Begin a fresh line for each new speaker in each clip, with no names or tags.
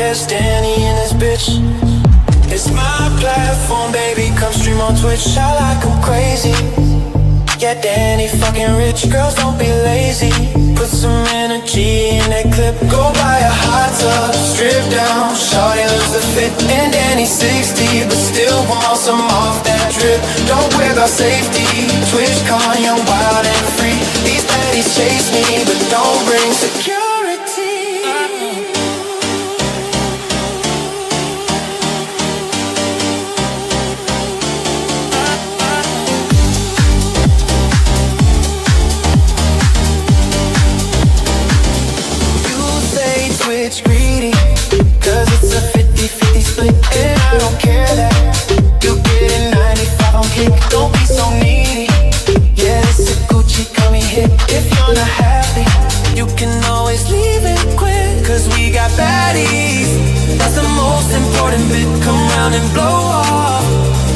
there's Danny and his bitch. It's my platform, baby, come stream on Twitch. I like 'em crazy. Yeah, Danny fucking rich, girls don't be lazy. Put some energy in that clip. Go buy a hot tub, strip down, shawty lose the fit. And Danny's 60, but still want some off that drip. Don't wear the safety, Twitch con, young, wild and free. These baddies chase me, but don't bring security. It's greedy, cause it's a 50-50 split. And I don't care that you get a 95 on kick. Don't be so needy. Yeah, this is Gucci, call me hit. If you're not happy, you can always leave it quick. Cause we got baddies, that's the most important bit. Come round and blow off.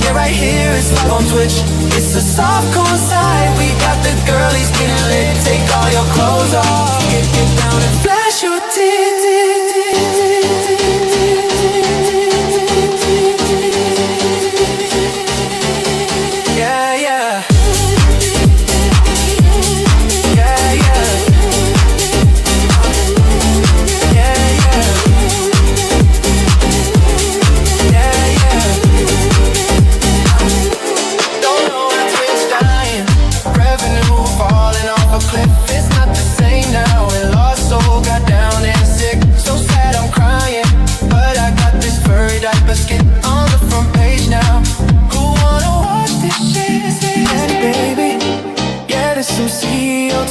Yeah, right here it's live on Twitch. It's a softcore side. We got the girlies getting lit. Take all your clothes off, get down and flash your tits.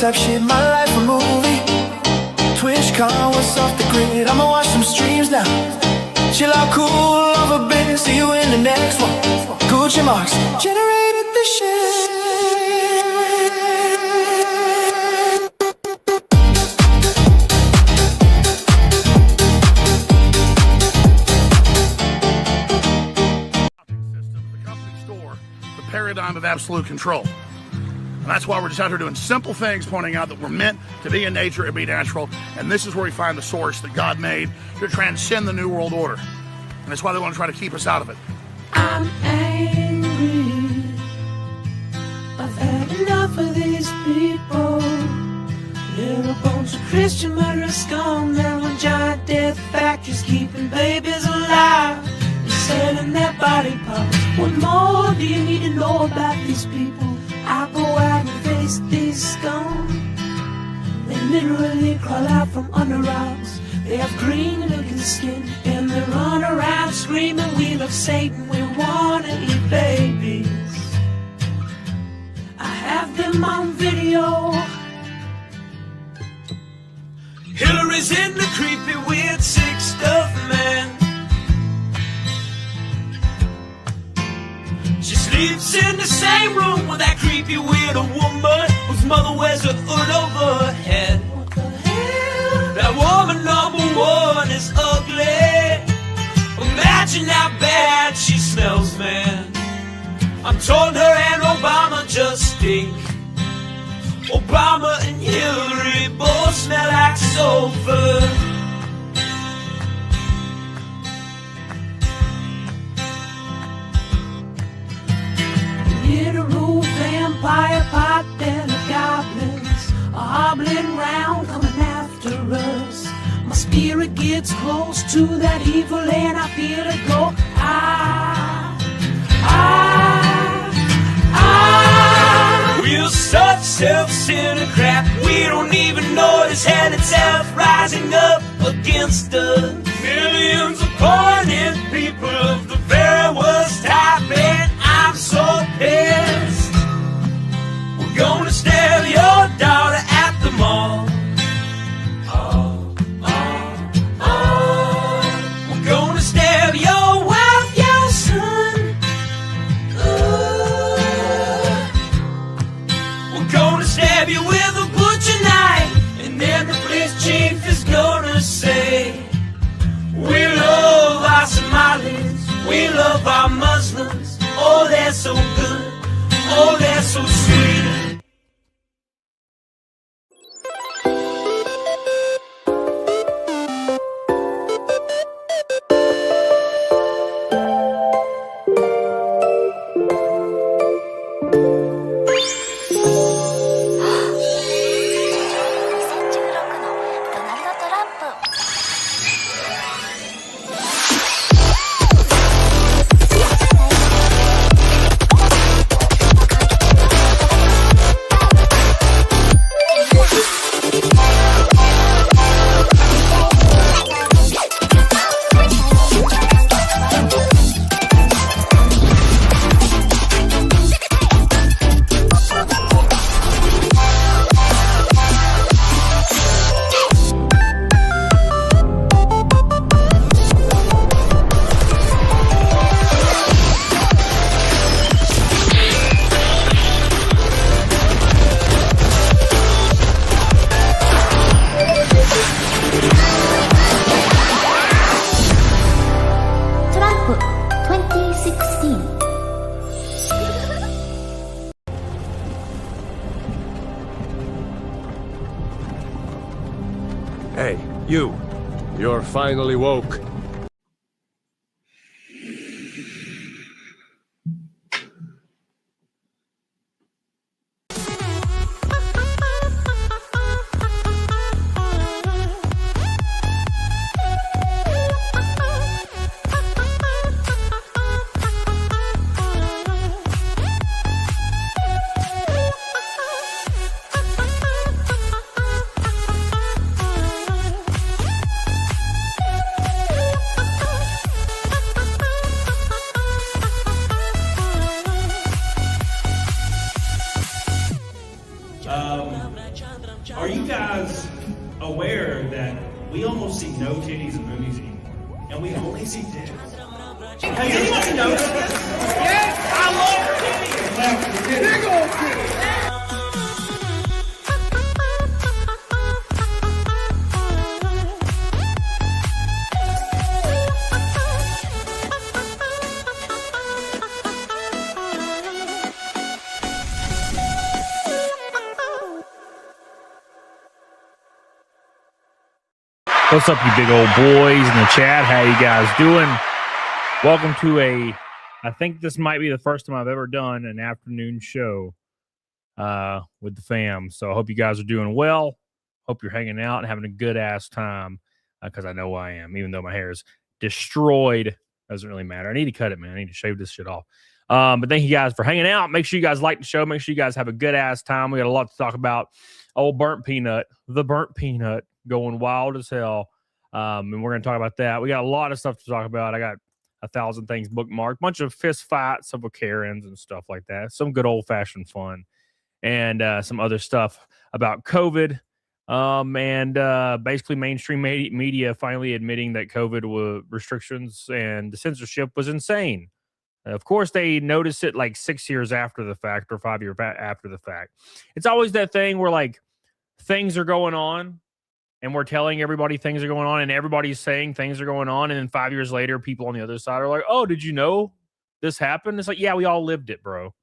Type shit, my life a movie. TwitchCon was off the grid. I'ma watch some streams now. Chill out, cool off a bit. See you in the next one. Gucci marks generated the shit.
System, the company store, the paradigm of absolute control. And that's why we're just out here doing simple things, pointing out that we're meant to be in nature and be natural. And this is where we find the source that God made to transcend the New World Order. And that's why they want to try to keep us out of it.
I'm angry. I've had enough of these people. They're a bunch of Christian murderers, scum. They're on giant death factories, keeping babies alive and selling their body parts. What more do you need to know about these people? I go out and face these scum. They literally crawl out from under rocks. They have green looking skin and they run around screaming, we love Satan, we wanna eat babies. I have them on video. Hillary's in the creepy weird sick stuff, man. She sleeps in the same room with that creepy weirdo woman whose mother wears a hood over her head. What the hell? That woman number one is ugly. Imagine how bad she smells, man. I'm told her and Obama just stink. Obama and Hillary both smell like sulfur. Literal vampire pot-bellied goblins are hobbling round, coming after us. My spirit gets close to that evil and I feel it go. We're such self-centered crap. We don't even notice hell itself rising up against us. Millions of pointed people of the very worst type, and I'm so pissed. We're gonna stab your daughter at the mall. We're gonna stab your wife, your son. We're gonna stab you with a butcher knife, and then the police chief is gonna say, we love our Somalis.
You're finally woke.
Are you guys aware that we almost see no titties in movies anymore? And we only see titties. Has anybody noticed this? Yes, I love titties. Big old titties.
What's up, you big old boys in the chat? How you guys doing? Welcome to I think this might be the first time I've ever done an afternoon show with the fam. So I hope you guys are doing well. Hope you're hanging out and having a good ass time because I know I am, even though my hair is destroyed. Doesn't really matter. I need to cut it, man. I need to shave this shit off. But thank you guys for hanging out. Make sure you guys like the show. Make sure you guys have a good ass time. We got a lot to talk about. Old Burnt Peanut, the Burnt Peanut, going wild as hell. And we're going to talk about that. We got a lot of stuff to talk about. I got 1,000 things bookmarked, bunch of fist fights of Karens and stuff like that. Some good old fashioned fun and some other stuff about COVID. And basically mainstream media finally admitting that COVID restrictions and the censorship was insane. Of course, they noticed it like 6 years after the fact or 5 years after the fact. It's always that thing where like things are going on and we're telling everybody things are going on and everybody's saying things are going on. And then 5 years later, people on the other side are like, oh, did you know this happened? It's like, yeah, we all lived it, bro.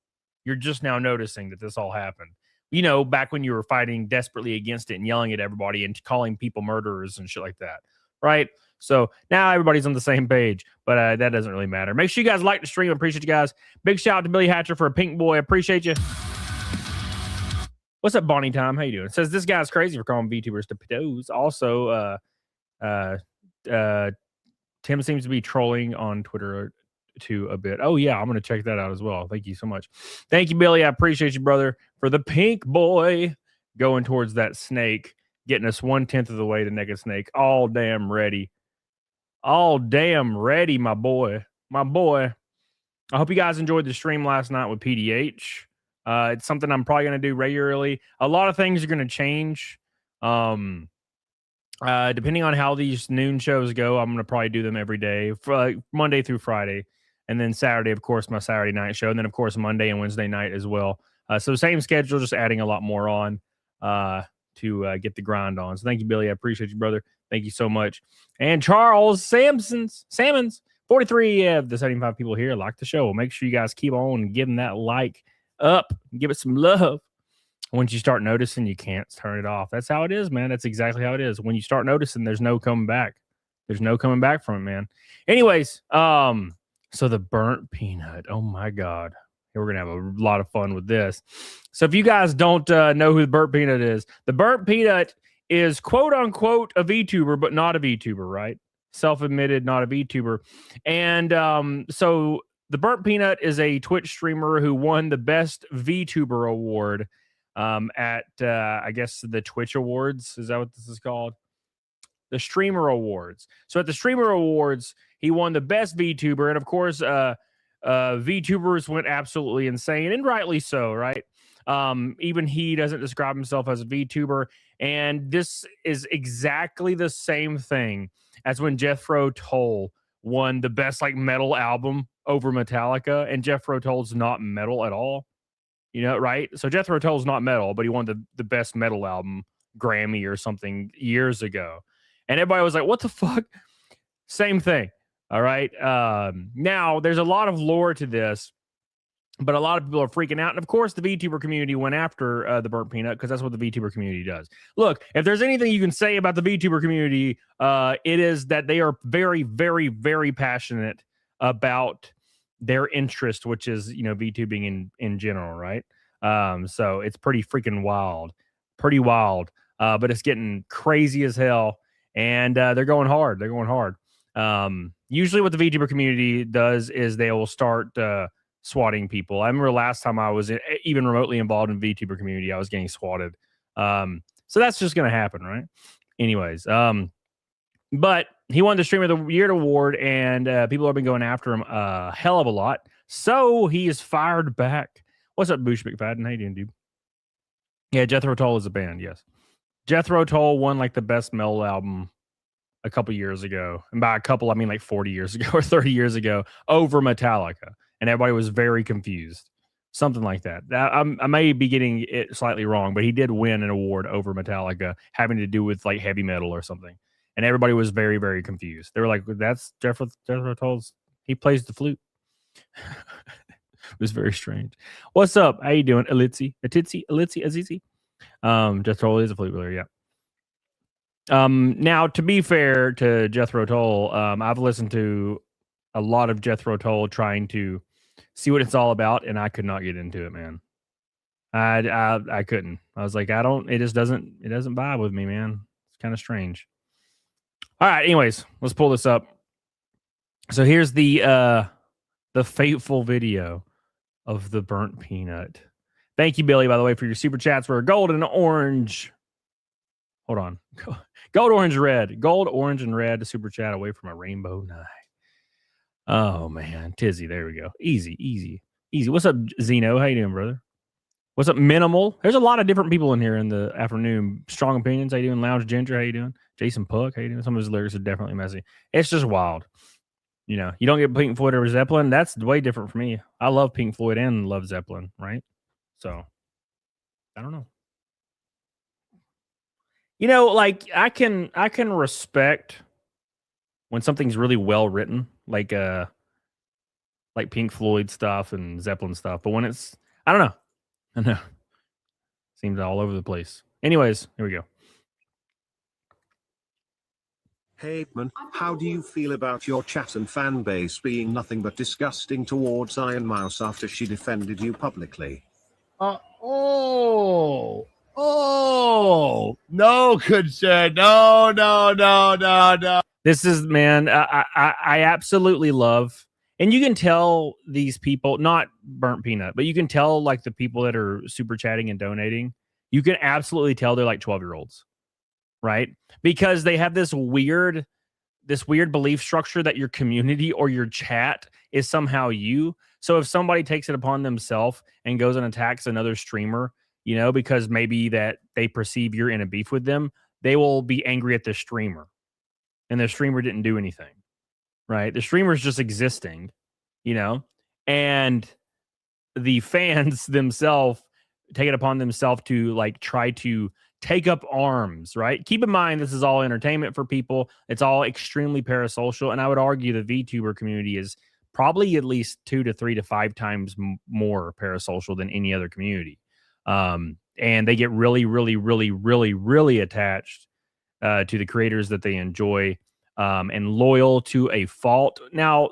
You're just now noticing that this all happened. You know, back when you were fighting desperately against it and yelling at everybody and calling people murderers and shit like that. Right? So now everybody's on the same page, but that doesn't really matter. Make sure you guys like the stream. I appreciate you guys. Big shout out to Billy Hatcher for a pink boy. I appreciate you. What's up, Bonnie Time? How you doing? It says this guy's crazy for calling VTubers to pedos. Also, Tim seems to be trolling on Twitter too a bit. Oh yeah, I'm gonna check that out as well. Thank you so much. Thank you, Billy. I appreciate you, brother, for the pink boy going towards that snake, getting us 1/10 of the way to Naked Snake. All damn ready. All damn ready, my boy. My boy. I hope you guys enjoyed the stream last night with PDH. It's something I'm probably going to do regularly. A lot of things are going to change. Depending on how these noon shows go, I'm going to probably do them every day, for Monday through Friday. And then Saturday, of course, my Saturday night show. And then, of course, Monday and Wednesday night as well. So same schedule, just adding a lot more on to get the grind on. So thank you, Billy. I appreciate you, brother. Thank you so much. And Charles Salmons, 43 of the 75 people here like the show. Make sure you guys keep on and give them that like up. Give it some love. Once you start noticing, you can't turn it off. That's how it is, man. That's exactly how it is. When you start noticing, there's no coming back. There's no coming back from it, man. Anyways, so the burnt peanut. Oh, my God. We're going to have a lot of fun with this. So if you guys don't know who the burnt peanut is, the burnt peanut is quote unquote a VTuber, but not a VTuber, right? Self-admitted, not a VTuber. And so the burnt peanut is a Twitch streamer who won the best VTuber award at, I guess, the Twitch Awards. Is that what this is called? The Streamer Awards. So at the Streamer Awards, he won the best VTuber. And of course, VTubers went absolutely insane, and rightly so, right? Even he doesn't describe himself as a VTuber. And this is exactly the same thing as when Jethro Tull won the best like metal album over Metallica, and Jethro Tull's not metal at all. You know, right? So Jethro Tull's not metal, but he won the best metal album Grammy or something years ago. And everybody was like, what the fuck? Same thing. All right. Now, there's a lot of lore to this. But a lot of people are freaking out. And of course, the VTuber community went after the Burnt Peanut because that's what the VTuber community does. Look, if there's anything you can say about the VTuber community, it is that they are very, very, very passionate about their interest, which is, VTubing in general, right? So it's pretty freaking wild. Pretty wild. But it's getting crazy as hell. And they're going hard. They're going hard. Usually what the VTuber community does is they will start swatting people. I remember last time I was even remotely involved in VTuber community, I was getting swatted. So that's just going to happen, right? Anyways, but he won the Stream of the Year award, and people have been going after him a hell of a lot. So he is fired back. What's up, Boosh McFadden? How you doing, dude? Yeah, Jethro Tull is a band, yes. Jethro Tull won like the best metal album a couple years ago. And by a couple, I mean like 40 years ago or 30 years ago over Metallica. And everybody was very confused. Something like that. I may be getting it slightly wrong, but he did win an award over Metallica having to do with like heavy metal or something. And everybody was very, very confused. They were like, that's Jethro Tull's. He plays the flute. It was very strange. What's up? How you doing, Alitzi? Azizi? Jethro Tull is a flute player, yeah. Now, to be fair to Jethro Tull, I've listened to a lot of Jethro Tull trying to see what it's all about, and I could not get into it, man. I couldn't. I was like, it just doesn't vibe with me, man. It's kind of strange. All right, anyways, let's pull this up. So here's the fateful video of the Burnt Peanut. Thank you, Billy, by the way, for your super chats. We're gold and orange. Hold on. Gold, orange, red. Gold, orange, and red. Super chat away from a rainbow night. Oh, man. Tizzy, there we go. Easy. What's up, Zeno? How you doing, brother? What's up, Minimal? There's a lot of different people in here in the afternoon. Strong Opinions, how you doing? Lounge Ginger, how you doing? Jason Puck, how you doing? Some of his lyrics are definitely messy. It's just wild. You don't get Pink Floyd over Zeppelin. That's way different for me. I love Pink Floyd and love Zeppelin, right? So, I don't know. Like I can respect when something's really well written, like Pink Floyd stuff and Zeppelin stuff. But when it's, I don't know. Seems all over the place. Anyways, here we go.
Hey man, how do you feel about your chat and fan base being nothing but disgusting towards Iron Mouse after she defended you publicly?
No, good sir. No.
This is, man, I absolutely love, and you can tell these people, not Burnt Peanut, but you can tell like the people that are super chatting and donating, you can absolutely tell they're like 12-year-olds, right? Because they have this weird belief structure that your community or your chat is somehow you. So if somebody takes it upon themselves and goes and attacks another streamer, because maybe that they perceive you're in a beef with them, they will be angry at the streamer. And the streamer didn't do anything, right? The streamer's just existing, and the fans themselves take it upon themselves to like try to take up arms, right? Keep in mind, this is all entertainment for people. It's all extremely parasocial. And I would argue the VTuber community is probably at least 2 to 3 to 5 times more parasocial than any other community. And they get really, really, really, really, really attached to the creators that they enjoy, and loyal to a fault. Now,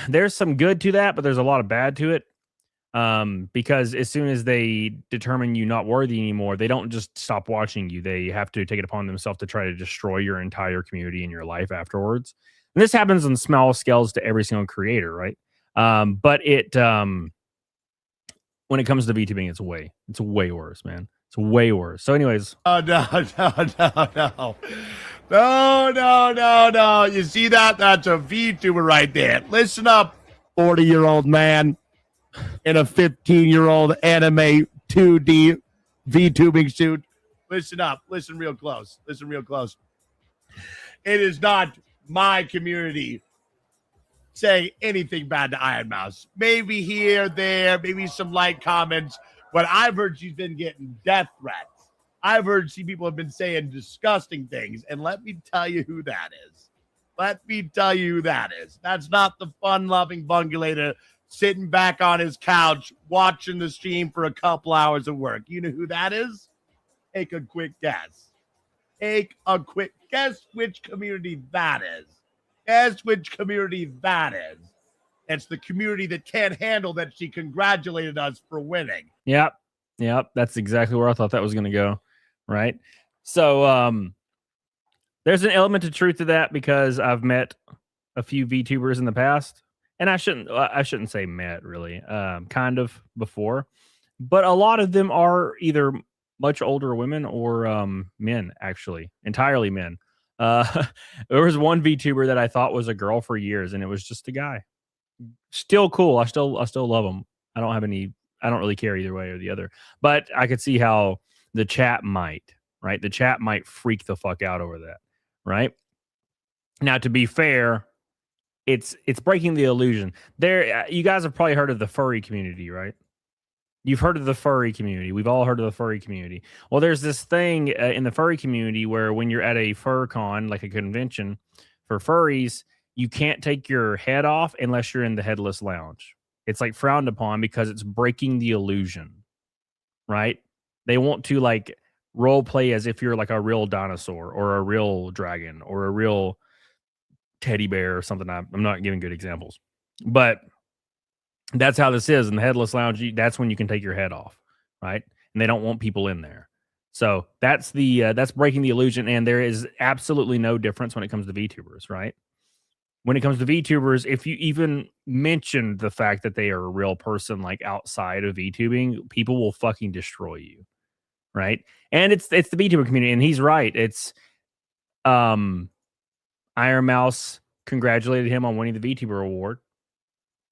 there's some good to that, but there's a lot of bad to it. Because as soon as they determine you not worthy anymore, they don't just stop watching you. They have to take it upon themselves to try to destroy your entire community and your life afterwards. And this happens on small scales to every single creator, right? But it, when it comes to VTubing, it's way worse, man. It's way worse. So anyways.
No. You see that? That's a VTuber right there. Listen up, 40-year-old man in a 15-year-old anime 2D VTubing suit. Listen up. Listen real close. It is not my community saying anything bad to Iron Mouse. Maybe here, there, maybe some light comments. But I've heard she's been getting death threats. I've heard people have been saying disgusting things. And let me tell you who that is. That's not the fun-loving bungulator sitting back on his couch, watching the stream for a couple hours of work. You know who that is? Take a quick guess. Take a quick guess which community that is. Guess which community that is. It's the community that can't handle that she congratulated us for winning.
Yep. That's exactly where I thought that was going to go. Right. So there's an element of truth to that because I've met a few VTubers in the past, and I shouldn't say met really, kind of before, but a lot of them are either much older women or men, actually, entirely men. There was one VTuber that I thought was a girl for years, and it was just a guy. Still cool. I still love him. I don't really care either way or the other, but I could see how the chat might, right? The chat might freak the fuck out over that, right? Now, to be fair, it's breaking the illusion. There, you guys have probably heard of the furry community, right? You've heard of the furry community. We've all heard of the furry community. Well, there's this thing in the furry community where when you're at a fur con, like a convention for furries, you can't take your head off unless you're in the headless lounge. It's like frowned upon because it's breaking the illusion, right? They want to like role play as if you're like a real dinosaur or a real dragon or a real teddy bear or something. I'm not giving good examples, but that's how this is in the headless lounge. That's when you can take your head off, right? And they don't want people in there. So that's breaking the illusion. And there is absolutely no difference when it comes to VTubers, right? When it comes to VTubers, if you even mention the fact that they are a real person, like outside of VTubing, people will fucking destroy you, right? And it's the VTuber community, and he's right. It's Iron Mouse congratulated him on winning the VTuber award,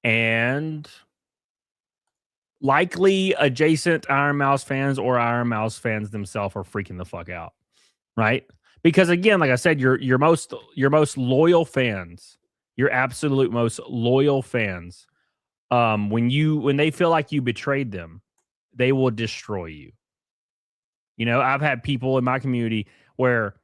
and likely adjacent Iron Mouse fans or Iron Mouse fans themselves are freaking the fuck out, right? Because again, like I said, your most loyal fans, your absolute most loyal fans, when they feel like you betrayed them, they will destroy you. You know, I've had people in my community where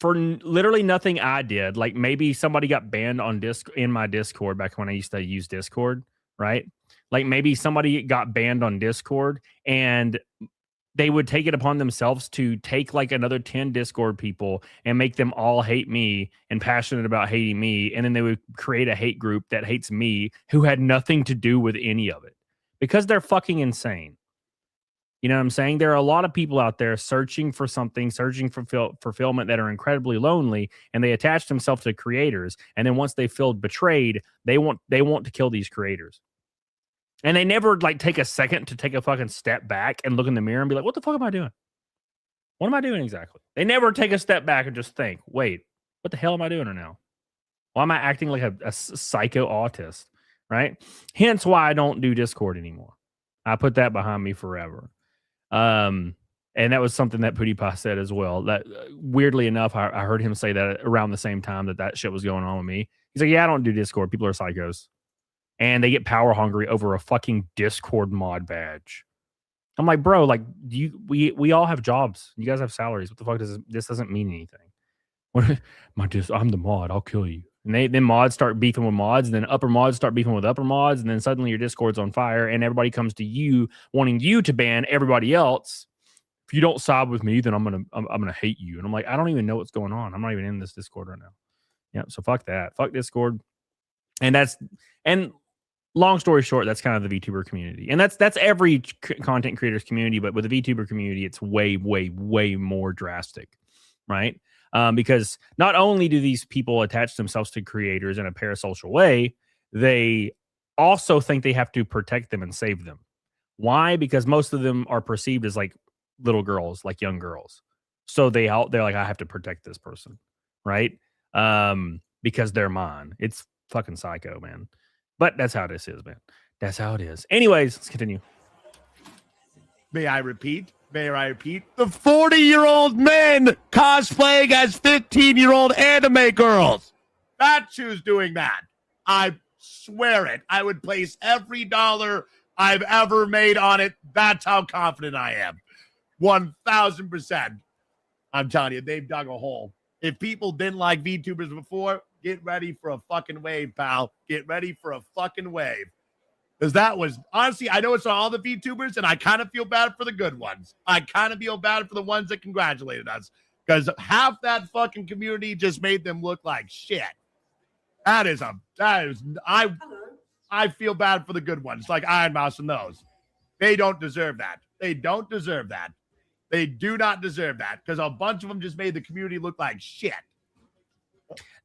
for literally nothing I did, like maybe somebody got banned on in my Discord back when I used to use Discord, right? Like maybe somebody got banned on Discord and they would take it upon themselves to take like another 10 Discord people and make them all hate me and passionate about hating me. And then they would create a hate group that hates me who had nothing to do with any of it because they're fucking insane. You know what I'm saying? There are a lot of people out there searching for something, searching for fulfillment that are incredibly lonely, and they attach themselves to creators. And then once they feel betrayed, they want to kill these creators. And they never like take a second to take a fucking step back and look in the mirror and be like, what the fuck am I doing? What am I doing exactly? They never take a step back and just think, wait, what the hell am I doing right now? Why am I acting like a psycho autist? Right? Hence why I don't do Discord anymore. I put that behind me forever. And that was something that PewDiePie said as well. That weirdly enough, I heard him say that around the same time that shit was going on with me. He's like, yeah, I don't do Discord. People are psychos. And they get power hungry over a fucking Discord mod badge. I'm like, bro, like we all have jobs. You guys have salaries. What the fuck this doesn't mean anything. I'm the mod. I'll kill you. And then mods start beefing with mods, and then upper mods start beefing with upper mods, and then suddenly your Discord's on fire, and everybody comes to you wanting you to ban everybody else. If you don't side with me, then I'm gonna hate you. And I'm like, I don't even know what's going on. I'm not even in this Discord right now. Yeah, so fuck that. Fuck Discord. And long story short, that's kind of the VTuber community. And that's every content creator's community, but with the VTuber community, it's way, way, way more drastic, right? Because not only do these people attach themselves to creators in a parasocial way, they also think they have to protect them and save them. Why? Because most of them are perceived as like little girls, like young girls. So they're like, I have to protect this person, right? Because they're mine. It's fucking psycho, man. But that's how this is, man. That's how it is. Anyways, let's continue.
May I repeat? The 40-year-old men cosplaying as 15-year-old anime girls. That's who's doing that. I swear it. I would place every dollar I've ever made on it. That's how confident I am. 1,000%. I'm telling you, they've dug a hole. If people didn't like VTubers before, Get ready for a fucking wave, pal. Get ready for a fucking wave. Because that was, honestly, I know it's all the VTubers, and I kind of feel bad for the good ones. I kind of feel bad for the ones that congratulated us. Because half that fucking community just made them look like shit. I feel bad for the good ones, like Iron Mouse and those. They don't deserve that. They don't deserve that. They do not deserve that, because a bunch of them just made the community look like shit.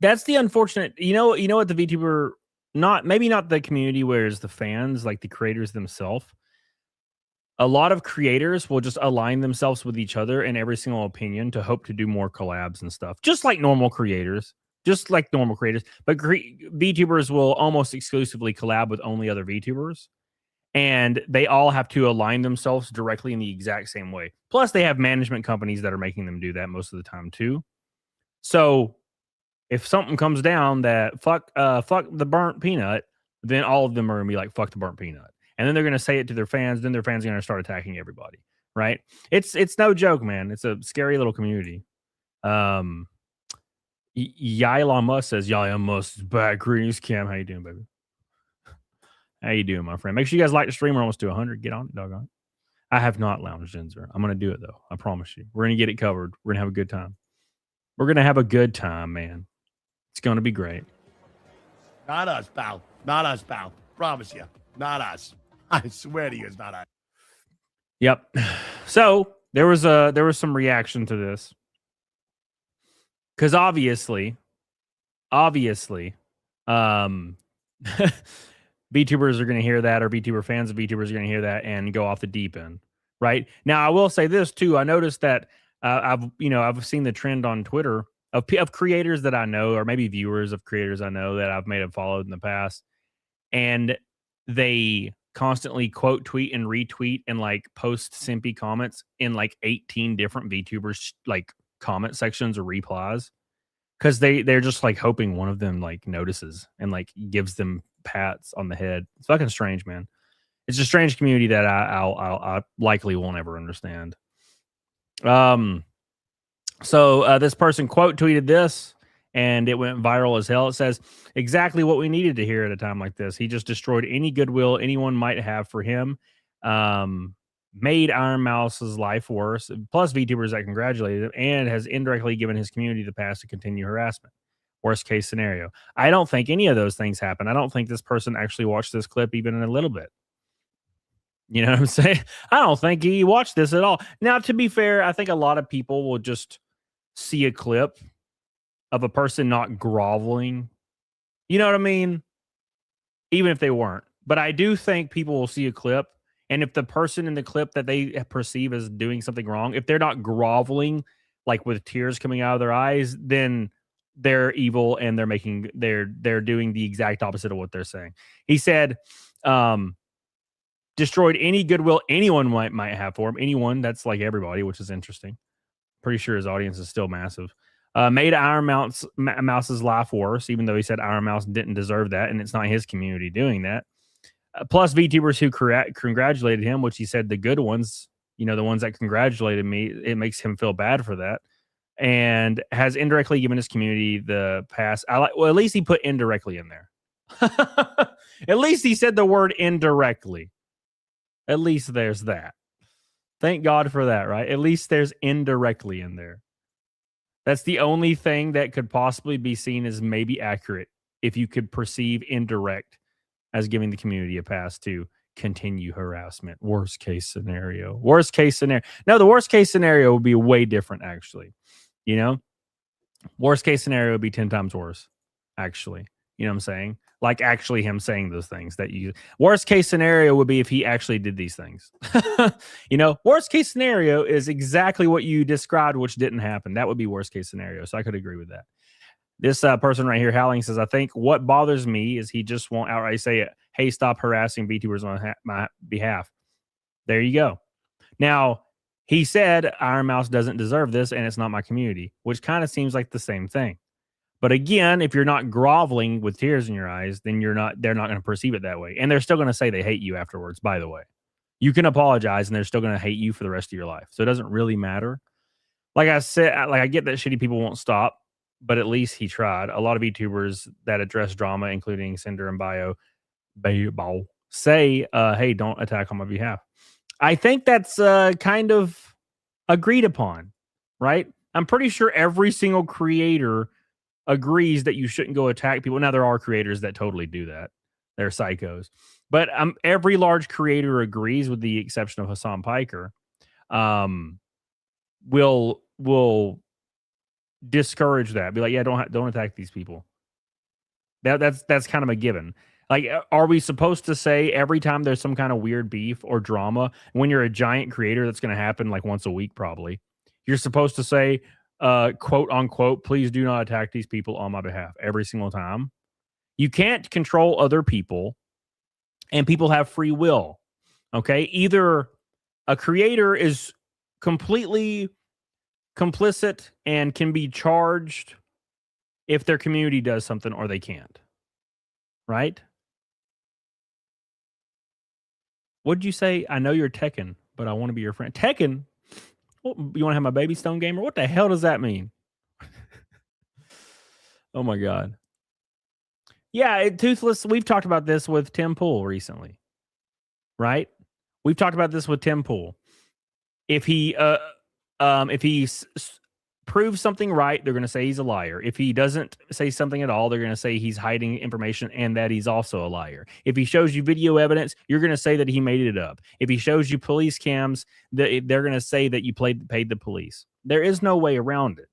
That's the unfortunate. You know what the VTuber, maybe not the community, whereas the fans, like the creators themselves. A lot of creators will just align themselves with each other in every single opinion to hope to do more collabs and stuff, just like normal creators. But VTubers will almost exclusively collab with only other VTubers, and they all have to align themselves directly in the exact same way. Plus, they have management companies that are making them do that most of the time too. So if something comes down that fuck the burnt peanut, then all of them are gonna be like, fuck the burnt peanut. And then they're gonna say it to their fans, then their fans are gonna start attacking everybody. Right? It's no joke, man. It's a scary little community. Yaila Musk says, Yaila Musk is back. Greetings, Cam. How you doing, baby? How you doing, my friend? Make sure you guys like the stream. We're almost to 100. Get on it, doggone. I have not lounged in, sir. I'm gonna do it though. I promise you. We're gonna get it covered. We're gonna have a good time. We're gonna have a good time, man. It's gonna be great.
Not us, pal. Not us, pal. Promise you. Not us. I swear to you, it's not us.
Yep. So there was some reaction to this. Because obviously, VTubers are going to hear that, or VTuber fans of VTubers are going to hear that and go off the deep end, right? Now, I will say this too. I noticed that I've seen the trend on Twitter of creators that I know, or maybe viewers of creators I know that I've followed in the past, and they constantly quote tweet and retweet and like post simpy comments in like 18 different VTubers like comment sections or replies, because they're just like hoping one of them like notices and like gives them pats on the head. It's fucking strange, man. It's a strange community that I likely won't ever understand. So this person quote tweeted this, and it went viral as hell. It says, exactly what we needed to hear at a time like this. He just destroyed any goodwill anyone might have for him. Made Iron Mouse's life worse, plus VTubers that congratulated him, and has indirectly given his community the pass to continue harassment. Worst case scenario. I don't think any of those things happen. I don't think this person actually watched this clip even in a little bit. You know what I'm saying? I don't think he watched this at all. Now, to be fair, I think a lot of people will just see a clip of a person not groveling. You know what I mean? Even if they weren't. But I do think people will see a clip, and if the person in the clip that they perceive as doing something wrong, if they're not groveling, like with tears coming out of their eyes, then they're evil and they're doing the exact opposite of what they're saying. He said, destroyed any goodwill anyone might have for him. Anyone, that's like everybody, which is interesting. Pretty sure his audience is still massive. Made Iron Mouse's life worse, even though he said Iron Mouse didn't deserve that, and it's not his community doing that. Plus VTubers who congratulated him, which he said the good ones, the ones that congratulated me, it makes him feel bad for that, and has indirectly given his community the pass. At least he put indirectly in there. At least he said the word indirectly. At least there's that. Thank God for that, right? At least there's indirectly in there. That's the only thing that could possibly be seen as maybe accurate, if you could perceive indirect as giving the community a pass to continue harassment. Worst case scenario. Worst case scenario. No, the worst case scenario would be way different, actually. Worst case scenario would be 10 times worse, actually. You know what I'm saying? Like actually him saying those things that you... Worst case scenario would be if he actually did these things. Worst case scenario is exactly what you described, which didn't happen. That would be worst case scenario. So I could agree with that. This person right here, Howling, says, I think what bothers me is he just won't outright say, hey, stop harassing VTubers on my behalf. There you go. Now, he said Iron Mouse doesn't deserve this and it's not my community, which kind of seems like the same thing. But again, if you're not groveling with tears in your eyes, then they're not going to perceive it that way. And they're still going to say they hate you afterwards, by the way. You can apologize and they're still going to hate you for the rest of your life. So it doesn't really matter. Like I said, I get that shitty people won't stop. but at least he tried. A lot of VTubers that address drama, including Cinder and Bao, say, hey, don't attack on my behalf. I think that's kind of agreed upon, right? I'm pretty sure every single creator agrees that you shouldn't go attack people. Now, there are creators that totally do that. They're psychos. But every large creator agrees, with the exception of Hassan Piker, will discourage that. Be like, yeah, don't attack these people. That's kind of a given. Like, are we supposed to say every time there's some kind of weird beef or drama, when you're a giant creator, that's going to happen like once a week probably, you're supposed to say, quote unquote, please do not attack these people on my behalf every single time? You can't control other people, and people have free will. Okay? Either a creator is completely complicit and can be charged if their community does something, or they can't. Right? What'd you say? I know you're Tekken, but I want to be your friend. Tekken? Well, you want to have my baby stone gamer? What the hell does that mean? Oh my God. Yeah, Toothless, we've talked about this with Tim Pool recently. Right? We've talked about this with Tim Pool. If he proves something right, they're going to say he's a liar. If he doesn't say something at all, they're going to say he's hiding information and that he's also a liar. If he shows you video evidence, you're going to say that he made it up. If he shows you police cams, they're going to say that you paid the police. There is no way around it.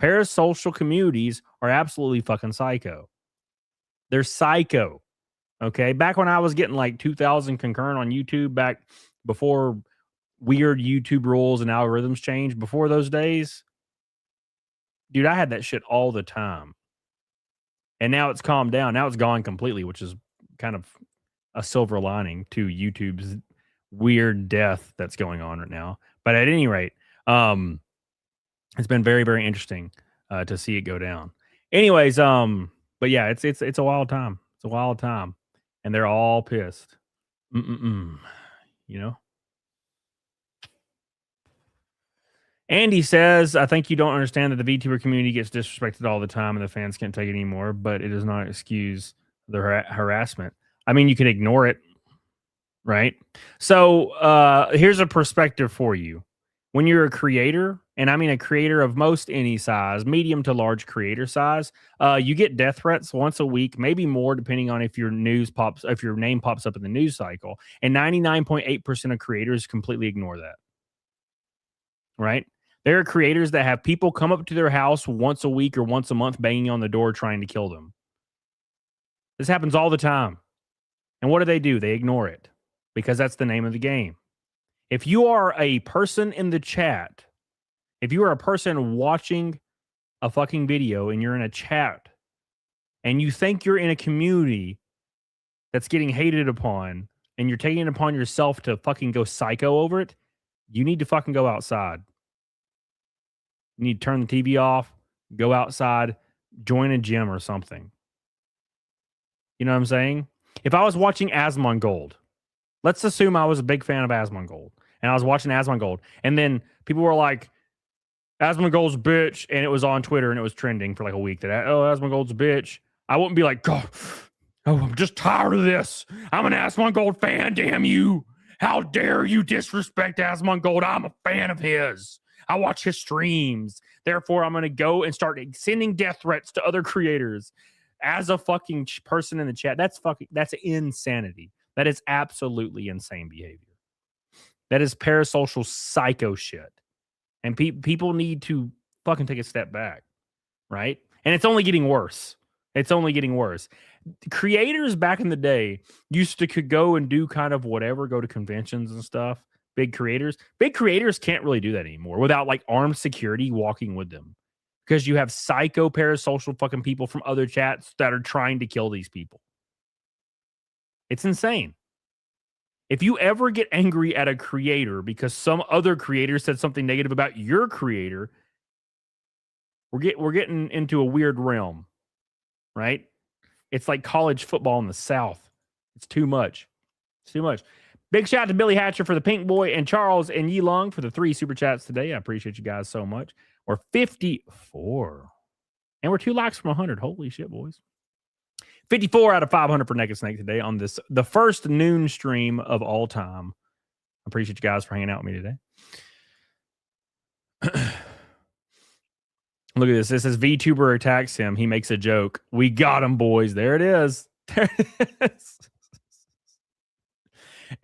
Parasocial communities are absolutely fucking psycho. They're psycho. Okay? Back when I was getting like 2,000 concurrent on YouTube, back before weird YouTube rules and algorithms changed, before those days, dude, I had that shit all the time. And now it's calmed down. Now it's gone completely, which is kind of a silver lining to YouTube's weird death that's going on right now. But at any rate, it's been very, very interesting to see it go down. Anyways, but yeah, it's a wild time. It's a wild time. And they're all pissed. You know? Andy says, I think you don't understand that the VTuber community gets disrespected all the time and the fans can't take it anymore, but it does not excuse the harassment. I mean, you can ignore it, right? So here's a perspective for you. When you're a creator, and I mean a creator of most any size, medium to large creator size, you get death threats once a week, maybe more, depending on if your name pops up in the news cycle. And 99.8% of creators completely ignore that. Right? There are creators that have people come up to their house once a week or once a month banging on the door trying to kill them. This happens all the time. And what do? They ignore it because that's the name of the game. If you are a person in the chat, if you are a person watching a fucking video and you're in a chat and you think you're in a community that's getting hated upon and you're taking it upon yourself to fucking go psycho over it, you need to fucking go outside. You need to turn the TV off, go outside, join a gym or something. You know what I'm saying? If I was watching Asmongold, let's assume I was a big fan of Asmongold, and I was watching Asmongold, and then people were like, Asmongold's a bitch, and it was on Twitter, and it was trending for like a week that, Asmongold's a bitch. I wouldn't be like, God, I'm just tired of this. I'm an Asmongold fan, damn you. How dare you disrespect Asmongold? I'm a fan of his. I watch his streams. Therefore, I'm going to go and start sending death threats to other creators as a fucking person in the chat. That's insanity. That is absolutely insane behavior. That is parasocial psycho shit. And people need to fucking take a step back, right? And it's only getting worse. It's only getting worse. Creators back in the day used to could go and do kind of whatever, go to conventions and stuff. Big creators can't really do that anymore without like armed security walking with them, because you have psycho parasocial fucking people from other chats that are trying to kill these people. It's insane. If you ever get angry at a creator because some other creator said something negative about your creator, we're getting into a weird realm, right? It's like college football in the South. It's too much. It's too much. Big shout out to Billy Hatcher for the Pink Boy and Charles and Yi Long for the 3 super chats today. I appreciate you guys so much. We're 54. And we're 2 likes from 100. Holy shit, boys. 54 out of 500 for Naked Snake today on the first noon stream of all time. I appreciate you guys for hanging out with me today. Look at this. It says VTuber attacks him. He makes a joke. We got him, boys. There it is. There it is.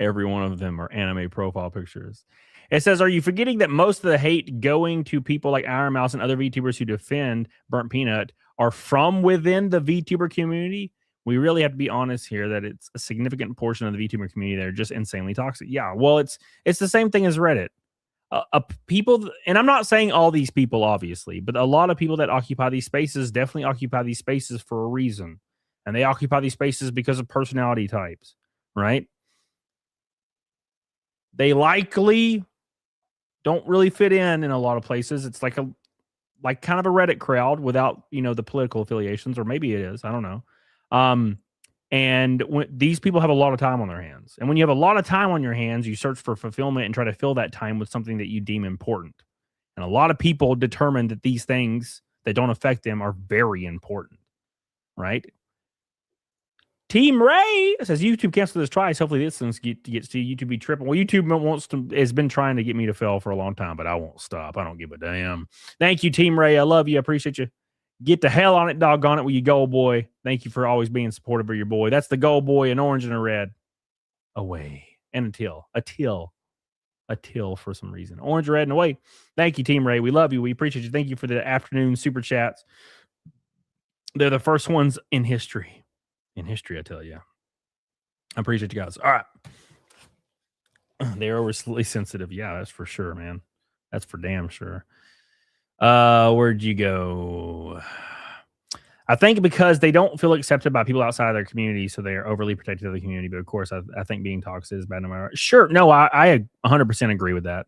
Every one of them are anime profile pictures. It says, are you forgetting that most of the hate going to people like Iron Mouse and other VTubers who defend Burnt Peanut are from within the VTuber community? We really have to be honest here that it's a significant portion of the VTuber community that are just insanely toxic. Yeah, well, it's the same thing as Reddit. People, and I'm not saying all these people, obviously, but a lot of people that occupy these spaces definitely occupy these spaces for a reason. And they occupy these spaces because of personality types, right? They likely don't really fit in a lot of places. It's like kind of a Reddit crowd without, the political affiliations, or maybe it is. I don't know. And when these people have a lot of time on their hands, and when you have a lot of time on your hands, you search for fulfillment and try to fill that time with something that you deem important. And a lot of people determine that these things that don't affect them are very important, right? Team Ray says YouTube canceled this twice. Hopefully this one gets to YouTube be tripping. Well, YouTube has been trying to get me to fail for a long time, but I won't stop. I don't give a damn. Thank you, Team Ray. I love you. I appreciate you. Get the hell on it, doggone it, with your gold boy. Thank you for always being supportive of your boy. That's the gold boy, an orange and a red. Away. And a teal for some reason. Orange, red, and away. Thank you, Team Ray. We love you. We appreciate you. Thank you for the afternoon super chats. They're the first ones in history. In history, I tell you. I appreciate you guys. All right. They're overly sensitive. Yeah, that's for sure, man. That's for damn sure. Where'd you go? I think because they don't feel accepted by people outside of their community, so they are overly protective of the community. But of course, I think being toxic is bad no matter. Sure. No, I 100% agree with that.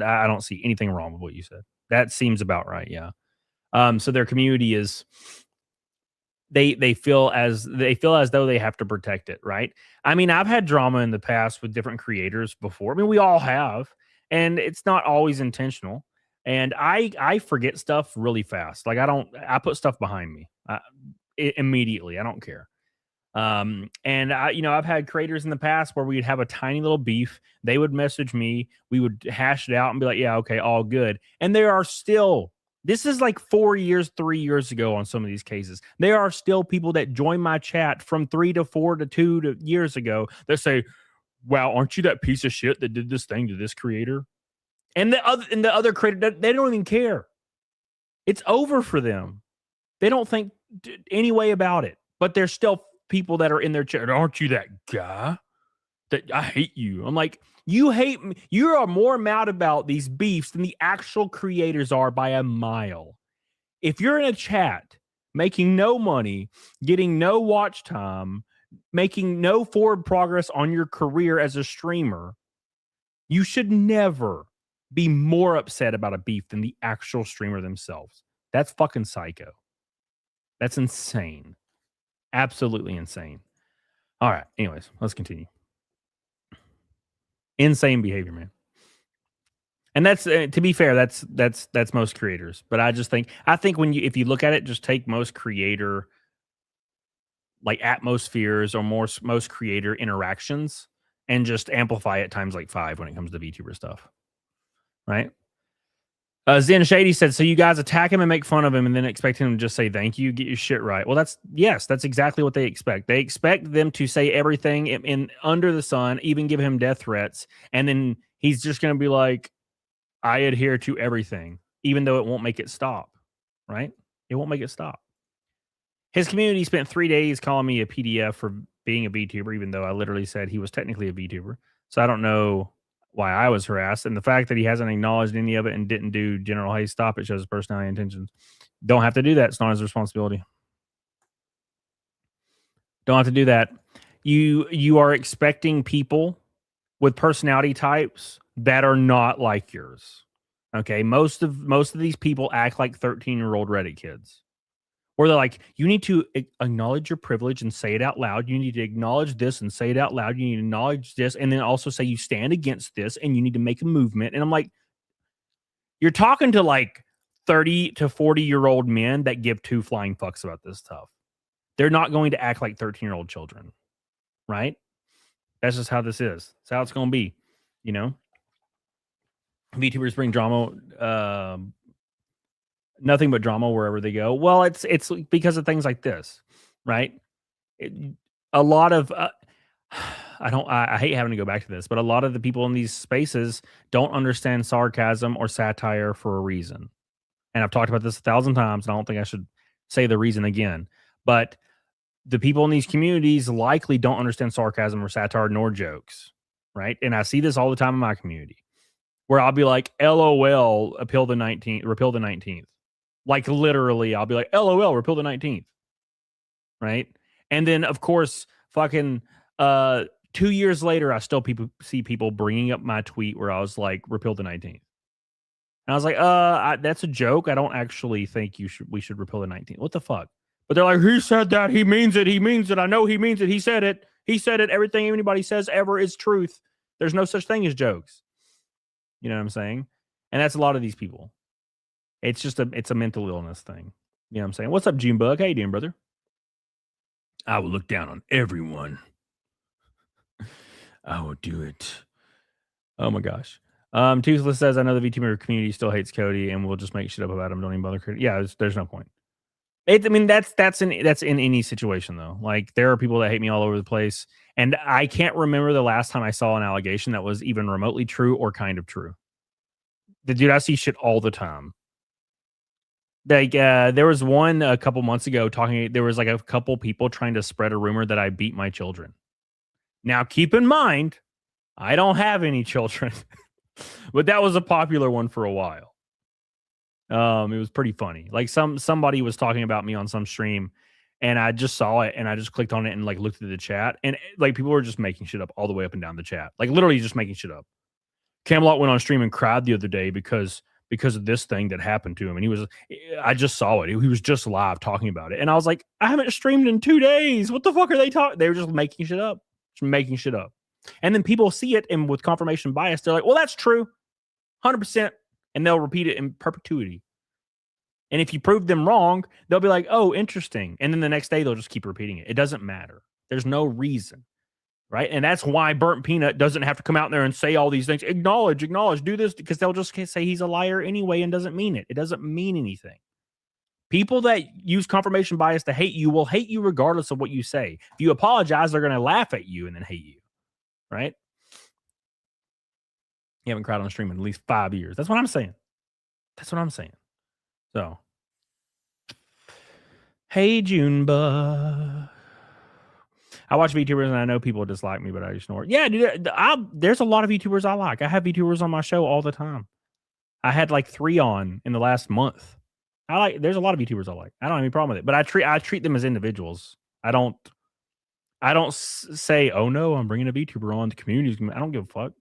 I don't see anything wrong with what you said. That seems about right. Yeah. So their community is... They feel as though they have to protect it, right? I mean, I've had drama in the past with different creators before. I mean, we all have, and it's not always intentional. And I forget stuff really fast. Like I put stuff behind me immediately. I don't care. And I've had creators in the past where we'd have a tiny little beef. They would message me. We would hash it out and be like, yeah, okay, all good. And there are still. This is like 3 years ago on some of these cases. There are still people that join my chat from 3 to 4 to 2 years ago that say, wow, aren't you that piece of shit that did this thing to this creator? And the other creator, they don't even care. It's over for them. They don't think any way about it. But there's still people that are in their chat. Aren't you that guy? That I hate you. I'm like, you hate me. You are more mad about these beefs than the actual creators are by a mile. If you're in a chat making no money, getting no watch time, making no forward progress on your career as a streamer, you should never be more upset about a beef than the actual streamer themselves. That's fucking psycho. That's insane. Absolutely insane. All right. Anyways, let's continue. Insane behavior, man. And that's to be fair, that's most creators. But I think if you look at it, just take most creator like atmospheres or most creator interactions and just amplify it times like 5 when it comes to VTuber stuff, right? Zen Shady said, so you guys attack him and make fun of him and then expect him to just say thank you, get your shit right. Well, that's exactly what they expect. They expect them to say everything in under the sun, even give him death threats, and then he's just going to be like, I adhere to everything, even though it won't make it stop, right? It won't make it stop. His community spent 3 days calling me a PDF for being a VTuber, even though I literally said he was technically a VTuber. So I don't know why I was harassed. And the fact that he hasn't acknowledged any of it and didn't do general, hey, stop it, shows his personality intentions. Don't have to do that. It's not his responsibility. Don't have to do that. You are expecting people with personality types that are not like yours. Okay. Most of these people act like 13-year-old Reddit kids. Or they're like, you need to acknowledge your privilege and say it out loud. You need to acknowledge this and say it out loud. You need to acknowledge this and then also say you stand against this and you need to make a movement. And I'm like, you're talking to like 30 to 40-year-old men that give two flying fucks about this stuff. They're not going to act like 13-year-old children, right? That's just how this is. That's how it's going to be, you know? VTubers bring drama, nothing but drama wherever they go. Well, it's because of things like this, right? A lot of I hate having to go back to this, but a lot of the people in these spaces don't understand sarcasm or satire for a reason. And I've talked about this 1,000 times, and I don't think I should say the reason again. But the people in these communities likely don't understand sarcasm or satire nor jokes, right? And I see this all the time in my community, where I'll be like, LOL, repeal the 19th. Like literally, I'll be like, LOL, repeal the 19th, right? And then, of course, fucking 2 years later, I still see people bringing up my tweet where I was like, repeal the 19th. And I was like, that's a joke. I don't actually think we should repeal the 19th. What the fuck? But they're like, he said that. He means it. He means it. I know he means it. He said it. He said it. Everything anybody says ever is truth. There's no such thing as jokes. You know what I'm saying? And that's a lot of these people. It's just it's a mental illness thing. You know what I'm saying? What's up, Junebug? How you doing, brother? I will look down on everyone. I will do it. Oh my gosh. Toothless says, I know the VTuber community still hates Cody and we'll just make shit up about him. Don't even bother. Yeah, there's no point. I mean, that's in any situation though. Like there are people that hate me all over the place, and I can't remember the last time I saw an allegation that was even remotely true or kind of true. Dude, I see shit all the time. Like there was one a couple months ago there was like a couple people trying to spread a rumor that I beat my children. Now keep in mind, I don't have any children, but that was a popular one for a while. It was pretty funny. Like somebody was talking about me on some stream, and I just saw it, and I just clicked on it and like looked at the chat, and like people were just making shit up all the way up and down the chat, like literally just making shit up. Camelot went on stream and cried the other day because of this thing that happened to him, and I just saw it. He was just live talking about it, and I was like, I haven't streamed in 2 days. What the fuck are they talking? They were just making shit up, and then people see it, and with confirmation bias, they're like, well, that's true, 100%. And they'll repeat it in perpetuity. And if you prove them wrong, they'll be like, oh, interesting. And then the next day, they'll just keep repeating it. It doesn't matter. There's no reason, right? And that's why Burnt Peanut doesn't have to come out there and say all these things. Acknowledge, do this, because they'll just say he's a liar anyway and doesn't mean it. It doesn't mean anything. People that use confirmation bias to hate you will hate you regardless of what you say. If you apologize, they're going to laugh at you and then hate you, right? You haven't cried on stream in at least 5 years. That's what I'm saying. So, hey, Junebug. I watch VTubers and I know people dislike me, but I ignore it. Yeah, dude, there's a lot of VTubers I like. I have VTubers on my show all the time. I had like 3 on in the last month. There's a lot of VTubers I like. I don't have any problem with it, but I treat them as individuals. I don't say, oh no, I'm bringing a VTuber on. The community's. I don't give a fuck,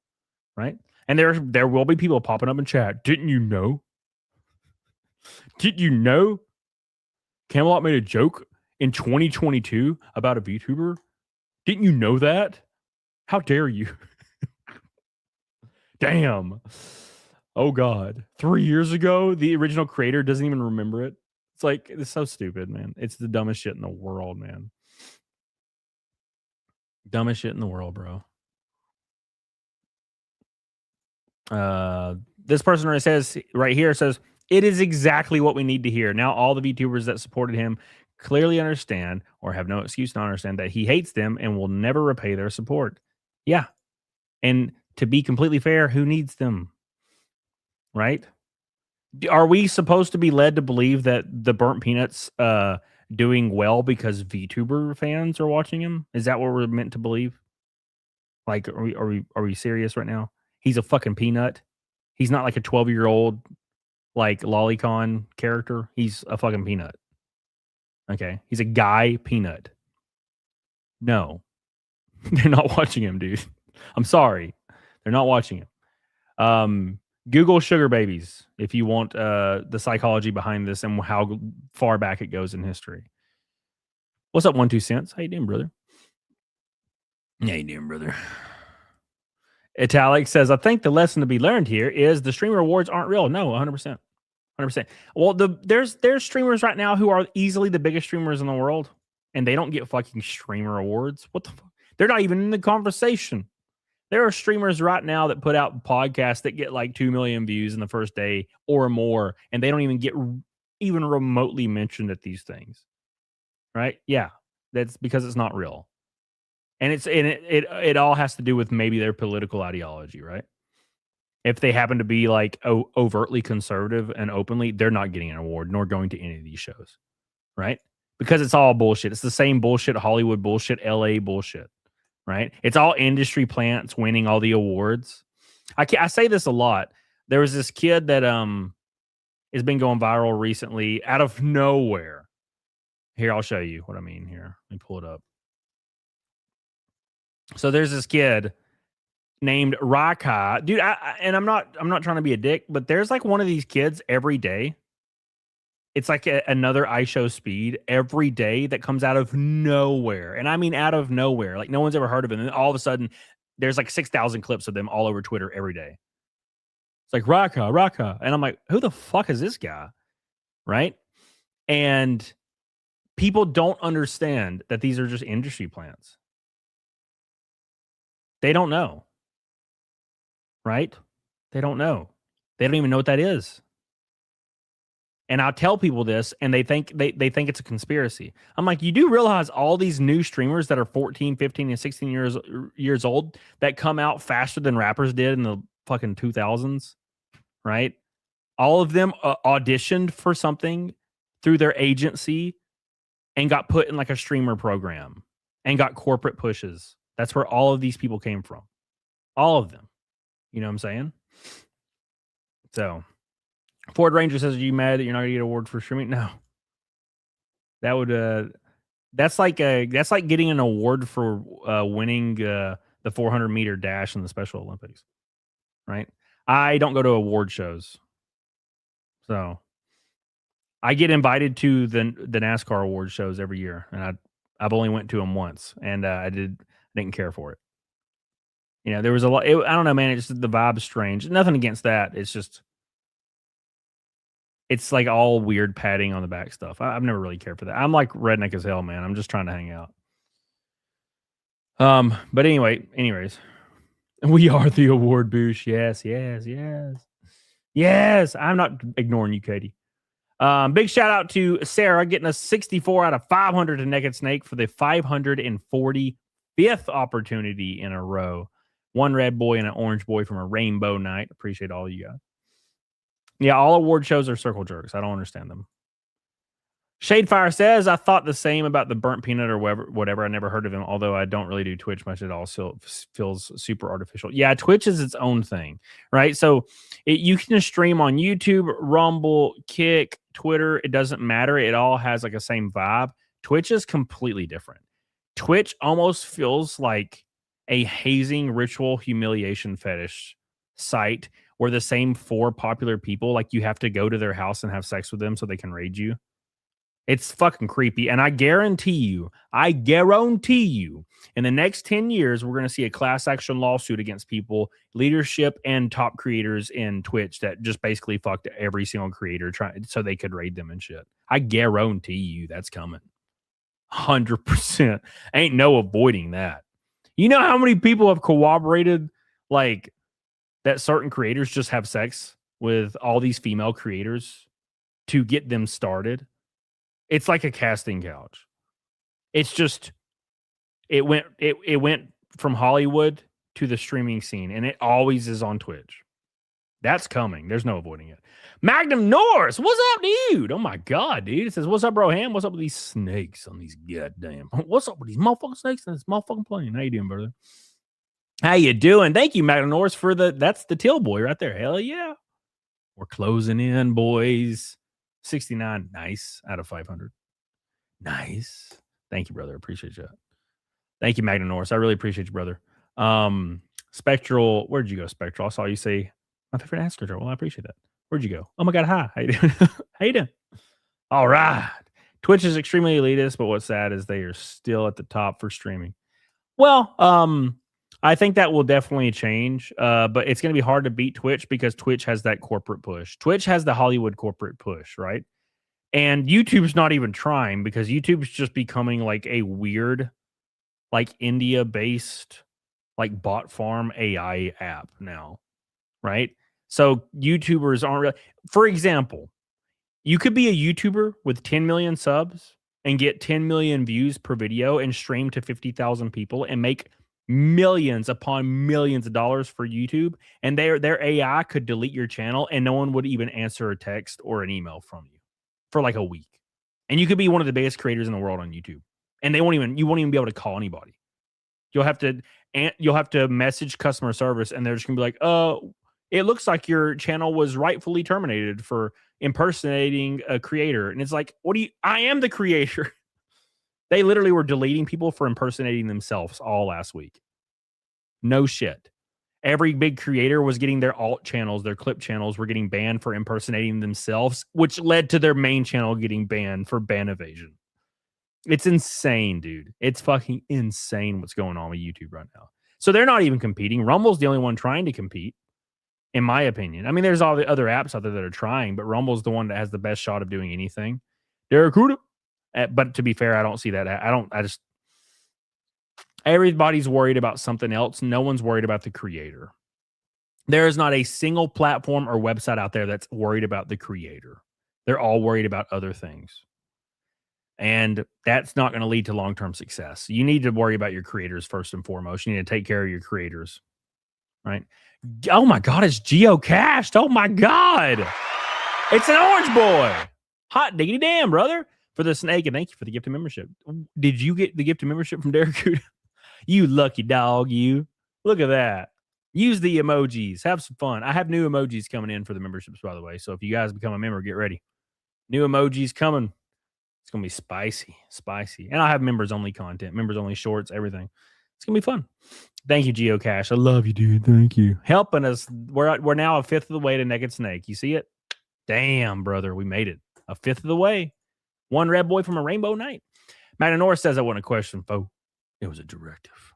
right? And there will be people popping up in chat. Didn't you know? Did you know? Camelot made a joke in 2022 about a VTuber. Didn't you know that? How dare you? Damn. Oh God. 3 years ago, the original creator doesn't even remember it. It's like, it's so stupid, man. It's the dumbest shit in the world, man. Dumbest shit in the world, bro. This person right here says, it is exactly what we need to hear. Now all the VTubers that supported him clearly understand, or have no excuse not understand, that he hates them and will never repay their support. Yeah. And to be completely fair, who needs them? Right? Are we supposed to be led to believe that the Burnt Peanut's doing well because VTuber fans are watching him? Is that what we're meant to believe? Like, are we serious right now? He's a fucking peanut. He's not like a 12-year-old like lolicon character. He's a fucking peanut. Okay. He's a guy peanut. No. They're not watching him, dude. I'm sorry. They're not watching him. Google sugar babies if you want the psychology behind this and how far back it goes in history. What's up, 1-2 cents? How you doing, brother? How you doing, brother? Italic says, I think the lesson to be learned here is the stream rewards aren't real. No, 100%. 100%. Well, there's streamers right now who are easily the biggest streamers in the world, and they don't get fucking streamer awards. What the fuck? They're not even in the conversation. There are streamers right now that put out podcasts that get like 2 million views in the first day or more, and they don't even get even remotely mentioned at these things. Right? Yeah, that's because it's not real, and it all has to do with maybe their political ideology, right? If they happen to be like overtly conservative and openly, they're not getting an award nor going to any of these shows, right? Because it's all bullshit. It's the same bullshit, Hollywood bullshit, LA bullshit, right? It's all industry plants winning all the awards. I say this a lot. There was this kid that has been going viral recently out of nowhere. Here, I'll show you what I mean here. Let me pull it up. So there's this kid named Raka. Dude, and I'm not trying to be a dick, but there's like one of these kids every day. It's like another iShow Speed every day that comes out of nowhere. And I mean out of nowhere. Like no one's ever heard of him. And all of a sudden, there's like 6,000 clips of them all over Twitter every day. It's like Raka. And I'm like, who the fuck is this guy? Right? And people don't understand that these are just industry plants. They don't know. Right? They don't know. They don't even know what that is. And I'll tell people this, and they think it's a conspiracy. I'm like, you do realize all these new streamers that are 14, 15, and 16 years old that come out faster than rappers did in the fucking 2000s, right? All of them auditioned for something through their agency and got put in like a streamer program and got corporate pushes. That's where all of these people came from. All of them. You know what I'm saying? So, Ford Ranger says, "Are you mad that you're not going to get an award for streaming?" No. That would that's like getting an award for winning the 400 meter dash in the Special Olympics. Right? I don't go to award shows. So, I get invited to the NASCAR award shows every year, and I've only went to them once, and I didn't care for it. You know, there was a lot. I don't know, man. It's just the vibe's strange. Nothing against that. It's just, it's like all weird patting on the back stuff. I've never really cared for that. I'm like redneck as hell, man. I'm just trying to hang out. But anyways, we are the award boosh. Yes. I'm not ignoring you, Katie. Big shout out to Sarah getting a 64 out of 500 to Naked Snake for the 545th opportunity in a row. One red boy and an orange boy from a rainbow night. Appreciate all you guys. Yeah, all award shows are circle jerks. I don't understand them. Shadefire says, I thought the same about the Burnt Peanut or whatever. I never heard of him, although I don't really do Twitch much. It also feels super artificial. Yeah, Twitch is its own thing, right? So you can stream on YouTube, Rumble, Kick, Twitter. It doesn't matter. It all has like a same vibe. Twitch is completely different. Twitch almost feels like a hazing, ritual, humiliation fetish site where the same 4 popular people, like you have to go to their house and have sex with them so they can raid you. It's fucking creepy. And I guarantee you, in the next 10 years, we're going to see a class action lawsuit against people, leadership and top creators in Twitch that just basically fucked every single creator so they could raid them and shit. I guarantee you that's coming. 100%. Ain't no avoiding that. You know how many people have corroborated like that certain creators just have sex with all these female creators to get them started? It's like a casting couch. It's just it went from Hollywood to the streaming scene, and it always is on Twitch. That's coming. There's no avoiding it. Magnum Norris, what's up, dude? Oh my god, dude. It says, what's up, bro Ham? What's up with these snakes on these goddamn? What's up with these motherfucking snakes on this motherfucking plane? How you doing, brother? How you doing? Thank you, Magnum Norris, for that's the Till Boy right there. Hell yeah. We're closing in, boys. 69, nice, out of 500. Nice. Thank you, brother. Appreciate you. Thank you, Magnum Norris. I really appreciate you, brother. Spectral, where'd you go, Spectral? I saw you say my favorite answer. Well, I appreciate that. Where'd you go? Oh my god, hi. How you doing? How you doing? All right. Twitch is extremely elitist, but what's sad is they are still at the top for streaming. Well, I think that will definitely change, but it's going to be hard to beat Twitch because Twitch has that corporate push. Twitch has the Hollywood corporate push, right? And YouTube's not even trying because YouTube's just becoming like a weird, like India-based, like bot farm AI app now, right? So YouTubers aren't really... For example, you could be a YouTuber with 10 million subs and get 10 million views per video and stream to 50,000 people and make millions upon millions of dollars for YouTube, and their AI could delete your channel and no one would even answer a text or an email from you for like a week. And you could be one of the biggest creators in the world on YouTube. And you won't even be able to call anybody. You'll have to message customer service and they're just gonna be like, "Oh, it looks like your channel was rightfully terminated for impersonating a creator." And it's like, I am the creator. They literally were deleting people for impersonating themselves all last week. No shit. Every big creator was getting their alt channels, their clip channels were getting banned for impersonating themselves, which led to their main channel getting banned for ban evasion. It's insane, dude. It's fucking insane what's going on with YouTube right now. So they're not even competing. Rumble's the only one trying to compete, in my opinion. I mean, there's all the other apps out there that are trying, but Rumble's the one that has the best shot of doing anything. Derek Huda. But to be fair, I don't see that. Everybody's worried about something else. No one's worried about the creator. There is not a single platform or website out there that's worried about the creator. They're all worried about other things. And that's not going to lead to long-term success. You need to worry about your creators first and foremost. You need to take care of your creators, right? Oh my God, it's geocached. Oh my God. It's an orange boy. Hot diggity damn, brother. For the snake, and thank you for the gift of membership. Did you get the gift of membership from Derek Huda? You lucky dog, you. Look at that. Use the emojis. Have some fun. I have new emojis coming in for the memberships, by the way. So if you guys become a member, get ready. New emojis coming. It's going to be spicy. Spicy. And I have members-only content, members-only shorts, everything. It's going to be fun. Thank you, Geocache. I love you, dude. Thank you. Helping us. We're now a fifth of the way to Naked Snake. You see it? Damn, brother. We made it. A fifth of the way. One red boy from a rainbow night. Magna Norris says, "I wasn't a question, foe. It was a directive."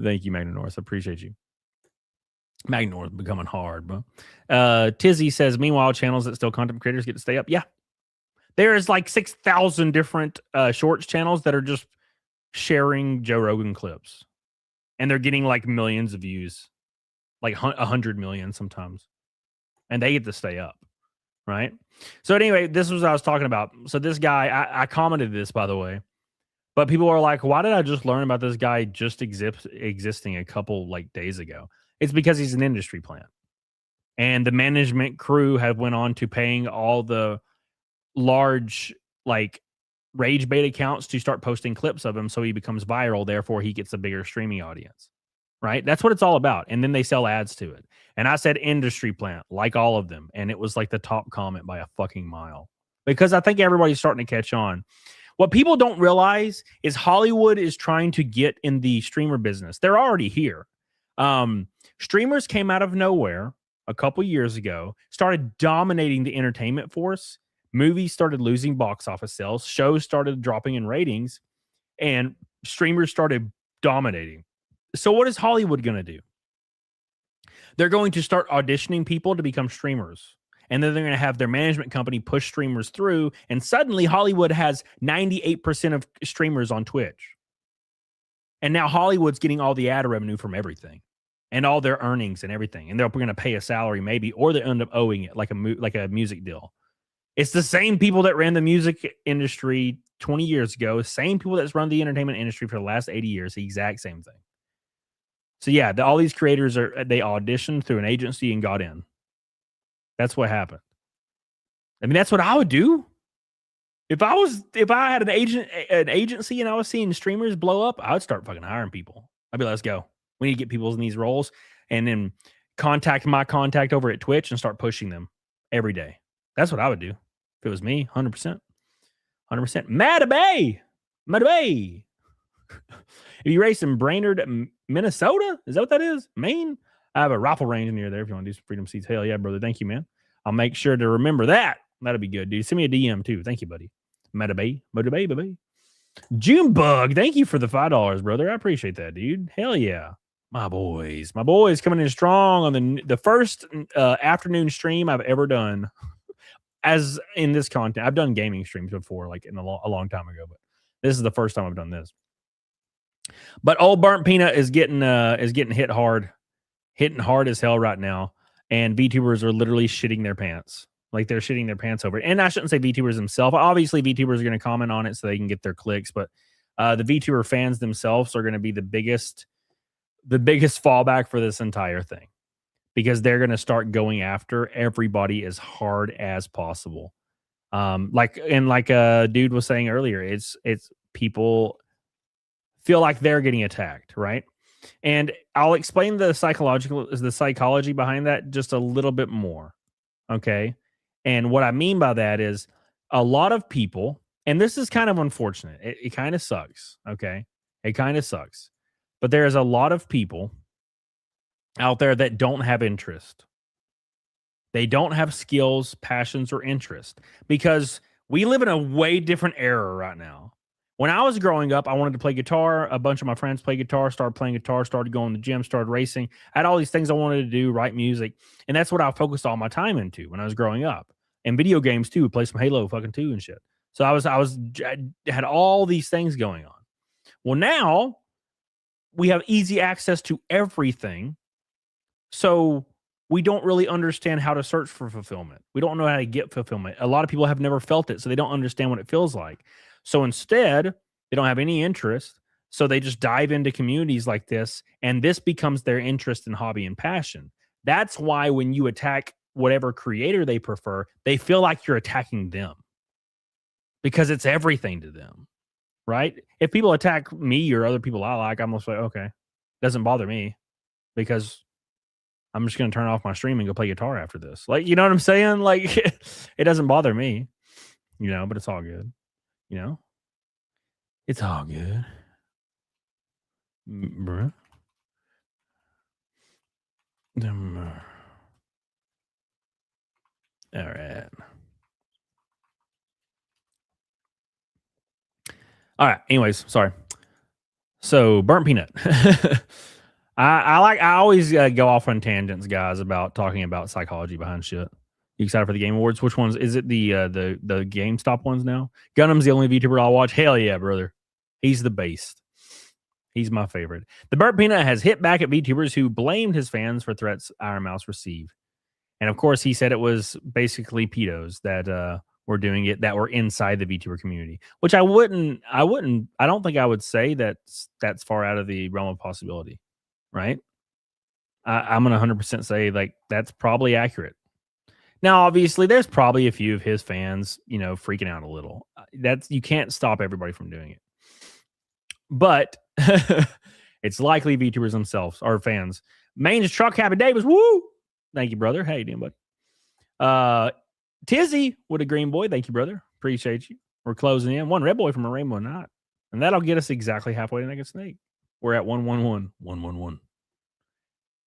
Thank you, Magna Norris. I appreciate you. Magna Norris becoming hard, bro. Tizzy says, "Meanwhile, channels that still content creators get to stay up." Yeah. There's like 6,000 different shorts channels that are just sharing Joe Rogan clips. And they're getting like millions of views. Like 100 million sometimes. And they get to stay up. Right. So anyway, this was what I was talking about. So this guy, I commented this, by the way, but people are like, why did I just learn about this guy just existing a couple like days ago? It's because he's an industry plant. And the management crew have went on to paying all the large like rage bait accounts to start posting clips of him so he becomes viral. Therefore, he gets a bigger streaming audience. Right. That's what it's all about. And then they sell ads to it. And I said industry plant, like all of them. And it was like the top comment by a fucking mile. Because I think everybody's starting to catch on. What people don't realize is Hollywood is trying to get in the streamer business. They're already here. Streamers came out of nowhere a couple years ago, started dominating the entertainment force. Movies started losing box office sales. Shows started dropping in ratings. And streamers started dominating. So what is Hollywood going to do? They're going to start auditioning people to become streamers. And then they're going to have their management company push streamers through. And suddenly Hollywood has 98% of streamers on Twitch. And now Hollywood's getting all the ad revenue from everything. And all their earnings and everything. And they're going to pay a salary maybe. Or they end up owing it like a music deal. It's the same people that ran the music industry 20 years ago. Same people that's run the entertainment industry for the last 80 years. The exact same thing. So yeah, all these creators they auditioned through an agency and got in. That's what happened. I mean, that's what I would do. If I had an agency and I was seeing streamers blow up, I would start fucking hiring people. I'd be like, let's go. We need to get people in these roles and then contact my contact over at Twitch and start pushing them every day. That's what I would do. If it was me, 100%. 100%. Madabay. If you race in Brainerd, Minnesota, is that what that is? Maine? I have a rifle range near there if you want to do some Freedom Seats. Hell yeah, brother. Thank you, man. I'll make sure to remember that. That'll be good, dude. Send me a DM too. Thank you, buddy. Madabay, baby. Junebug, thank you for the $5, brother. I appreciate that, dude. Hell yeah. My boys coming in strong on the first afternoon stream I've ever done as in this content. I've done gaming streams before, like in a long time ago, but this is the first time I've done this. But old Burnt Peanut is getting hitting hard as hell right now, and VTubers are literally shitting their pants. Like they're shitting their pants over it. And I shouldn't say VTubers themselves. Obviously, VTubers are going to comment on it so they can get their clicks, but the VTuber fans themselves are going to be the biggest fallback for this entire thing, because they're going to start going after everybody as hard as possible. Like a dude was saying earlier, it's people feel like they're getting attacked, right? And I'll explain the psychology behind that just a little bit more. Okay. And what I mean by that is a lot of people, and this is kind of unfortunate. It kind of sucks. Okay. It kind of sucks. But there's a lot of people out there that don't have interest. They don't have skills, passions, or interest, because we live in a way different era right now. When I was growing up, I wanted to play guitar. A bunch of my friends played guitar, started playing guitar, started going to the gym, started racing. I had all these things I wanted to do, write music. And that's what I focused all my time into when I was growing up. And video games too, play some Halo fucking 2 and shit. So I had all these things going on. Well, now we have easy access to everything. So we don't really understand how to search for fulfillment. We don't know how to get fulfillment. A lot of people have never felt it, so they don't understand what it feels like. So instead, they don't have any interest. So they just dive into communities like this, and this becomes their interest and hobby and passion. That's why when you attack whatever creator they prefer, they feel like you're attacking them, because it's everything to them, right? If people attack me or other people I like, I'm just like, okay, doesn't bother me, because I'm just going to turn off my stream and go play guitar after this. Like, you know what I'm saying? Like, it doesn't bother me, but it's all good. It's all good. Bruh. All right. All right. Anyways, sorry. So, Burnt Peanut. I always go off on tangents, guys, about talking about psychology behind shit. You excited for the Game Awards? Which ones? Is it the GameStop ones now? Gunham's the only VTuber I'll watch. Hell yeah, brother. He's the beast. He's my favorite. The Burnt Peanut has hit back at VTubers who blamed his fans for threats Iron Mouse received. And of course, he said it was basically pedos that were doing it, that were inside the VTuber community, which I don't think I would say that's far out of the realm of possibility, right? I'm going to 100% say like that's probably accurate. Now, obviously, there's probably a few of his fans, freaking out a little. You can't stop everybody from doing it. But it's likely VTubers themselves are fans. Maine's Truck Happy Davis, woo! Thank you, brother. How you doing, buddy? Tizzy with a green boy. Thank you, brother. Appreciate you. We're closing in. One red boy from a rainbow night. And that'll get us exactly halfway to Naked Snake. We're at 111. 111.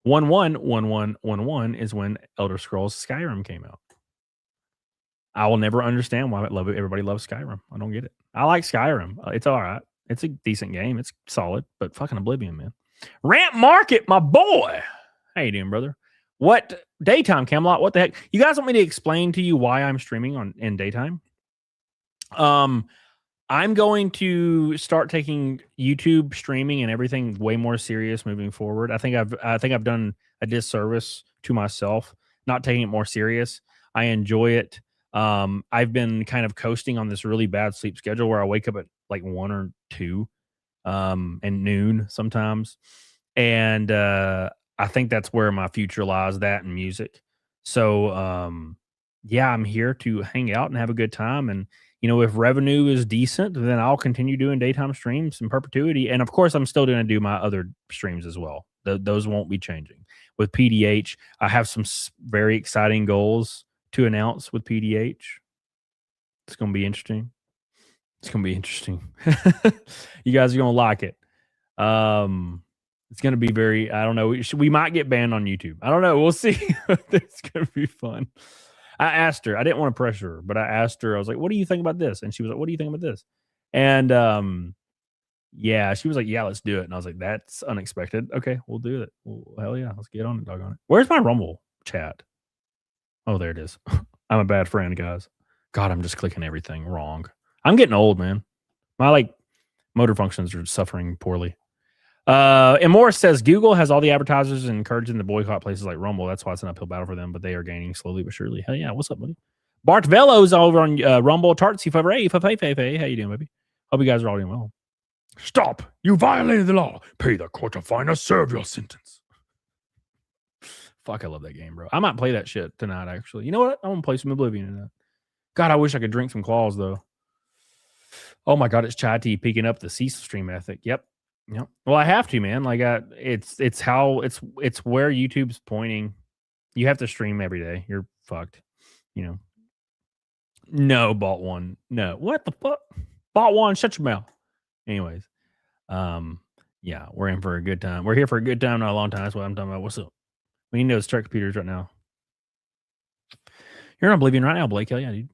111111 is when Elder Scrolls Skyrim came out. I will never understand why everybody loves Skyrim. I don't get it. I like Skyrim. It's all right. It's a decent game. It's solid, but fucking Oblivion, man. Rant Market, my boy. How you doing, brother? What daytime, Camelot? What the heck? You guys want me to explain to you why I'm streaming in daytime? I'm going to start taking YouTube streaming and everything way more serious moving forward. I think I've done a disservice to myself not taking it more serious. I enjoy it. I've been kind of coasting on this really bad sleep schedule where I wake up at like 1 or 2 and noon sometimes. And I think that's where my future lies, that and music. So yeah, I'm here to hang out and have a good time. And if revenue is decent, then I'll continue doing daytime streams in perpetuity. And of course, I'm still going to do my other streams as well. Those won't be changing. With PDH, I have some very exciting goals to announce with PDH. It's going to be interesting. It's going to be interesting. You guys are going to like it. It's going to be very, I don't know. We might get banned on YouTube. I don't know. We'll see. It's going to be fun. I asked her, I didn't want to pressure her, but I asked her, I was like, what do you think about this? And she was like, what do you think about this? And yeah, she was like, yeah, let's do it. And I was like, that's unexpected. Okay, we'll do it. Well, hell yeah, let's get on it, doggone it. Where's my Rumble chat? Oh, there it is. I'm a bad friend, guys. God, I'm just clicking everything wrong. I'm getting old, man. My like motor functions are suffering poorly. And Morris says Google has all the advertisers and encouraging the boycott places like Rumble. That's why it's an uphill battle for them, but they are gaining slowly but surely. Hell yeah, what's up, buddy? Bart Velo's over on Rumble. Tartsy Favre. How you doing, baby? Hope you guys are all doing well. Stop! You violated the law. Pay the court a fine or serve your sentence. Fuck, I love that game, bro. I might play that shit tonight, actually. You know what? I'm gonna play some Oblivion tonight. God, I wish I could drink some claws, though. Oh my God, it's Chai Tea peeking up the Cecil stream ethic. Yep. Well, I have to, man. Like, it's where YouTube's pointing. You have to stream every day. You're fucked. No, bought one. No, what the fuck? Bought one. Shut your mouth. Anyways, yeah, we're in for a good time. We're here for a good time, not a long time. That's what I'm talking about. What's up? We need to start computers right now. You're in Oblivion right now, Blake. Hell yeah, dude.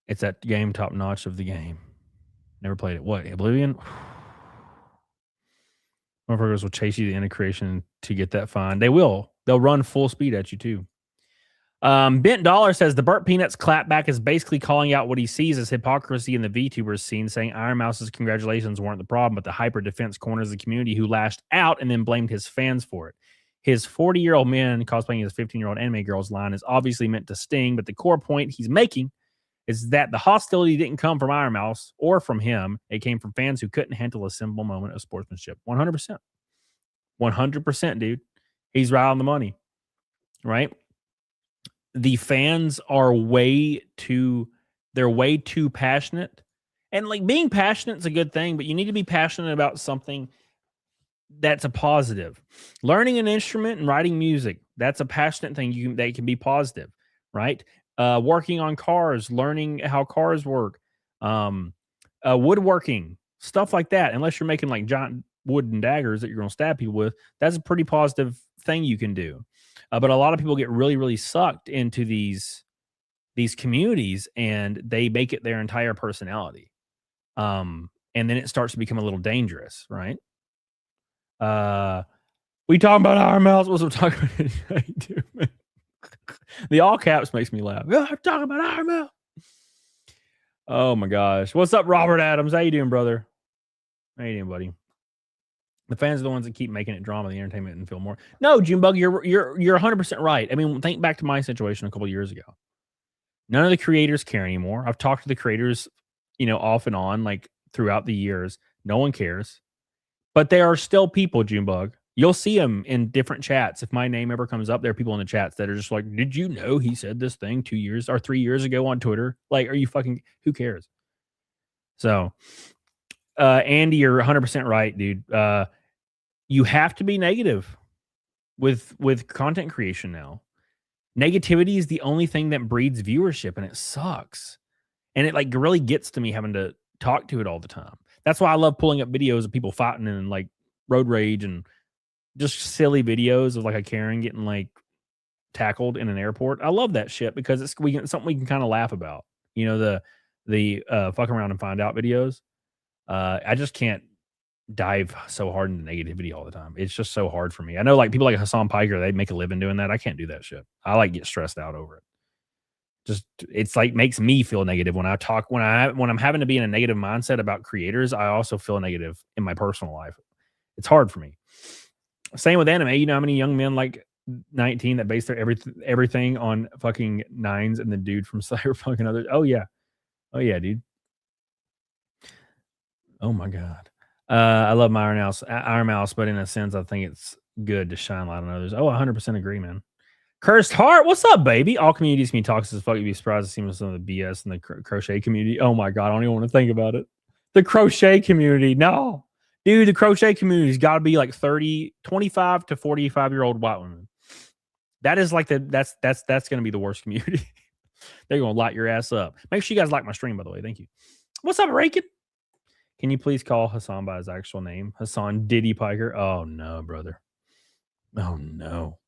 It's that game top notch of the game. Never played it. What? Oblivion? Motherfuckers will chase you the integration to get that fine. They will. They'll run full speed at you too. Bent Dollar says the Burnt Peanut's clapback is basically calling out what he sees as hypocrisy in the VTubers scene, saying Iron Mouse's congratulations weren't the problem, but the hyper defense corners the community who lashed out and then blamed his fans for it. His 40-year-old man cosplaying his 15-year-old anime girl's line is obviously meant to sting, but the core point he's making is that the hostility didn't come from Iron Mouse or from him. It came from fans who couldn't handle a simple moment of sportsmanship. 100%. 100%, dude. He's right on the money, right? The fans are way too passionate. And like being passionate is a good thing, but you need to be passionate about something that's a positive. Learning an instrument and writing music, that's a passionate thing that can be positive, right? Working on cars, learning how cars work, woodworking, stuff like that. Unless you're making like giant wooden daggers that you're going to stab people with, that's a pretty positive thing you can do. But a lot of people get really, really sucked into these communities and they make it their entire personality. And then it starts to become a little dangerous, right? We talking about Iron Mouse? What's I'm talking about? The all caps makes me laugh. I'm talking about Iron Mouse. Oh my gosh. What's up, Robert Adams? How you doing, brother? How you doing, buddy? The fans are the ones that keep making it drama, the entertainment, and feel more. No, Junebug, you're 100% right. I mean, think back to my situation a couple of years ago. None of the creators care anymore. I've talked to the creators, off and on, like throughout the years. No one cares. But there are still people, Junebug. You'll see them in different chats. If my name ever comes up, there are people in the chats that are just like, did you know he said this thing 2 years or 3 years ago on Twitter? Like, are you fucking, who cares? So, Andy, you're 100% right, dude. You have to be negative with content creation now. Negativity is the only thing that breeds viewership, and it sucks. And it like really gets to me having to talk to it all the time. That's why I love pulling up videos of people fighting and like road rage and just silly videos of like a Karen getting like tackled in an airport. I love that shit because it's something we can kind of laugh about. The fuck around and find out videos. I just can't dive so hard into negativity all the time. It's just so hard for me. I know like people like Hassan Piker, they make a living doing that. I can't do that shit. I like get stressed out over it. Just it's like makes me feel negative when I talk when I'm having to be in a negative mindset about creators. I also feel negative in my personal life. It's hard for me. Same with anime. You know how many young men like 19 that base their everything on fucking nines and the dude from Cyberpunk and others. Oh yeah, dude. Oh my god. I love my Iron Mouse, but in a sense, I think it's good to shine light on others. Oh, 100% agree, man. Cursed Heart, what's up, baby? All communities can be toxic as fuck. You'd be surprised to see some of the BS in the crochet community. Oh my god, I don't even want to think about it. The crochet community, no, dude. The crochet community's got to be like 25 to 45-year-old white women. That is like that's going to be the worst community. They're going to light your ass up. Make sure you guys like my stream, by the way. Thank you. What's up, Rakin? Can you please call Hassan by his actual name? Hassan Diddy Piker. Oh, no, brother. Oh, no.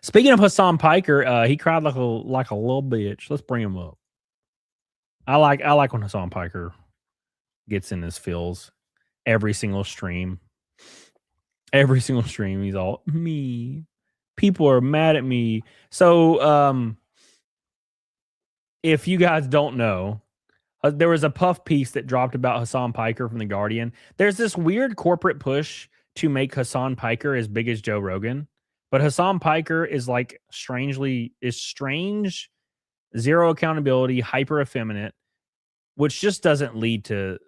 Speaking of Hassan Piker, he cried like a little bitch. Let's bring him up. I like when Hassan Piker gets in his feels. Every single stream, he's all me. People are mad at me. So, if you guys don't know, there was a puff piece that dropped about Hassan Piker from The Guardian. There's this weird corporate push to make Hassan Piker as big as Joe Rogan, but Hassan Piker is like strange, zero accountability, hyper effeminate, which just doesn't lead to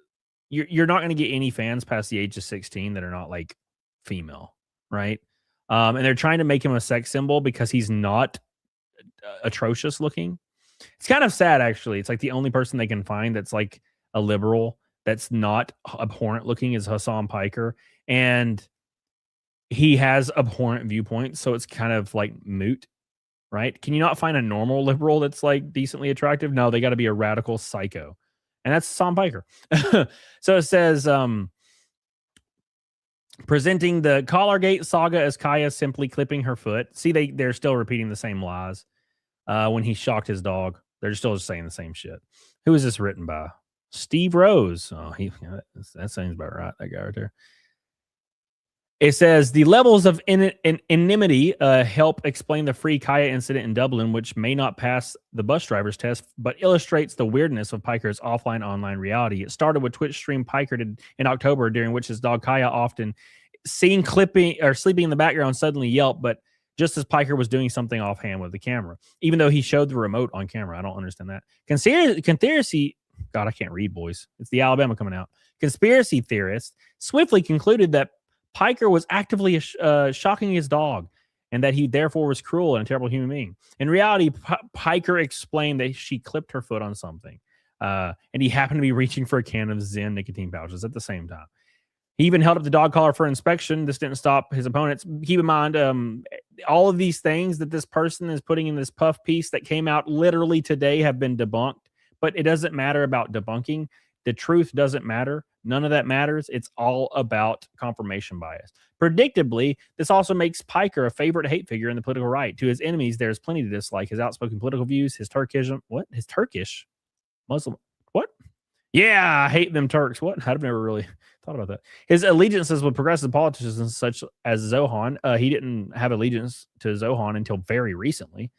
you're not going to get any fans past the age of 16 that are not like female, right? And they're trying to make him a sex symbol because he's not atrocious looking. It's kind of sad, actually. It's like the only person they can find that's like a liberal that's not abhorrent looking is Hassan Piker, and he has abhorrent viewpoints, so it's kind of like moot, right? Can you not find a normal liberal that's like decently attractive? No, they got to be a radical psycho, and that's Hassan Piker. So it says, presenting the Collargate saga as Kaya simply clipping her foot. See, they're still repeating the same lies. When he shocked his dog, they're still just saying the same shit. Who is this written by? Steve Rose. Oh, that sounds about right. That guy right there. It says the levels of anonymity help explain the Free Kaya incident in Dublin, which may not pass the bus driver's test, but illustrates the weirdness of Piker's offline-online reality. It started with Twitch stream Piker did in October, during which his dog Kaya, often seen clipping or sleeping in the background, suddenly yelped, but just as Piker was doing something offhand with the camera, even though he showed the remote on camera. I don't understand that. Conspiracy, God, I can't read, boys. It's the Alabama coming out. Conspiracy theorists swiftly concluded that Piker was actively shocking his dog, and that he therefore was cruel and a terrible human being. In reality, Piker explained that she clipped her foot on something, and he happened to be reaching for a can of Zen nicotine pouches at the same time. He even held up the dog collar for inspection. This didn't stop his opponents. Keep in mind, all of these things that this person is putting in this puff piece that came out literally today have been debunked, but it doesn't matter about debunking. The truth doesn't matter. None of that matters. It's all about confirmation bias. Predictably, this also makes Piker a favorite hate figure in the political right. To his enemies, there's plenty to dislike. His outspoken political views, his Turkism, what? His Turkish Muslim, what? Yeah, I hate them Turks. What? I've never really thought about that. His allegiances with progressive politicians such as Zohan. He didn't have allegiance to Zohan until very recently.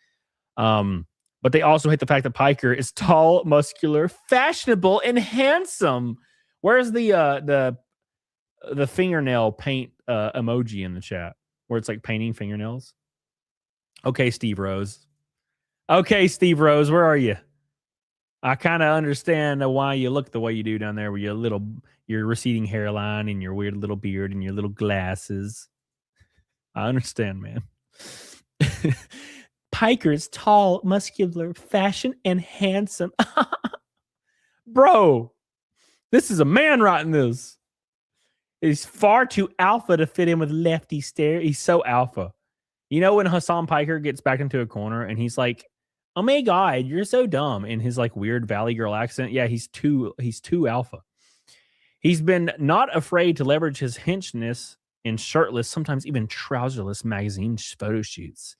But they also hate the fact that Piker is tall, muscular, fashionable, and handsome. Where's the fingernail paint emoji in the chat where it's like painting fingernails? Okay, Steve Rose. Okay, Steve Rose, where are you? I kind of understand why you look the way you do down there with your receding hairline and your weird little beard and your little glasses. I understand, man. Piker's tall, muscular, fashion, and handsome. Bro, this is a man writing this. He's far too alpha to fit in with Lefty stare. He's so alpha. You know when Hassan Piker gets back into a corner and he's like, "Oh my God, you're so dumb," in his like weird Valley Girl accent. Yeah, he's too alpha. He's been not afraid to leverage his henchness in shirtless, sometimes even trouserless magazine photo shoots,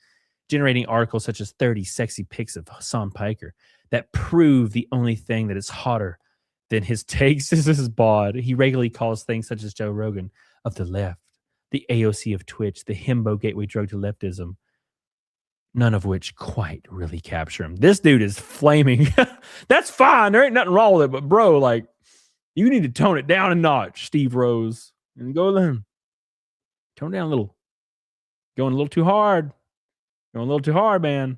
generating articles such as 30 sexy pics of Hassan Piker that prove the only thing that is hotter than his takes is his bod. He regularly calls things such as Joe Rogan of the left, the AOC of Twitch, the himbo gateway drug to leftism, none of which quite really capture him. This dude is flaming. That's fine. There ain't nothing wrong with it. But, bro, like, you need to tone it down a notch, Steve Rose. And go then. Tone it down a little. Going a little too hard. Going a little too hard, man.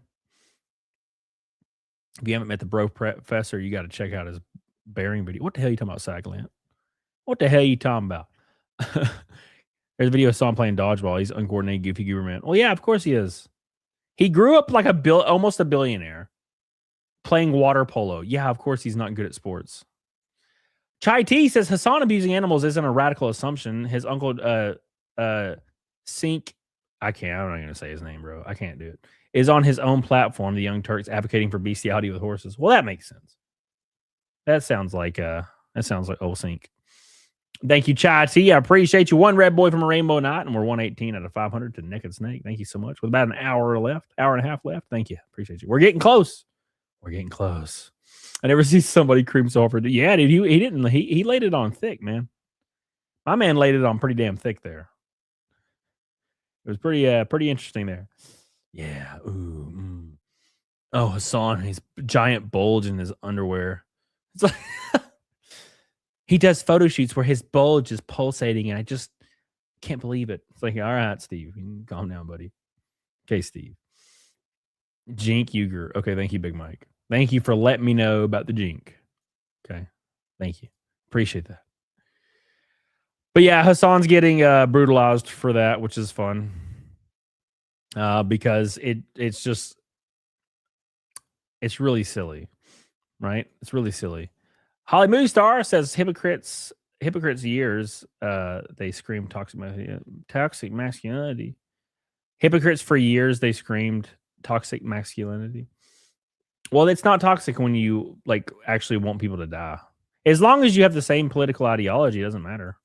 If you haven't met the bro professor, you got to check out his bearing video. What the hell are you talking about, Saglant? What the hell are you talking about? There's a video of Sam playing dodgeball. He's uncoordinated, goofy goober man. Well, yeah, of course he is. He grew up like almost a billionaire playing water polo. Yeah, of course he's not good at sports. Chai T says Hassan abusing animals isn't a radical assumption. His uncle Sink, I'm not going to say his name, bro. I can't do it. Is on his own platform, the Young Turks, advocating for bestiality with horses. Well, that makes sense. That sounds like old Sink. Thank you, Chai T. I appreciate you. One red boy from a rainbow night, and we're 118 out of 500 to Naked Snake. Thank you so much. With about an hour and a half left. Thank you. Appreciate you. We're getting close. I never see somebody cream so hard. Yeah, dude, he didn't. He laid it on thick, man. My man laid it on pretty damn thick there. It was pretty interesting there. Yeah. Ooh. Oh, Hassan, his giant bulge in his underwear. It's like he does photo shoots where his bulge is pulsating, and I just can't believe it. It's like, all right, Steve, you can calm down, buddy. Okay, Steve. Jink Uger. Okay, thank you, Big Mike. Thank you for letting me know about the Jink. Okay, thank you. Appreciate that. But yeah, Hassan's getting brutalized for that, which is fun. Because it's really silly, right? It's really silly. Holly Movie Star says hypocrites years they scream toxic masculinity. Hypocrites for years they screamed toxic masculinity. Well, it's not toxic when you like actually want people to die. As long as you have the same political ideology, it doesn't matter,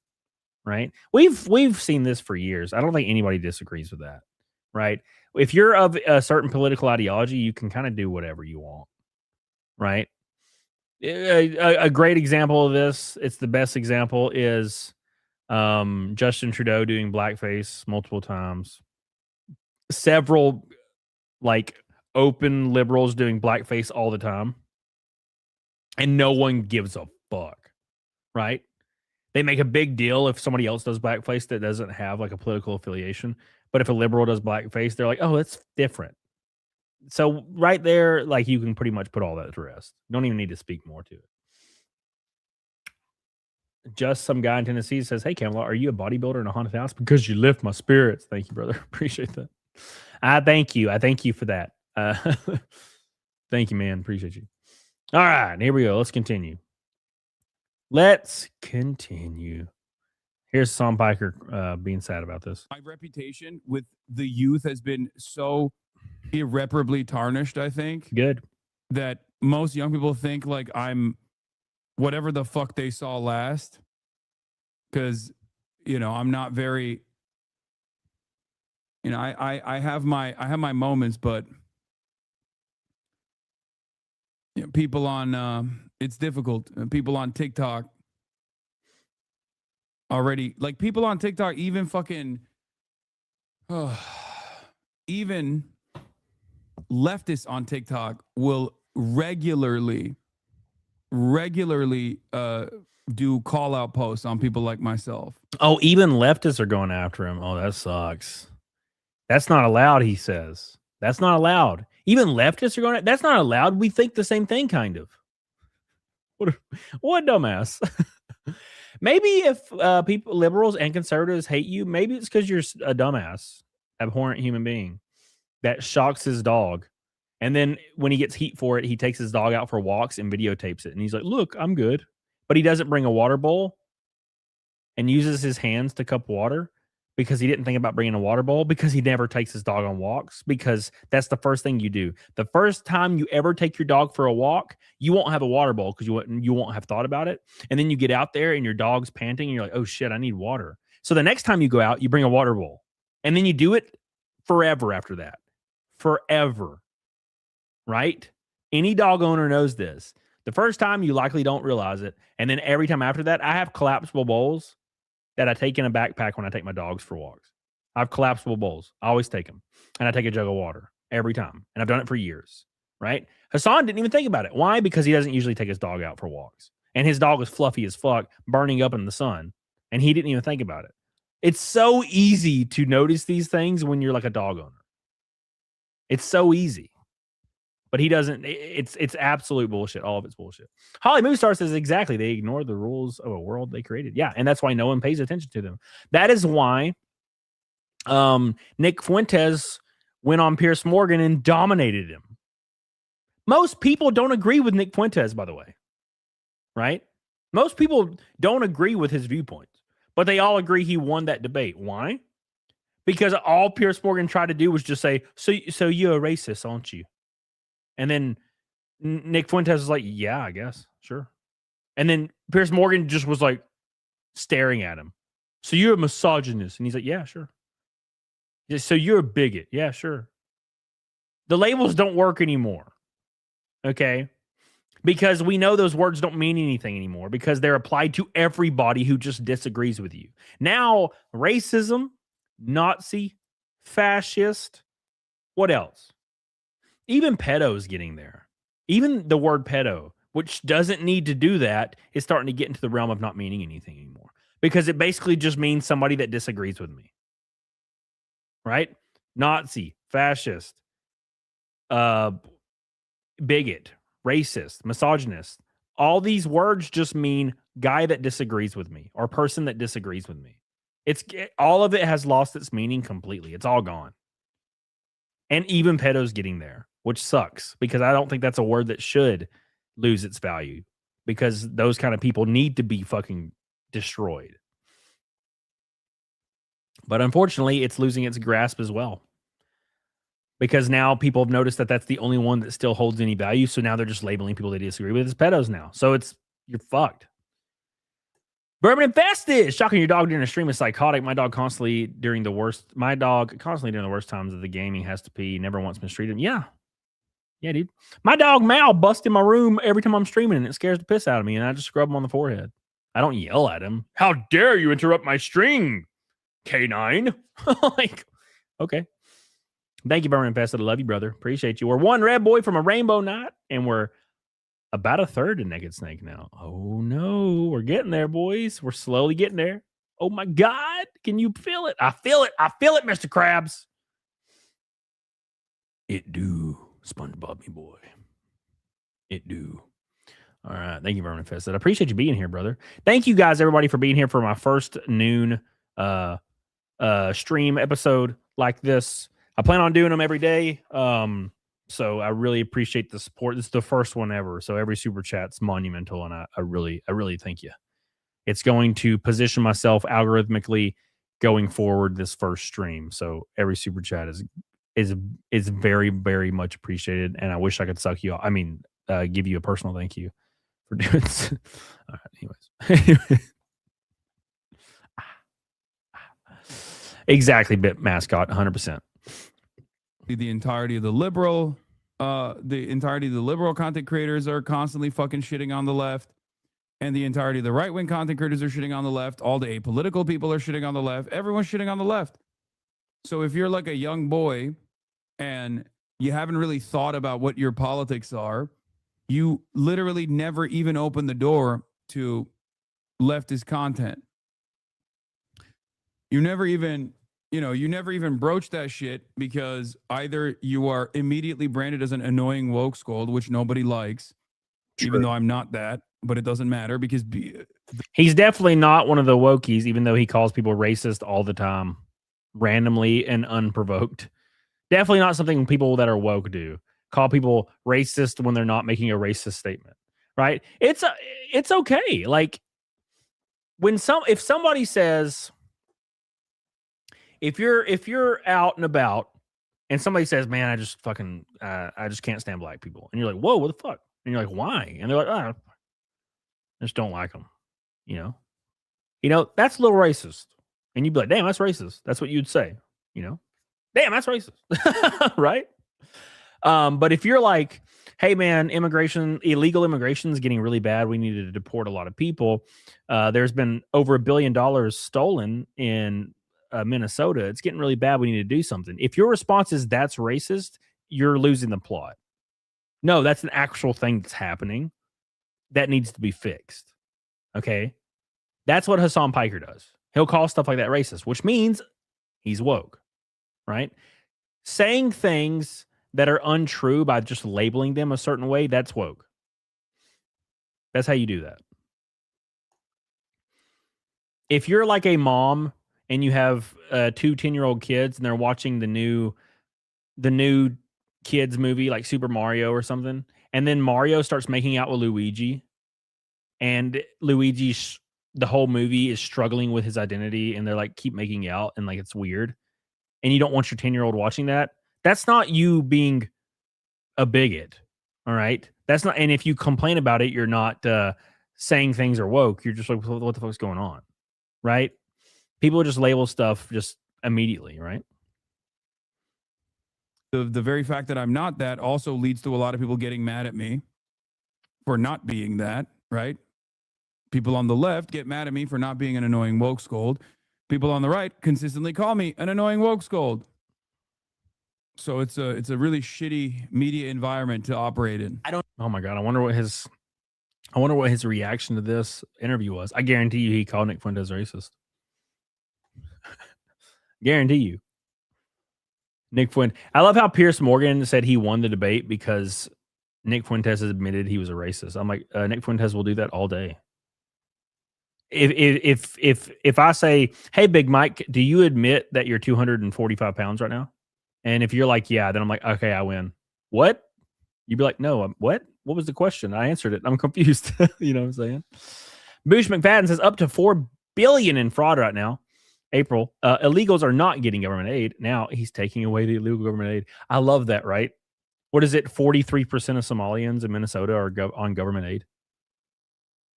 right? We've seen this for years. I don't think anybody disagrees with that, right? If you're of a certain political ideology, you can kind of do whatever you want, right? A great example of this, it's the best example, is Justin Trudeau doing blackface multiple times. Several like open liberals doing blackface all the time. And no one gives a fuck, right? They make a big deal if somebody else does blackface that doesn't have like a political affiliation. But if a liberal does blackface, they're like, oh, it's different. So right there, like you can pretty much put all that to rest. You don't even need to speak more to it. Just some guy in Tennessee says, hey, Camelot, are you a bodybuilder in a haunted house? Because you lift my spirits. Thank you, brother. Appreciate that. I thank you. I thank you for that. Thank you, man. Appreciate you. All right, here we go. Let's continue. Here's Sam Piker being sad about this.
My reputation with the youth has been so irreparably tarnished, I think.
Good.
That most young people think like I'm whatever the fuck they saw last. Because, I'm not very, I have my moments, but people on, it's difficult. People on TikTok already, like people on TikTok, even fucking, even leftists on TikTok will regularly do call out posts on people like myself.
Oh, even leftists are going after him. Oh, that sucks. That's not allowed, he says. That's not allowed. Even leftists are going, that's not allowed. We think the same thing, kind of. What a dumbass. Maybe if people, liberals and conservatives hate you, maybe it's because you're a dumbass, abhorrent human being that shocks his dog. And then when he gets heat for it, he takes his dog out for walks and videotapes it. And he's like, look, I'm good. But he doesn't bring a water bowl and uses his hands to cup water because he didn't think about bringing a water bowl, because he never takes his dog on walks, because that's the first thing you do. The first time you ever take your dog for a walk, you won't have a water bowl because you won't have thought about it. And then you get out there and your dog's panting and you're like, oh shit, I need water. So the next time you go out, you bring a water bowl. And then you do it forever after that. Forever. Right? Any dog owner knows this. The first time you likely don't realize it. And then every time after that, I have collapsible bowls that I take in a backpack when I take my dogs for walks. I have collapsible bowls. I always take them. And I take a jug of water every time. And I've done it for years. Right? Hassan didn't even think about it. Why? Because he doesn't usually take his dog out for walks. And his dog is fluffy as fuck, burning up in the sun. And he didn't even think about it. It's so easy to notice these things when you're like a dog owner. It's so easy. But he doesn't. It's absolute bullshit. All of it's bullshit. Holly Movie Star says exactly. They ignore the rules of a world they created. Yeah, and that's why no one pays attention to them. That is why Nick Fuentes went on Piers Morgan and dominated him. Most people don't agree with Nick Fuentes, by the way. Right? Most people don't agree with his viewpoints, but they all agree he won that debate. Why? Because all Piers Morgan tried to do was just say, so you're a racist, aren't you? And then Nick Fuentes was like, yeah, I guess. Sure. And then Piers Morgan just was like staring at him. So you're a misogynist. And he's like, yeah, sure. So you're a bigot. Yeah, sure. The labels don't work anymore. Okay. because we know those words don't mean anything anymore because they're applied to everybody who just disagrees with you. Now, racism, Nazi, fascist, what else? Even pedo's getting there. Even the word pedo, which doesn't need to do that, is starting to get into the realm of not meaning anything anymore because it basically just means somebody that disagrees with me. Right? Nazi, fascist, bigot, racist, misogynist. All these words just mean guy that disagrees with me or person that disagrees with me. All of it has lost its meaning completely. It's all gone. And even pedo's getting there, which sucks because I don't think that's a word that should lose its value because those kind of people need to be fucking destroyed. But unfortunately, it's losing its grasp as well. Because now people have noticed that that's the only one that still holds any value. So now they're just labeling people they disagree with as pedos now. So you're fucked. Bourbon infested. Shocking your dog during a stream is psychotic. My dog constantly during the worst times of the gaming has to pee. Never once mistreated him. Yeah. Yeah, dude. My dog Mal busts in my room every time I'm streaming and it scares the piss out of me. And I just scrub him on the forehead. I don't yell at him. How dare you interrupt my stream, K9? Like, okay. Thank you, Bourbon Infested. I love you, brother. Appreciate you. We're one red boy from a rainbow night, and we're about a third of Naked Snake now. Oh, no. We're getting there, boys. We're slowly getting there. Oh, my God. Can you feel it? I feel it. I feel it, Mr. Krabs. It do, SpongeBob, me boy. It do. All right. Thank you, Bourbon Infested. I appreciate you being here, brother. Thank you, guys, everybody, for being here for my first noon stream episode like this. I plan on doing them every day. So I really appreciate the support. This is the first one ever. So every super chat's monumental. And I really thank you. It's going to position myself algorithmically going forward this first stream. So every super chat is very, very much appreciated. And I wish I could suck you off. I mean, give you a personal thank you for doing this. All right, anyways. Exactly, bit mascot, 100%.
The entirety of the liberal content creators are constantly fucking shitting on the left, and the entirety of the right-wing content creators are shitting on the left. All the apolitical people are shitting on the left. Everyone's shitting on the left. So if you're like a young boy and you haven't really thought about what your politics are, you literally never even open the door to leftist content. You never even broach that shit because either you are immediately branded as an annoying woke scold, which nobody likes, even though I'm not that, but it doesn't matter because
he's definitely not one of the wokies, even though he calls people racist all the time, randomly and unprovoked. Definitely not something people that are woke do. Call people racist when they're not making a racist statement, right? It's okay. Like if somebody says, if you're out and about and somebody says, man, I just can't stand black people. And you're like, whoa, what the fuck? And you're like, why? And they're like, I just don't like them. You know, that's a little racist. And you'd be like, damn, that's racist. That's what you'd say, damn, that's racist. Right. But if you're like, hey man, illegal immigration is getting really bad. We need to deport a lot of people. There's been over $1 billion stolen in Minnesota. It's getting really bad. We need to do something. If your response is that's racist, you're losing the plot. No, that's an actual thing that's happening that needs to be fixed. Okay. That's what Hassan Piker does. He'll call stuff like that racist, which means he's woke, right? Saying things that are untrue by just labeling them a certain way, that's woke. That's how you do that. If you're like a mom and you have 2 10-year-old kids and they're watching the new kids movie like Super Mario or something, and then Mario starts making out with Luigi, and Luigi the whole movie is struggling with his identity, and they're like keep making out and like it's weird, and you don't want your 10-year-old watching that, that's not you being a bigot. All right, that's not. And if you complain about it, you're not saying things are woke. You're just like, what the fuck's going on, right? People just label stuff just immediately, right?
The very fact that I'm not that also leads to a lot of people getting mad at me for not being that, right? People on the left get mad at me for not being an annoying woke scold. People on the right consistently call me an annoying woke scold. So it's a really shitty media environment to operate in.
Oh my god, I wonder what his reaction to this interview was. I guarantee you he called Nick Fuentes racist. Guarantee you. Nick Fuentes. I love how Pierce Morgan said he won the debate because Nick Fuentes has admitted he was a racist. I'm like, Nick Fuentes will do that all day. If I say, hey, Big Mike, do you admit that you're 245 pounds right now? And if you're like, yeah, then I'm like, okay, I win. What? You'd be like, no, what? What was the question? I answered it. I'm confused. You know what I'm saying? Boosh McFadden says up to $4 billion in fraud right now. April, illegals are not getting government aid. Now he's taking away the illegal government aid. I love that, right? What is it? 43% of Somalians in Minnesota are on government aid.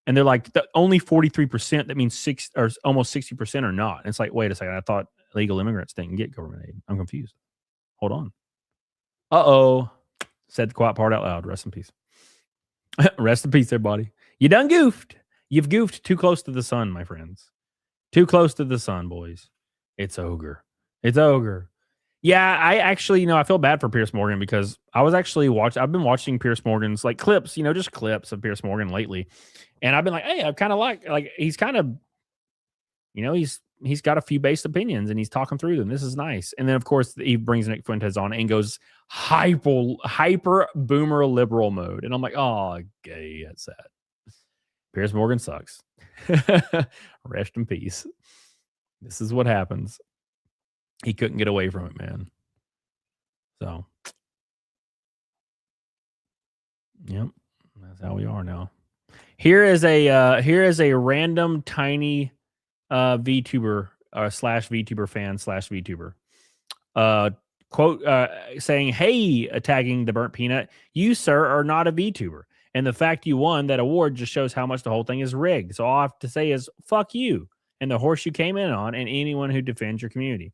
And they're like, only 43%. That means almost 60% are not. And it's like, wait a second. I thought illegal immigrants didn't get government aid. I'm confused. Hold on. Uh-oh. Said the quiet part out loud. Rest in peace. Rest in peace, everybody. You done goofed. You've goofed too close to the sun, my friends. Too close to the sun, boys. It's ogre. It's ogre. Yeah, I actually, I feel bad for Pierce Morgan because I've been watching Pierce Morgan's like clips, just clips of Pierce Morgan lately. And I've been like, hey, I kind of like he's kind of, he's got a few based opinions and he's talking through them. This is nice. And then of course he brings Nick Fuentes on and goes hyper boomer liberal mode. And I'm like, oh, gay. That's sad. Pierce Morgan sucks. Rest in peace. This is what happens. He couldn't get away from it, man. So, yep, that's how we are now. Here is a random tiny VTuber slash VTuber fan slash VTuber quote saying, "Hey, tagging the burnt peanut, you sir are not a VTuber, and the fact you won that award just shows how much the whole thing is rigged. So all I have to say is fuck you and the horse you came in on, and anyone who defends your community."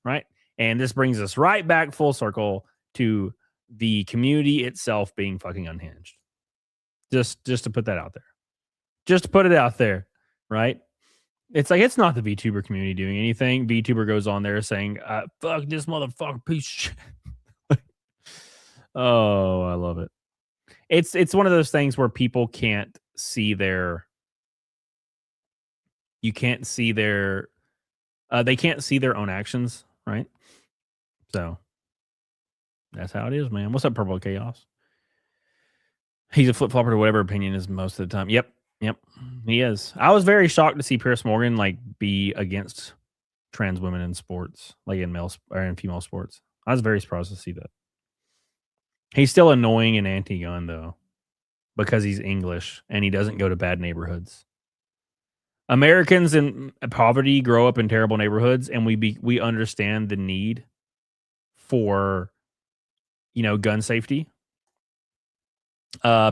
Right? And this brings us right back full circle to the community itself being fucking unhinged. Just to put that out there. Just to put it out there, right? It's like, it's not the VTuber community doing anything. VTuber goes on there saying, fuck this motherfucker piece of shit. Oh, I love it. It's one of those things where people can't see their... You can't see their... they can't see their own actions, right? So that's how it is, man. What's up, Purple Chaos? He's a flip-flopper to whatever opinion is most of the time. Yep, he is. I was very shocked to see Pierce Morgan be against trans women in sports, like in male or in female sports. I was very surprised to see that. He's still annoying and anti-gun though, because he's English and he doesn't go to bad neighborhoods. Americans in poverty grow up in terrible neighborhoods, and we understand the need for, gun safety.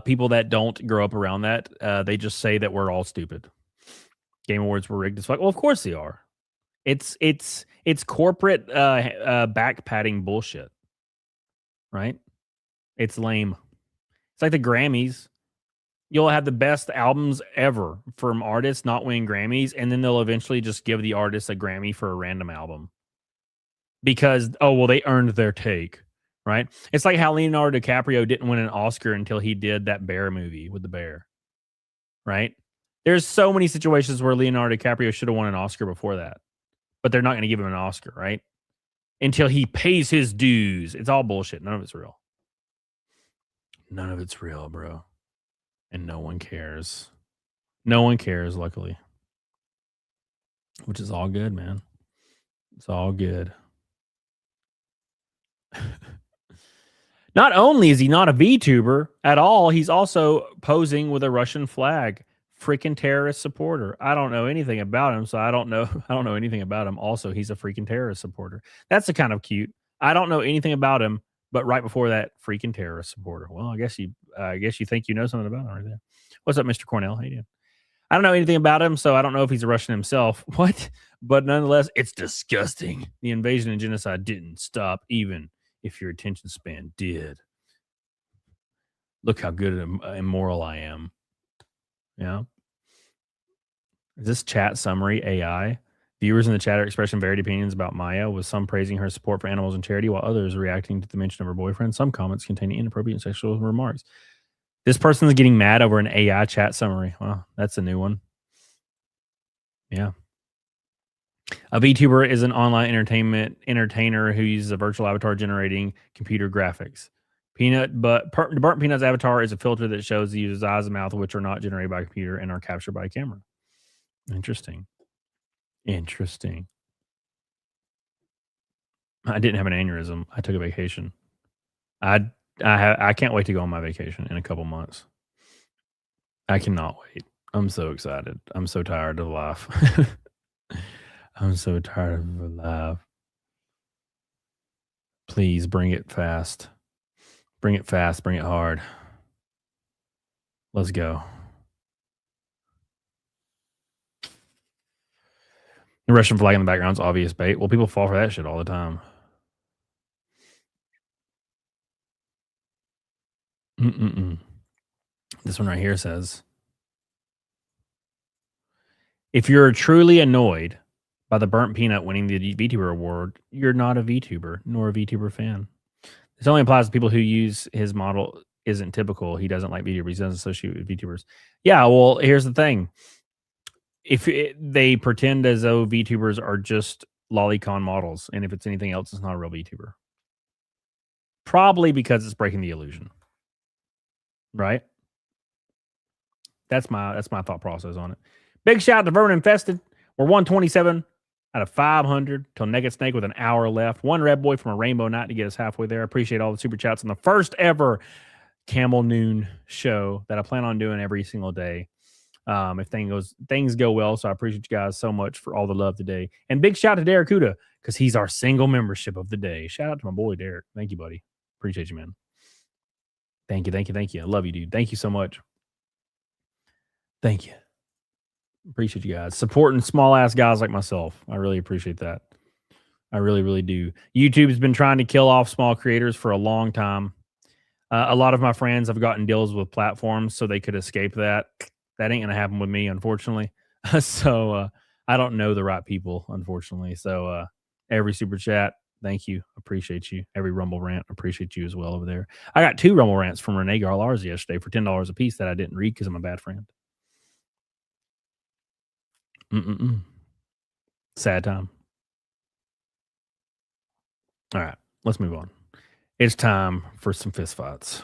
People that don't grow up around that, they just say that we're all stupid. Game Awards were rigged as fuck. Well, of course they are. It's corporate back patting bullshit, right? It's lame. It's like the Grammys. You'll have the best albums ever from artists not winning Grammys, and then they'll eventually just give the artist a Grammy for a random album. Because, they earned their take, right? It's like how Leonardo DiCaprio didn't win an Oscar until he did that bear movie with the bear, right? There's so many situations where Leonardo DiCaprio should have won an Oscar before that, but they're not going to give him an Oscar, right? Until he pays his dues. It's all bullshit. None of it's real. None of it's real, bro. And no one cares. No one cares, luckily. Which is all good, man. It's all good. Not only is he not a VTuber at all, he's also posing with a Russian flag. Freaking terrorist supporter. I don't know anything about him, so I don't know anything about him. Also, he's a freaking terrorist supporter. That's the kind of cute. I don't know anything about him, but right before that, freaking terrorist supporter. Well, I guess you think you know something about him right there. What's up, Mr. Cornell? How you doing? I don't know anything about him, so I don't know if he's a Russian himself. What? But nonetheless, it's disgusting. The invasion and genocide didn't stop, even if your attention span did. Look how good and immoral I am. Yeah. Is this chat summary AI? Viewers in the chat are expressing varied opinions about Maya, with some praising her support for animals and charity, while others reacting to the mention of her boyfriend. Some comments containing inappropriate sexual remarks. This person is getting mad over an AI chat summary. Wow, that's a new one. Yeah. A VTuber is an online entertainer who uses a virtual avatar generating computer graphics. TheBurntPeanut's avatar is a filter that shows the user's eyes and mouth, which are not generated by a computer and are captured by a camera. Interesting. I didn't have an aneurysm. I took a vacation. I can't wait to go on my vacation in a couple months. I cannot wait. I'm so excited. I'm so tired of life. I'm so tired of life. Please bring it fast. Bring it fast. Bring it hard. Let's go. The Russian flag in the background is obvious bait. Well, people fall for that shit all the time. This one right here says, if you're truly annoyed by the Burnt Peanut winning the VTuber award, you're not a VTuber nor a VTuber fan. This only applies to people who use his model isn't typical. He doesn't like VTubers. He doesn't associate with VTubers. Yeah, well, here's the thing. If they pretend as though VTubers are just lolicon models, and if it's anything else, it's not a real VTuber. Probably because it's breaking the illusion. Right? That's my thought process on it. Big shout out to Vernon Infested. We're 127 out of 500 till Naked Snake with an hour left. One Red Boy from a Rainbow Night to get us halfway there. I appreciate all the super chats on the first ever Camel Noon show that I plan on doing every single day. If things go well. So I appreciate you guys so much for all the love today. And big shout out to Derek Kuda because he's our single membership of the day. Shout out to my boy Derek. Thank you, buddy. Appreciate you, man. Thank you. I love you, dude. Thank you so much. Thank you. Appreciate you guys supporting small ass guys like myself. I really appreciate that. I really, really do. YouTube has been trying to kill off small creators for a long time. A lot of my friends have gotten deals with platforms so they could escape that. That ain't gonna happen with me, unfortunately. So I don't know the right people, unfortunately. So every super chat, thank you, appreciate you. Every Rumble rant, appreciate you as well over there. I got 2 Rumble rants from Renee Garlars yesterday for $10 a piece that I didn't read because I'm a bad friend. Sad time. All right, let's move on. It's time for some fist fights.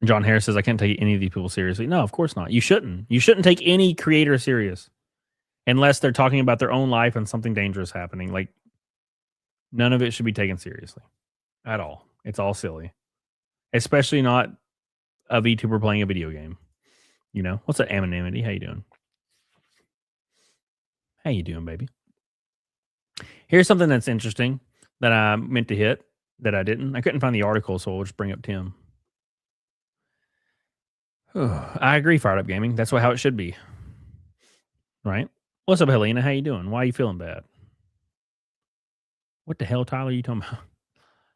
John Harris says, I can't take any of these people seriously. No, of course not. You shouldn't. You shouldn't take any creator serious unless they're talking about their own life and something dangerous happening. Like, none of it should be taken seriously at all. It's all silly. Especially not a VTuber playing a video game. You know? What's that, anonymity? How you doing? How you doing, baby? Here's something that's interesting that I meant to hit that I didn't. I couldn't find the article, so we'll just bring up Tim. I agree, Fired Up Gaming. That's how it should be. Right? What's up, Helena? How you doing? Why are you feeling bad? What the hell, Tyler, are you talking about?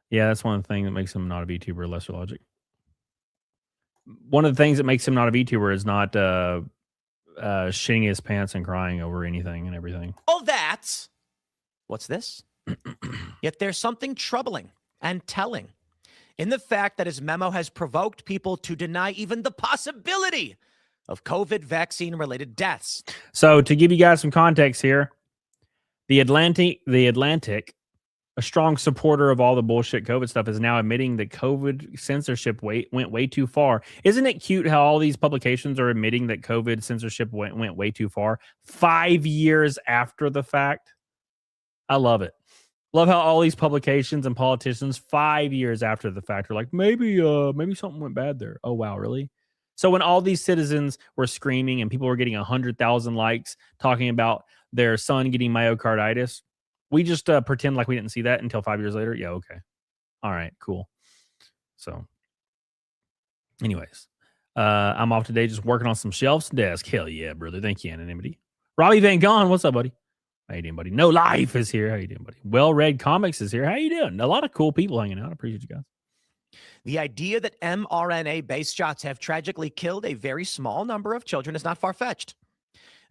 Yeah, that's one of the things that makes him not a VTuber, Lesser Logic. One of the things that makes him not a VTuber is not shitting his pants and crying over anything and everything.
Oh, that's... What's this? Yet there's something troubling and telling in the fact that his memo has provoked people to deny even the possibility of COVID vaccine-related deaths.
So to give you guys some context here, the Atlantic, a strong supporter of all the bullshit COVID stuff, is now admitting that COVID censorship went way too far. Isn't it cute how all these publications are admitting that COVID censorship went way too far 5 years after the fact? I love it. Love how all these publications and politicians 5 years after the fact are like, maybe something went bad there. Oh, wow, really? So when all these citizens were screaming and people were getting 100,000 likes talking about their son getting myocarditis, we just pretend like we didn't see that until 5 years later. Yeah, okay. All right, cool. So anyways, I'm off today just working on some shelves desk. Hell yeah, brother. Thank you, anonymity. Robbie Van Gogh, what's up, buddy? How you doing, buddy? No Life is here. How you doing, buddy? Well Read Comics is here. How you doing? A lot of cool people hanging out. I appreciate you guys.
The idea that mRNA-based shots have tragically killed a very small number of children is not far-fetched.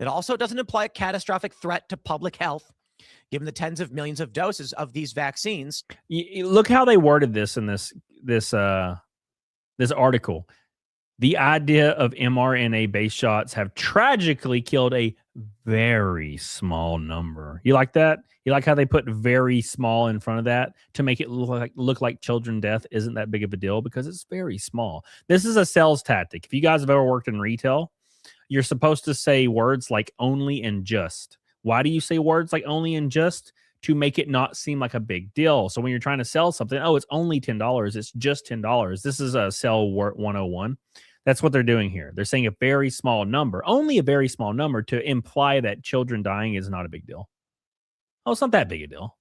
It also doesn't imply a catastrophic threat to public health, given the tens of millions of doses of these vaccines.
Look how they worded this in this article. The idea of mRNA-based shots have tragically killed a very small number. You like that? You like how they put very small in front of that to make it look like children death isn't that big of a deal because it's very small. This is a sales tactic. If you guys have ever worked in retail, you're supposed to say words like only and just. Why do you say words like only and just? To make it not seem like a big deal. So when you're trying to sell something, oh, it's only $10. It's just $10. This is a sell 101. That's what they're doing here. They're saying a very small number, only a very small number, to imply that children dying is not a big deal. Oh, it's not that big a deal,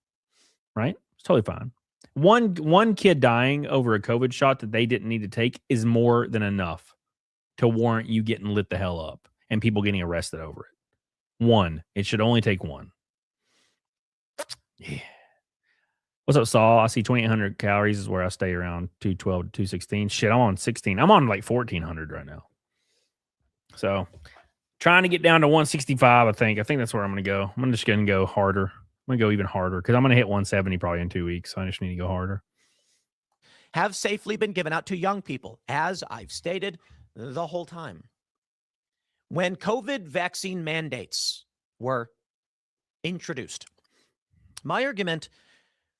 right? It's totally fine. One kid dying over a COVID shot that they didn't need to take is more than enough to warrant you getting lit the hell up and people getting arrested over it. One. It should only take one. Yeah. What's up, Saul? I see 2,800 calories is where I stay, around 212 to 216. Shit, I'm on 16. I'm on like 1,400 right now. So trying to get down to 165, I think. I think that's where I'm going to go. I'm just going to go harder. I'm going to go even harder because I'm going to hit 170 probably in 2 weeks. So I just need to go harder.
Have safely been given out to young people, as I've stated the whole time. When COVID vaccine mandates were introduced, my argument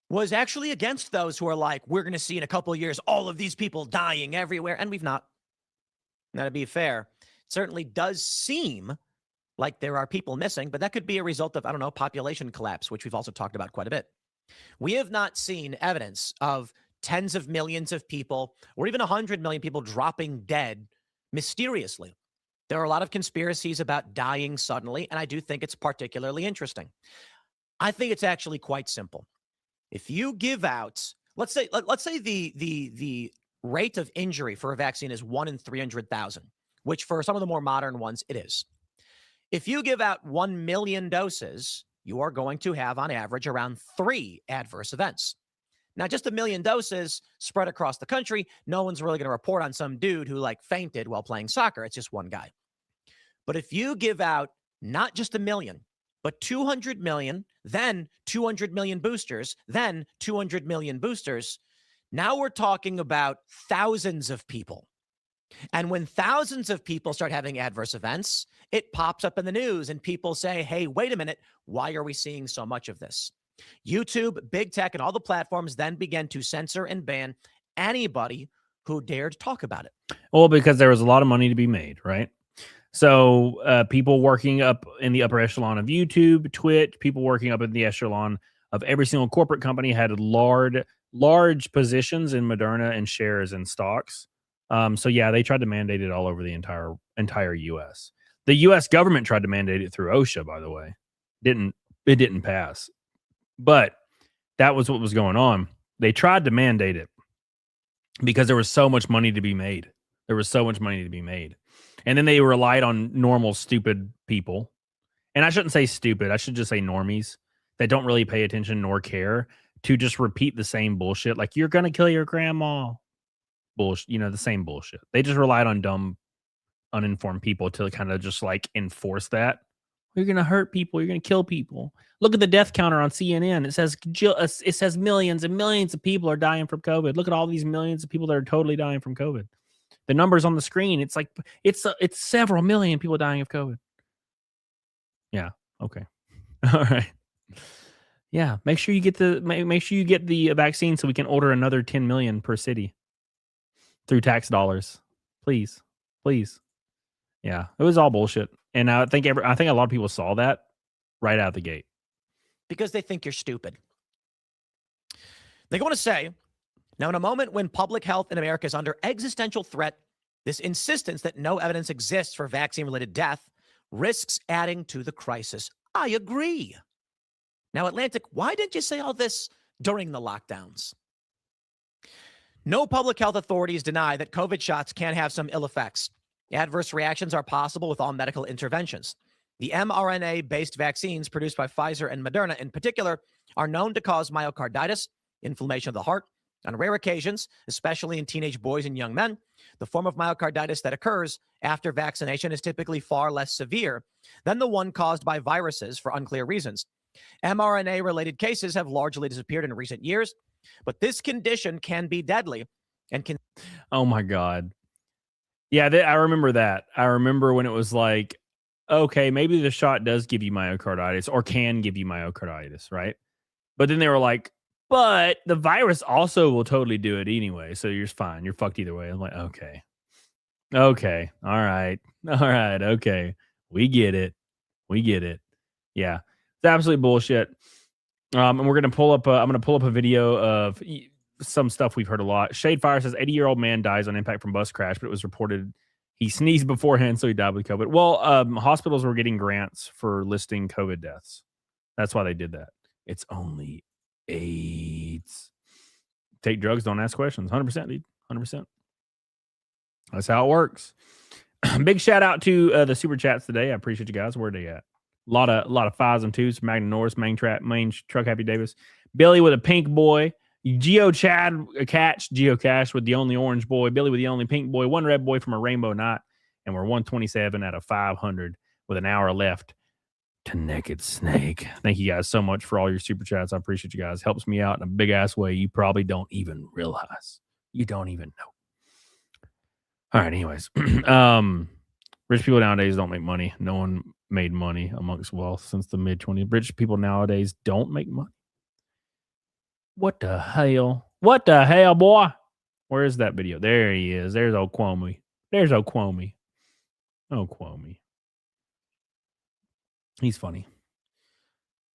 was actually against those who are like, we're going to see in a couple of years all of these people dying everywhere, and we've not. Now, to be fair, it certainly does seem like there are people missing, but that could be a result of, I don't know, population collapse, which we've also talked about quite a bit. We have not seen evidence of tens of millions of people or even 100 million people dropping dead mysteriously. There are a lot of conspiracies about dying suddenly, and I do think it's particularly interesting. I think it's actually quite simple. If you give out, let's say the rate of injury for a vaccine is 1 in 300,000, which for some of the more modern ones, it is. If you give out 1 million doses, you are going to have on average around 3 adverse events. Now, just 1 million doses spread across the country, no one's really going to report on some dude who like fainted while playing soccer. It's just one guy. But if you give out not just 1 million, but 200 million, then 200 million boosters, then 200 million boosters, now we're talking about thousands of people. And when thousands of people start having adverse events, it pops up in the news and people say, hey, wait a minute, why are we seeing so much of this? YouTube, big tech, and all the platforms then began to censor and ban anybody who dared talk about it.
Well, because there was a lot of money to be made, right? So people working up in the upper echelon of YouTube, Twitch, people working up in the echelon of every single corporate company had large positions in Moderna and shares and stocks. So yeah, they tried to mandate it all over the entire U.S. The U.S. government tried to mandate it through OSHA, by the way. It didn't pass. But that was what was going on. They tried to mandate it because there was so much money to be made. And then they relied on normal, stupid people. And I shouldn't say stupid. I should just say normies that don't really pay attention nor care to just repeat the same bullshit. Like, you're going to kill your grandma. Bullshit, the same bullshit. They just relied on dumb, uninformed people to kind of just like enforce that. You're going to hurt people. You're going to kill people. Look at the death counter on CNN. It says millions and millions of people are dying from COVID. Look at all these millions of people that are totally dying from COVID. The numbers on the screen, it's like it's several million people dying of COVID. Yeah. Okay. All right. Yeah. Make sure you get the vaccine so we can order another 10 million per city through tax dollars. Please. Yeah. It was all bullshit. And I think a lot of people saw that right out the gate
because they think you're stupid. They go on to say, now, in a moment when public health in America is under existential threat, this insistence that no evidence exists for vaccine-related death risks adding to the crisis. I agree. Now, Atlantic, why didn't you say all this during the lockdowns? No public health authorities deny that COVID shots can have some ill effects. Adverse reactions are possible with all medical interventions. The mRNA-based vaccines produced by Pfizer and Moderna in particular are known to cause myocarditis, inflammation of the heart, On rare occasions, especially in teenage boys and young men, the form of myocarditis that occurs after vaccination is typically far less severe than the one caused by viruses for unclear reasons. mRNA-related cases have largely disappeared in recent years, but this condition can be deadly and can...
Oh, my God. Yeah, I remember that. I remember when it was like, okay, maybe the shot does give you myocarditis or can give you myocarditis, right? But then they were like, but the virus also will totally do it anyway, so you're fine. You're fucked either way. I'm like, okay. Okay. All right. Okay. We get it. Yeah. It's absolute bullshit. And we're going to pull up, I'm going to pull up a video of some stuff we've heard a lot. Shadefire says 80-year-old man dies on impact from bus crash, but it was reported he sneezed beforehand, so he died with COVID. Well, hospitals were getting grants for listing COVID deaths. That's why they did that. It's only AIDS. Take drugs, don't ask questions. 100%, dude. 100%. That's how it works. Big shout out to the super chats today. I appreciate you guys. Where are they at? A lot of fives and twos. Magna Norris, main truck, Happy Davis. Billy with a pink boy. Geocache with the only orange boy. Billy with the only pink boy. One red boy from a rainbow night. And we're 127 out of 500 with an hour left to Naked Snake. Thank you guys so much for all your super chats. I appreciate you guys. Helps me out in a big ass way you probably don't even realize. You don't even know. All right, anyways. Rich people nowadays don't make money. No one made money amongst wealth since the mid-20s. Rich people nowadays don't make money. What the hell? What the hell, boy? Where is that video? There he is. There's old Cuomo. There's old Cuomo. Oh, Cuomo. He's funny.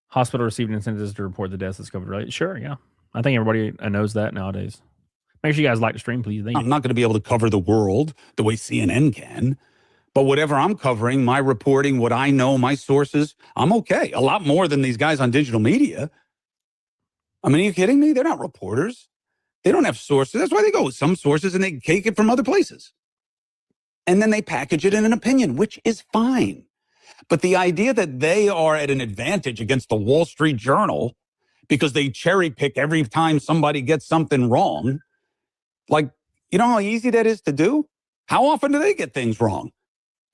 Hospital received incentives to report the deaths that's covered, right? Sure, yeah. I think everybody knows that nowadays. Make sure you guys like the stream, please.
I'm not going to be able to cover the world the way CNN can. But whatever I'm covering, my reporting, what I know, my sources, I'm okay. A lot more than these guys on digital media. I mean, are you kidding me? They're not reporters. They don't have sources. That's why they go with some sources and they take it from other places. And then they package it in an opinion, which is fine. But the idea that they are at an advantage against the Wall Street Journal because they cherry pick every time somebody gets something wrong, like, you know how easy that is to do? How often do they get things wrong?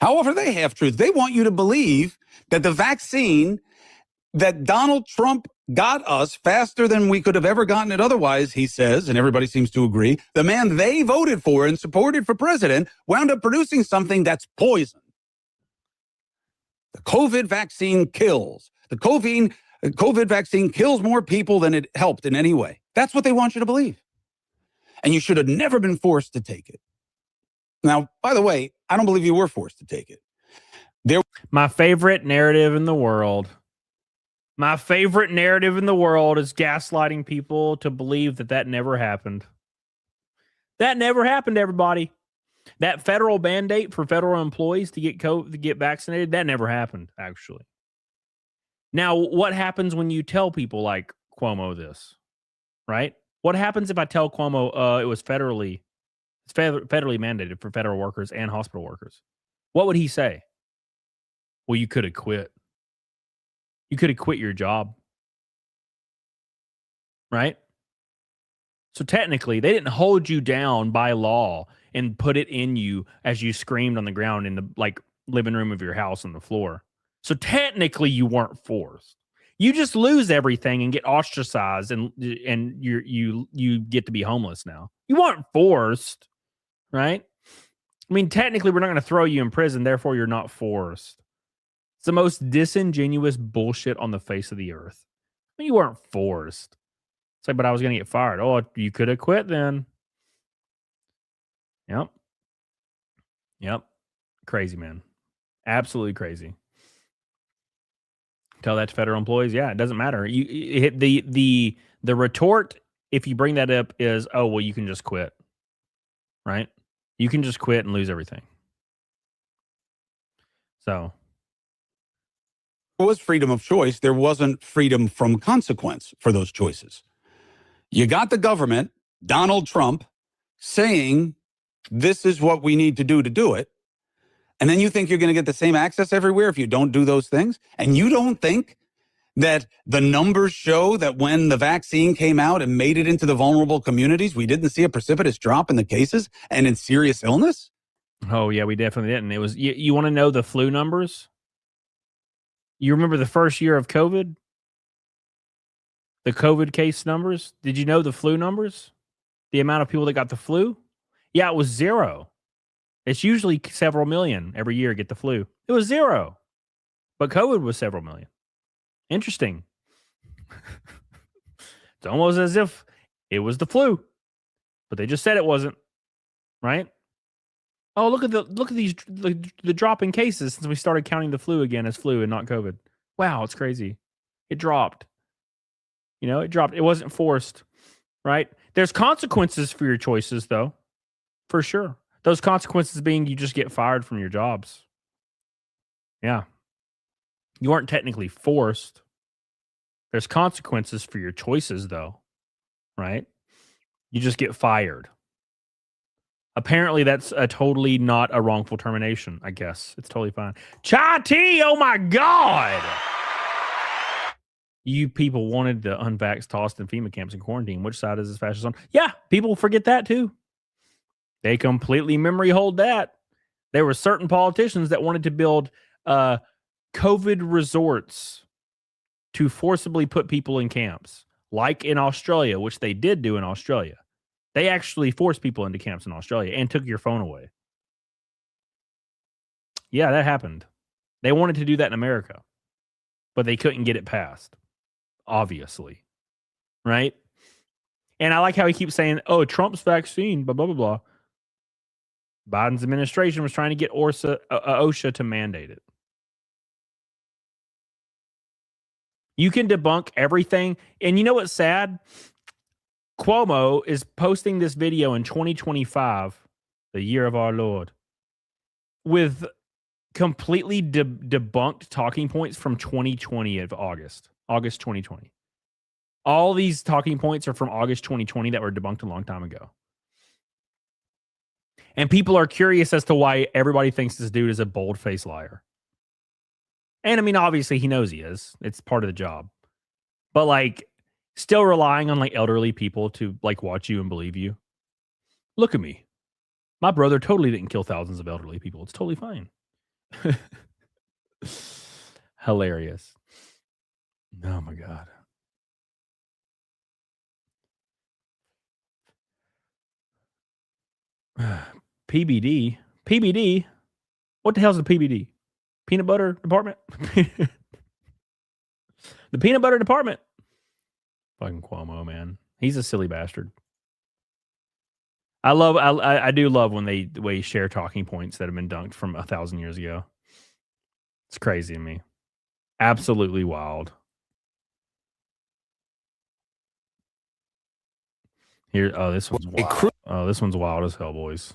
How often are they half-truths? They want you to believe that the vaccine that Donald Trump got us faster than we could have ever gotten it otherwise, he says, and everybody seems to agree, the man they voted for and supported for president wound up producing something that's poison. The COVID vaccine kills. The COVID vaccine kills more people than it helped in any way. That's what they want you to believe. And you should have never been forced to take it. Now, by the way, I don't believe you were forced to take it.
My favorite narrative in the world. My favorite narrative in the world is gaslighting people to believe that never happened. That never happened, everybody. That federal mandate for federal employees to get vaccinated, that never happened, actually. Now, what happens when you tell people like Cuomo this, right? What happens if I tell Cuomo it was federally mandated for federal workers and hospital workers? What would he say? Well, you could have quit. You could have quit your job. Right? So technically, they didn't hold you down by law and put it in you as you screamed on the ground in the living room of your house on the floor. So technically, you weren't forced. You just lose everything and get ostracized, and you get to be homeless now. You weren't forced, right? I mean, technically, we're not going to throw you in prison, therefore you're not forced. It's the most disingenuous bullshit on the face of the earth. I mean, you weren't forced. It's like, but I was going to get fired. Oh, you could have quit then. Yep. Crazy, man. Absolutely crazy. Tell that to federal employees. Yeah, it doesn't matter. You hit the retort if you bring that up is, oh, well, you can just quit. Right? You can just quit and lose everything. So
there was freedom of choice. There wasn't freedom from consequence for those choices. You got the government, Donald Trump, saying this is what we need to do it. And then you think you're going to get the same access everywhere if you don't do those things? And you don't think that the numbers show that when the vaccine came out and made it into the vulnerable communities, we didn't see a precipitous drop in the cases and in serious illness?
Oh, yeah, we definitely didn't. It was, you want to know the flu numbers? You remember the first year of COVID? The COVID case numbers? Did you know the flu numbers? The amount of people that got the flu? Yeah, it was 0. It's usually several million every year get the flu. It was 0. But COVID was several million. Interesting. It's almost as if it was the flu, but they just said it wasn't, right? Oh, look at the drop in cases since we started counting the flu again as flu and not COVID. Wow, it's crazy. It dropped. You know, it dropped. It wasn't forced, right? There's consequences for your choices, though, for sure. Those consequences being you just get fired from your jobs. Yeah. You aren't technically forced. There's consequences for your choices, though, right? You just get fired. Apparently, that's a totally not a wrongful termination, I guess. It's totally fine. Chai tea, oh my God. You people wanted the unvaxxed tossed in FEMA camps in quarantine. Which side is this fascist on? Yeah, people forget that too. They completely memory hold that. There were certain politicians that wanted to build COVID resorts to forcibly put people in camps, like in Australia, which they did do in Australia. They actually forced people into camps in Australia and took your phone away. Yeah, that happened. They wanted to do that in America, but they couldn't get it passed, obviously. Right? And I like how he keeps saying, oh, Trump's vaccine, blah, blah, blah, blah. Biden's administration was trying to get OSHA to mandate it. You can debunk everything. And you know what's sad? Cuomo is posting this video in 2025, the year of our Lord, with completely debunked talking points from 2020 of August 2020. All these talking points are from August 2020 that were debunked a long time ago. And people are curious as to why everybody thinks this dude is a bold-faced liar. And I mean, obviously he knows he is. It's part of the job. But like, still relying on like elderly people to like watch you and believe you. Look at me. My brother totally didn't kill thousands of elderly people. It's totally fine. Hilarious. Oh my God. PBD? PBD? What the hell's the PBD? Peanut butter department? The peanut butter department. Fucking Cuomo, man. He's a silly bastard. I do love when they share talking points that have been dunked from 1,000 years ago. It's crazy to me. Absolutely wild. Here, oh, this one's wild. Oh, this one's wild as hell, boys.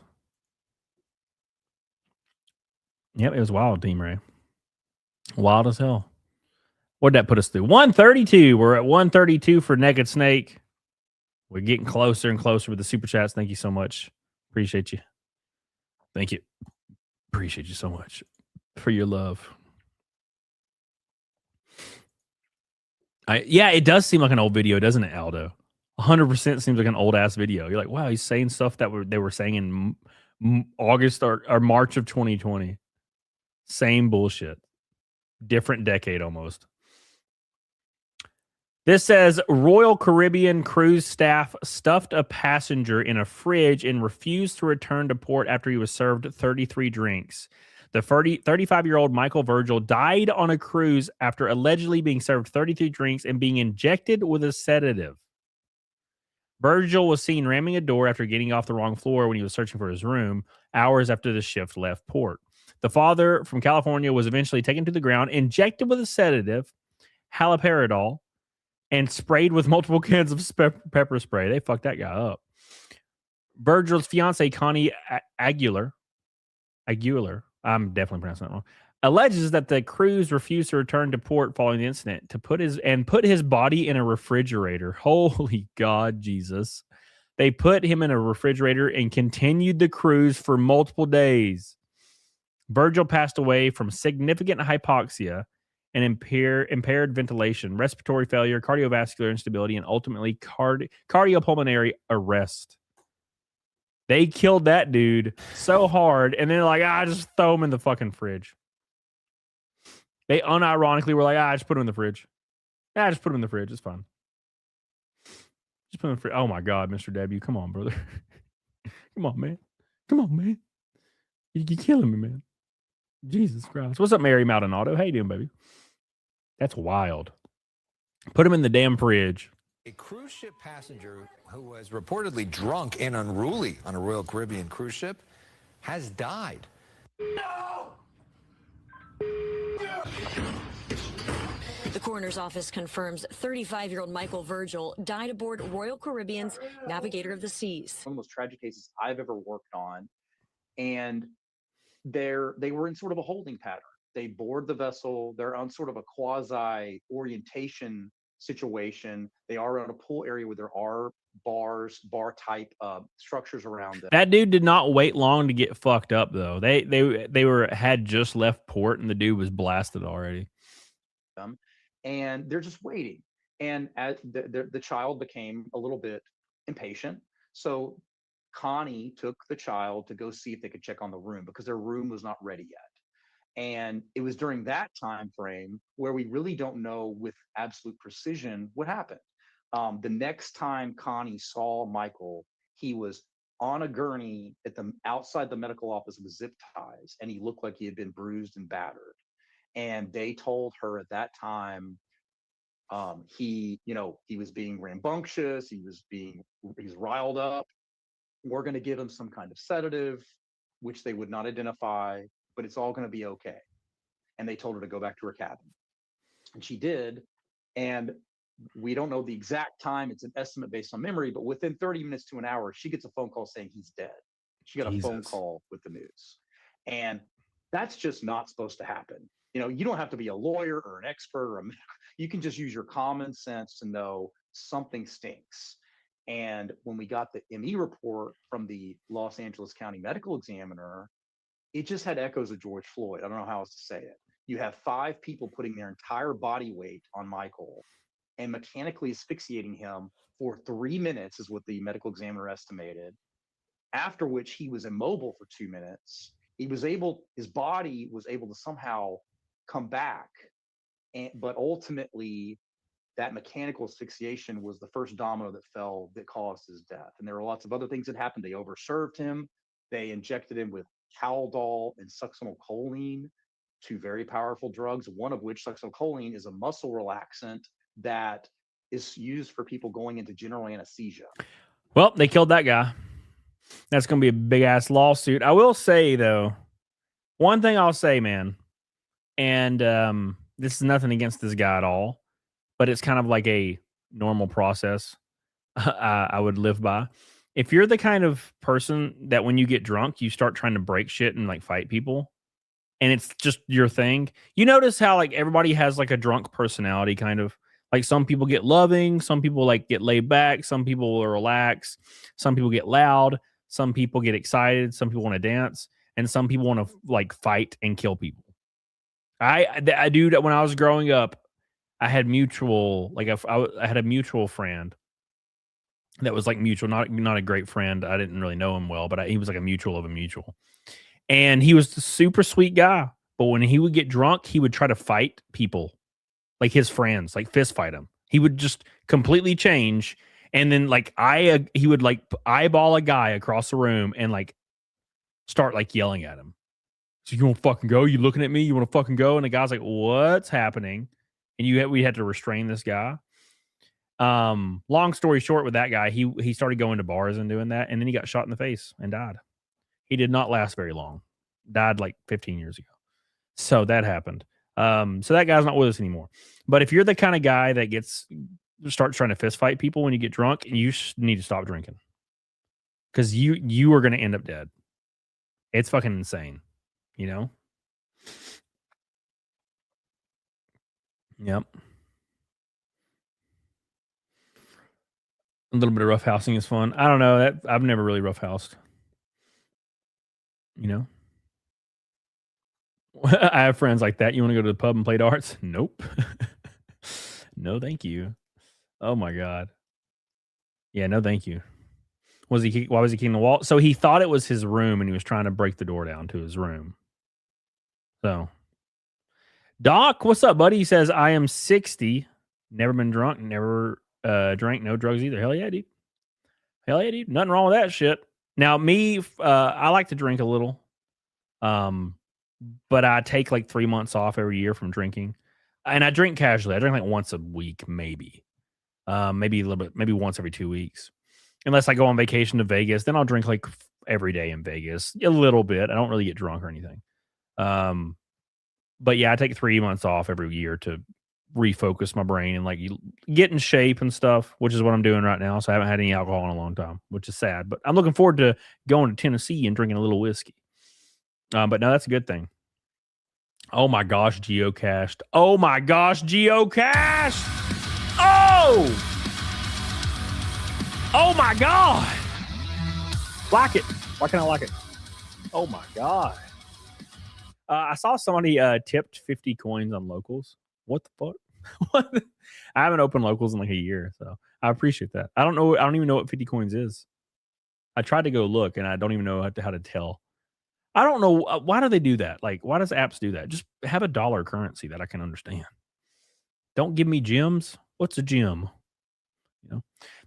Yep, it was wild, Team Ray. Wild as hell. What'd that put us through? 132. We're at 132 for Naked Snake. We're getting closer and closer with the super chats. Thank you so much. Appreciate you. Thank you. Appreciate you so much for your love. Yeah, it does seem like an old video, doesn't it, Aldo? 100% seems like an old ass video. You're like, wow, he's saying stuff that they were saying in August or March of 2020. Same bullshit. Different decade almost. This says Royal Caribbean cruise staff stuffed a passenger in a fridge and refused to return to port after he was served 33 drinks. The 35-year-old Michael Virgil died on a cruise after allegedly being served 33 drinks and being injected with a sedative. Virgil was seen ramming a door after getting off the wrong floor when he was searching for his room hours after the shift left port. The father from California was eventually taken to the ground, injected with a sedative, haloperidol, and sprayed with multiple cans of pepper spray. They fucked that guy up. Virgil's fiancee, Connie Aguilar, I'm definitely pronouncing that wrong, alleges that the cruise refused to return to port following the incident to put his body in a refrigerator. Holy God, Jesus. They put him in a refrigerator and continued the cruise for multiple days. Virgil passed away from significant hypoxia and impaired ventilation, respiratory failure, cardiovascular instability, and ultimately cardiopulmonary arrest. They killed that dude so hard, and then like, just throw him in the fucking fridge. They unironically were like, just put him in the fridge. Just put him in the fridge. It's fine. Just put him in the fridge. Oh my God, Mr. W. Come on, brother. Come on, man. Come on, man. You're killing me, man. Jesus Christ. What's up, Mary Maldonado? How you doing, baby? That's wild. Put him in the damn fridge.
A cruise ship passenger who was reportedly drunk and unruly on a Royal Caribbean cruise ship has died.
The coroner's office confirms 35-year-old Michael Virgil died aboard Royal Caribbean's Navigator of the Seas.
One of the most tragic cases I've ever worked on. And they were in sort of a holding pattern. They board the vessel. They're on sort of a quasi orientation situation. They are on a pool area where there are bar type structures around them.
That dude did not wait long to get fucked up though. They had just left port and the dude was blasted already.
And they're just waiting. And as the child became a little bit impatient. So Connie took the child to go see if they could check on the room because their room was not ready yet. And it was during that time frame where we really don't know with absolute precision what happened. The next time Connie saw Michael, he was on a gurney outside the medical office with zip ties, and he looked like he had been bruised and battered. And they told her at that time, he was being rambunctious, he's riled up. We're going to give him some kind of sedative, which they would not identify, but it's all going to be okay. And they told her to go back to her cabin. And she did. And we don't know the exact time. It's an estimate based on memory, but within 30 minutes to an hour, she gets a phone call saying he's dead. She got a phone call with the news. And that's just not supposed to happen. You don't have to be a lawyer or an expert you can just use your common sense to know something stinks. And when we got the ME report from the Los Angeles County Medical Examiner, it just had echoes of George Floyd. I don't know how else to say it. You have 5 people putting their entire body weight on Michael and mechanically asphyxiating him for 3 minutes is what the medical examiner estimated, after which he was immobile for 2 minutes. His body was able to somehow come back. But ultimately, that mechanical asphyxiation was the first domino that fell that caused his death. And there were lots of other things that happened. They overserved him. They injected him with Haldol and succinylcholine, 2 very powerful drugs, one of which, succinylcholine, is a muscle relaxant that is used for people going into general anesthesia.
Well, they killed that guy. That's going to be a big-ass lawsuit. I will say, though, one thing I'll say, man, and this is nothing against this guy at all, but it's kind of like a normal process I would live by. If you're the kind of person that when you get drunk, you start trying to break shit and like fight people, and it's just your thing. You notice how like everybody has like a drunk personality, kind of like some people get loving, some people like get laid back, some people will relax, some people get loud, some people get excited, some people want to dance, and some people want to like fight and kill people. I do that when I was growing up. I had mutual, like I had a mutual friend that was like mutual, not a great friend. I didn't really know him well, but he was like a mutual of a mutual. And he was a super sweet guy. But when he would get drunk, he would try to fight people, like his friends, like fist fight them. He would just completely change. And then like he would like eyeball a guy across the room and like start like yelling at him. So you want to fucking go? You looking at me? You want to fucking go? And the guy's like, what's happening? And we had to restrain this guy. Long story short, with that guy, he started going to bars and doing that, and then he got shot in the face and died. He did not last very long. Died like 15 years ago. So that happened. So that guy's not with us anymore. But if you're the kind of guy that starts trying to fist fight people when you get drunk, you need to stop drinking, because you are going to end up dead. It's fucking insane, you know? Yep. A little bit of roughhousing is fun. I don't know that I've never really roughhoused. You know, I have friends like that. You want to go to the pub and play darts? Nope. No, thank you. Oh my god. Yeah, no, thank you. Why was he kicking the wall? So he thought it was his room, and he was trying to break the door down to his room. So, Doc, what's up, buddy? He says, I am 60, never been drunk, never drank, no drugs either. Hell yeah, dude. Hell yeah, dude. Nothing wrong with that shit. Now, me, I like to drink a little, but I take like 3 months off every year from drinking, and I drink casually. I drink like once a week, maybe a little bit, maybe once every 2 weeks. Unless I go on vacation to Vegas, then I'll drink like every day in Vegas, a little bit. I don't really get drunk or anything. But yeah, I take 3 months off every year to refocus my brain and like get in shape and stuff, which is what I'm doing right now. So I haven't had any alcohol in a long time, which is sad. But I'm looking forward to going to Tennessee and drinking a little whiskey. But no, that's a good thing. Oh my gosh, geocached. Oh my gosh, geocached. Oh! Oh my god! Like it. Why can't I like it? Oh my god. I saw somebody tipped 50 coins on locals. What the fuck? What? I haven't opened locals in like a year, so I appreciate that. I don't know. I don't even know what 50 coins is. I tried to go look, and I don't even know how to tell. I don't know. Why do they do that? Like, why does apps do that? Just have a dollar currency that I can understand. Don't give me gems. What's a gem? You know.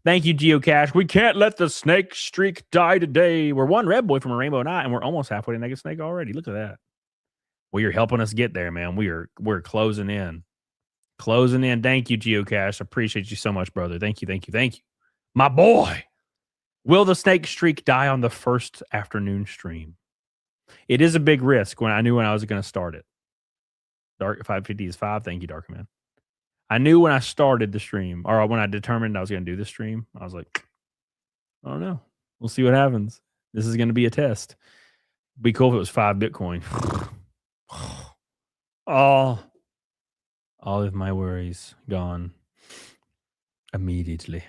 Thank you, Geocache. We can't let the snake streak die today. We're one red boy from a rainbow night, and we're almost halfway to naked snake already. Look at that. Well, you're helping us get there, man. We're closing in. Closing in. Thank you, Geocache. Appreciate you so much, brother. Thank you, thank you, thank you. My boy. Will the snake streak die on the first afternoon stream? It is a big risk when I knew when I was going to start it. Dark 550 is 5. Thank you, Dark Man. I knew when I started the stream, or when I determined I was going to do the stream, I was like, I don't know. We'll see what happens. This is going to be a test. Be cool if it was 5 Bitcoin. All of my worries gone immediately.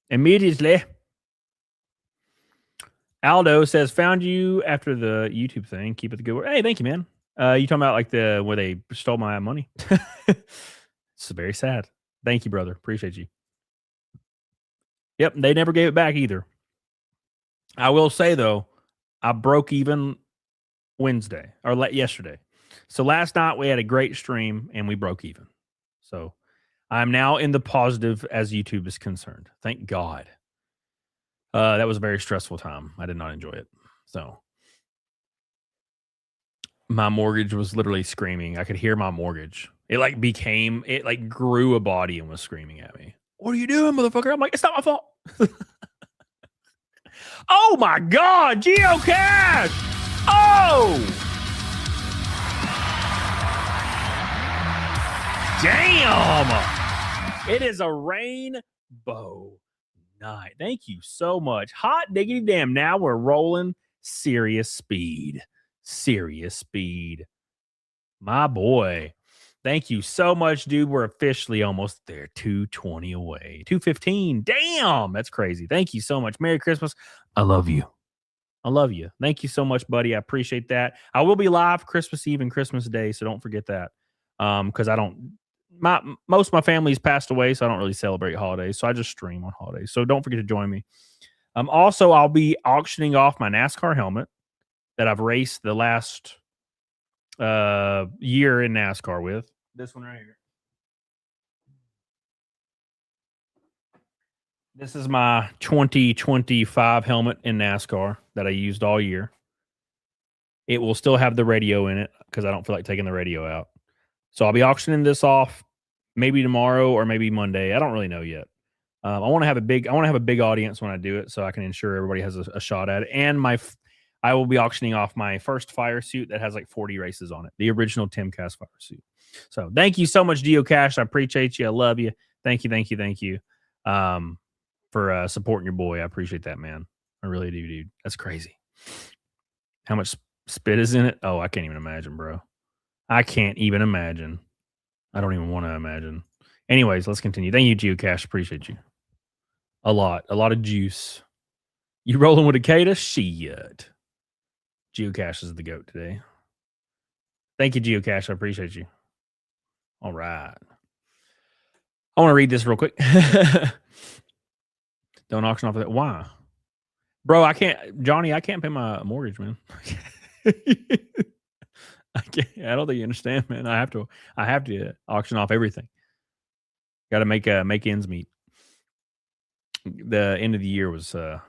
Immediately. Aldo says, found you after the YouTube thing. Keep it the good work. Hey, thank you, man. You talking about like where they stole my money? It's very sad. Thank you, brother. Appreciate you. Yep, they never gave it back either. I will say though, I broke even Wednesday or yesterday. So last night we had a great stream and we broke even. So I'm now in the positive as YouTube is concerned. Thank God. That was a very stressful time. I did not enjoy it. So my mortgage was literally screaming. I could hear my mortgage. It like grew a body and was screaming at me. What are you doing, motherfucker? I'm like, it's not my fault. Oh my God, geocache! Oh! Damn! It is a rainbow night. Thank you so much. Hot diggity damn. Now we're rolling serious speed. Serious speed. My boy. Thank you so much, dude. We're officially almost there. 220 away. 215. Damn. That's crazy. Thank you so much. Merry Christmas. I love you. I love you. Thank you so much, buddy. I appreciate that. I will be live Christmas Eve and Christmas Day, so don't forget that. Because most of my family's passed away, so I don't really celebrate holidays. So I just stream on holidays. So don't forget to join me. Also, I'll be auctioning off my NASCAR helmet that I've raced the last year in NASCAR with. This one right here. This is my 2025 helmet in NASCAR that I used all year. It will still have the radio in it because I don't feel like taking the radio out. So I'll be auctioning this off maybe tomorrow or maybe Monday. I don't really know yet. I want to have a big audience when I do it so I can ensure everybody has a shot at it. And I will be auctioning off my first fire suit that has like 40 races on it. The original TimCast fire suit. So thank you so much, Geocache. I appreciate you. I love you. Thank you. For supporting your boy. I appreciate that, man. I really do, dude. That's crazy. How much spit is in it? Oh, I can't even imagine, bro. I can't even imagine. I don't even want to imagine. Anyways, let's continue. Thank you, Geocache. Appreciate you. A lot of juice. You rolling with a Akata? Shit. Geocache is the GOAT today. Thank you, Geocache. I appreciate you. All right. I want to read this real quick. Don't auction off that. Why? Bro, I can't, Johnny, I can't pay my mortgage, man. I can't, I don't think you understand, man. I have to auction off everything. Got to make ends meet. The end of the year was it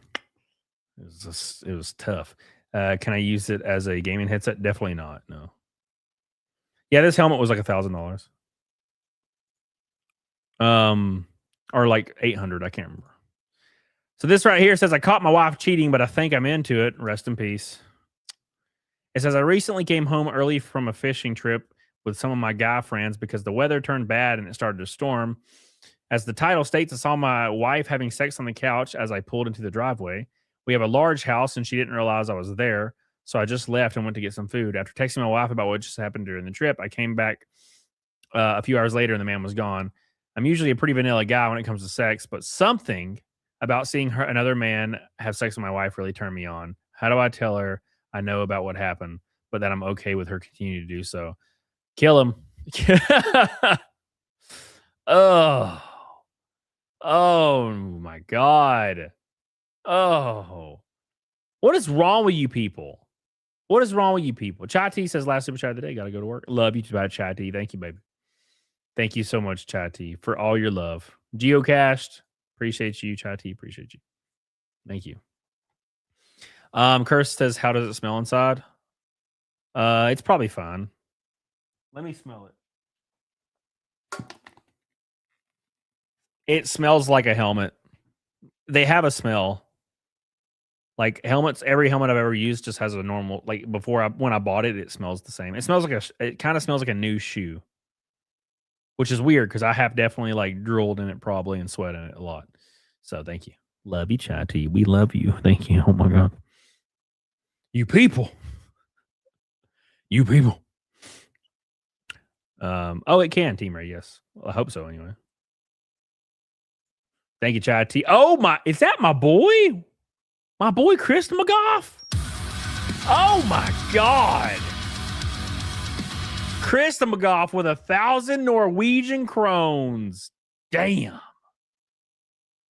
was tough. Can I use it as a gaming headset? Definitely not. No. Yeah, this helmet was like $1,000. Or like 800. I can't remember. So this right here says, I caught my wife cheating, but I think I'm into it. Rest in peace. It says, I recently came home early from a fishing trip with some of my guy friends because the weather turned bad and it started to storm. As the title states, I saw my wife having sex on the couch as I pulled into the driveway. We have a large house and she didn't realize I was there. So I just left and went to get some food. After texting my wife about what just happened during the trip, I came back a few hours later and the man was gone. I'm usually a pretty vanilla guy when it comes to sex, but something about seeing another man have sex with my wife really turned me on. How do I tell her I know about what happened, but that I'm okay with her continuing to do so? Kill him. Oh my God. Oh. What is wrong with you people? What is wrong with you people? Chai T says, last super chat of the day. Got to go to work. Love you too, Chai T. Thank you, baby. Thank you so much, Chai T, for all your love. Geocached. Appreciate you, Chai T. Appreciate you. Thank you. Curse says, how does it smell inside? It's probably fine. Let me smell it. It smells like a helmet. They have a smell. Like helmets, every helmet I've ever used just has a normal, like when I bought it, it smells the same. It smells like it kind of smells like a new shoe, which is weird because I have definitely like drooled in it probably and sweat in it a lot. So thank you. Love you, Chai T. We love you. Thank you. Oh my God. You people. You people. Oh, it can, Team Ray. Yes. Well, I hope so anyway. Thank you, Chai T. Oh my, is that my boy? My boy, Chris McGough. Oh my God. Chris McGough with 1,000 Norwegian krones. Damn.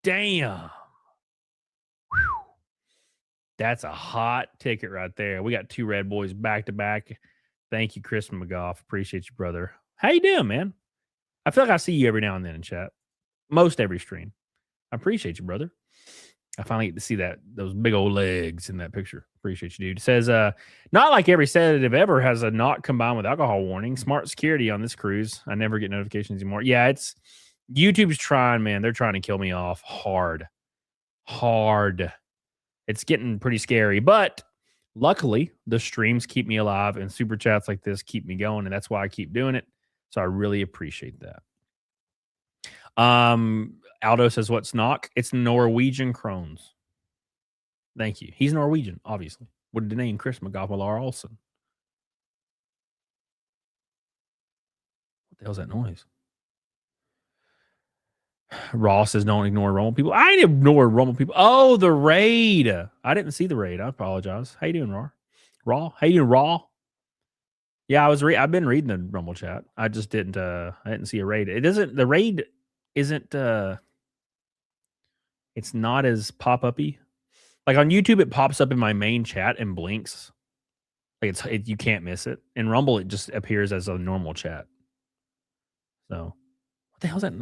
Damn. Whew. That's a hot ticket right there. We got 2 red boys back to back. Thank you, Chris McGough. Appreciate you, brother. How you doing, man? I feel like I see you every now and then in chat. Most every stream. I appreciate you, brother. I finally get to see those big old legs in that picture. Appreciate you, dude. It says, not like every sedative ever has a not combined with alcohol warning. Smart security on this cruise. I never get notifications anymore. Yeah, it's YouTube's trying, man. They're trying to kill me off hard. It's getting pretty scary, but luckily the streams keep me alive and super chats like this keep me going. And that's why I keep doing it. So I really appreciate that. Aldo says, what's knock? It's Norwegian Krones. Thank you. He's Norwegian, obviously. With the name Chris McGough Olsen. What the hell's that noise? Ross says, don't ignore Rumble people. I ain't ignore Rumble people. Oh, the raid. I didn't see the raid. I apologize. How you doing, Raw? How you doing, Raw? Yeah, I've been reading the Rumble chat. I just didn't I didn't see a raid. The raid isn't it's not as pop-uppy. Like on YouTube, it pops up in my main chat and blinks. Like you can't miss it. In Rumble, it just appears as a normal chat. So what the hell is that?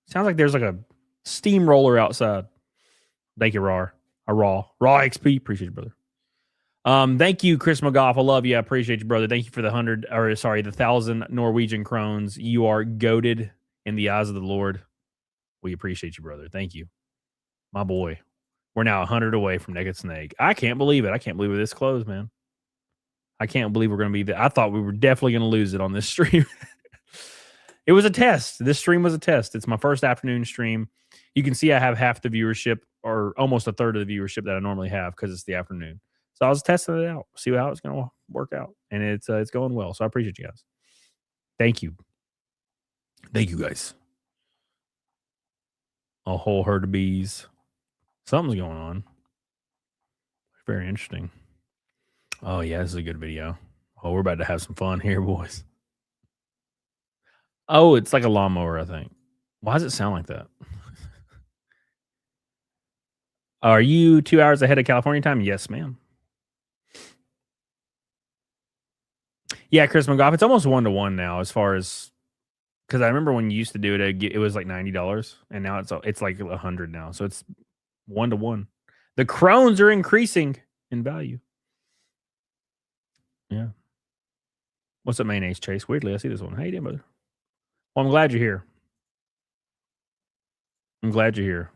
Sounds like there's like a steamroller outside. Thank you, Raw XP. Appreciate you, brother. Thank you, Chris McGough. I love you. I appreciate you, brother. Thank you for the 1,000 Norwegian krones. You are goated in the eyes of the Lord. We appreciate you, brother. Thank you. My boy. We're now 100 away from Naked Snake. I can't believe it. I can't believe we're this close, man. I can't believe we're going to be there. I thought we were definitely going to lose it on this stream. It was a test. This stream was a test. It's my first afternoon stream. You can see I have half the viewership or almost a third of the viewership that I normally have because it's the afternoon. So I was testing it out, see how it's going to work out. And it's going well. So I appreciate you guys. Thank you. Thank you, guys. A whole herd of bees. Something's going on. Very interesting. Oh, yeah, this is a good video. Oh, we're about to have some fun here, boys. Oh, it's like a lawnmower, I think. Why does it sound like that? Are you 2 hours ahead of California time? Yes, ma'am. Yeah, Chris McGough, it's almost 1-to-1 now as far as, because I remember when you used to do it, it was like $90, and now it's like $100 now. So it's 1-to-1. The crones are increasing in value. Yeah. What's up, mayonnaise, Chase? Weirdly, I see this one. How you doing, brother? Well, I'm glad you're here. I'm glad you're here.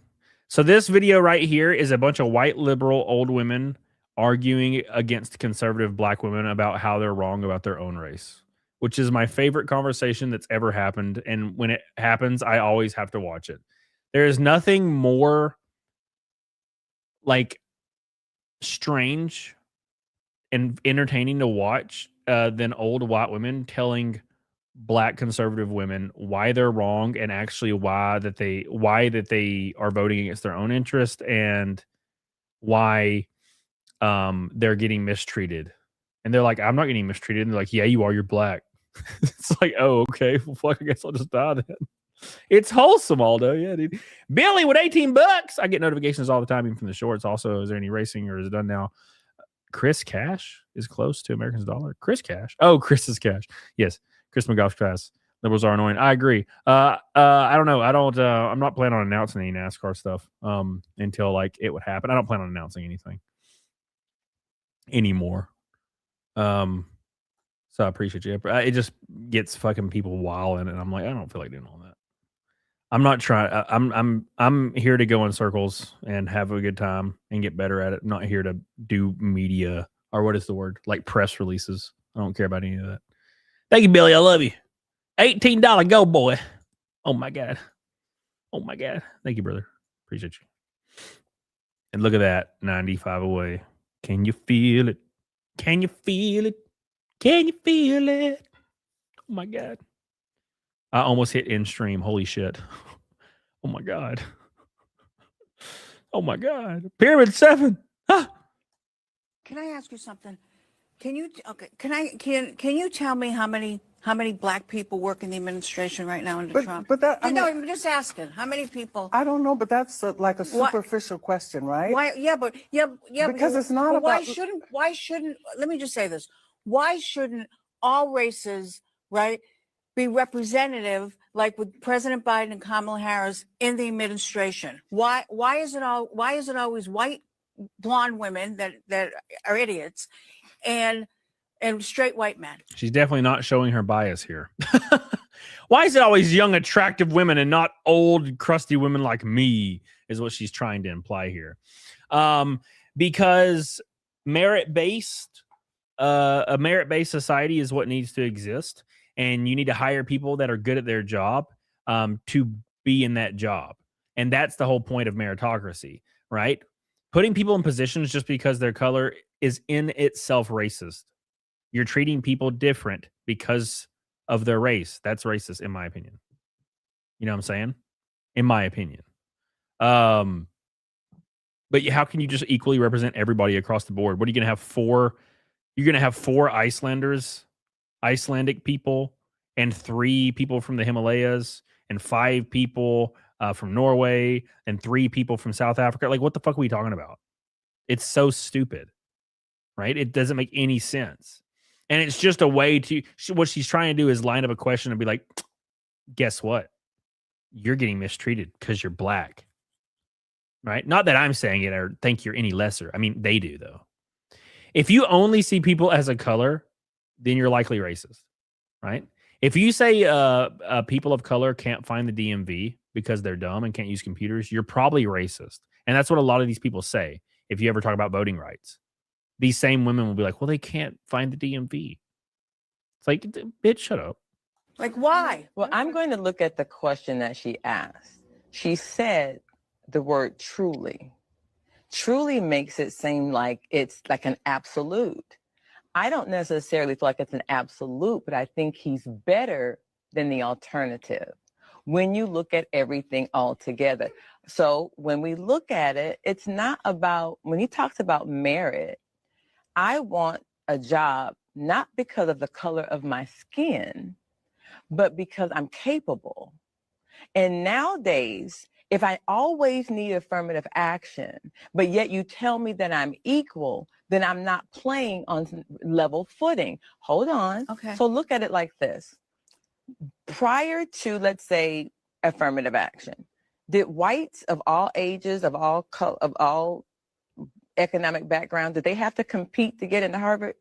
So this video right here is a bunch of white liberal old women arguing against conservative black women about how they're wrong about their own race, which is my favorite conversation that's ever happened. And when it happens, I always have to watch it. There is nothing more like strange and entertaining to watch than old white women telling black conservative women why they're wrong and actually why that they are voting against their own interest and why they're getting mistreated. And they're like, I'm not getting mistreated. And they're like, yeah, you are, you're black. It's like, oh, okay. Well, fuck, I guess I'll just die then. It's wholesome, Aldo. Yeah, dude. Billy with $18. I get notifications all the time, even from the shorts. Also, is there any racing or is it done now? Chris Cash is close to American's dollar. Chris Cash. Oh, Chris's Cash. Yes. Chris McGough pass. Liberals are annoying. I agree. I don't know. I'm not planning on announcing any NASCAR stuff until like it would happen. I don't plan on announcing anything anymore. So I appreciate you. It just gets fucking people wilding, and I'm like, I don't feel like doing all that. I'm not trying. I'm here to go in circles and have a good time and get better at it. I'm not here to do media or what is the word? Like press releases. I don't care about any of that. Thank you, Billy. I love you. $18 go, boy. Oh my God. Oh my God. Thank you, brother. Appreciate you. And look at that. 95 away. Can you feel it? Can you feel it? Can you feel it? Oh my God. I almost hit in stream. Holy shit. Oh my God. Oh my God. Pyramid 7. Ah.
Can I ask you something? Can you tell me how many black people work in the administration right now under Trump?
But that,
I'm just asking. How many people?
I don't know, but that's like a superficial question, right?
Why? Yeah, but
because it's not about.
Why shouldn't? Let me just say this. Why shouldn't all races, right, be representative, like with President Biden and Kamala Harris in the administration? Why is it always white blonde women that are idiots and straight white men?
She's definitely not showing her bias here. Why is it always young, attractive women and not old, crusty women like me, is what she's trying to imply here. Because merit-based, a merit-based society is what needs to exist. And you need to hire people that are good at their job to be in that job. And that's the whole point of meritocracy, right? Putting people in positions just because their color is in itself racist. You're treating people different because of their race. That's racist, in my opinion. You know what I'm saying? In my opinion. But how can you just equally represent everybody across the board? What are you going to have? You're going to have 4 Icelandic people and 3 people from the Himalayas and 5 people from Norway and 3 people from South Africa. Like, what the fuck are we talking about? It's so stupid, right? It doesn't make any sense. And it's just a way to, what she's trying to do is line up a question and be like, guess what? You're getting mistreated because you're black, right? Not that I'm saying it or think you're any lesser. I mean, they do though. If you only see people as a color, then you're likely racist, right? If you say people of color can't find the DMV because they're dumb and can't use computers, you're probably racist. And that's what a lot of these people say if you ever talk about voting rights. These same women will be like, well, they can't find the DMV. It's like, bitch, shut up.
Like, why?
Well, I'm going to look at the question that she asked. She said the word truly. Truly makes it seem like it's like an absolute. I don't necessarily feel like it's an absolute, but I think he's better than the alternative when you look at everything all together. So when we look at it, it's not about, when he talks about merit, I want a job not because of the color of my skin, but because I'm capable. And nowadays, if I always need affirmative action, but yet you tell me that I'm equal, then I'm not playing on level footing. Hold on.
Okay.
So look at it like this. Prior to, let's say, affirmative action, did whites of all ages, of all economic background, did they have to compete to get into Harvard?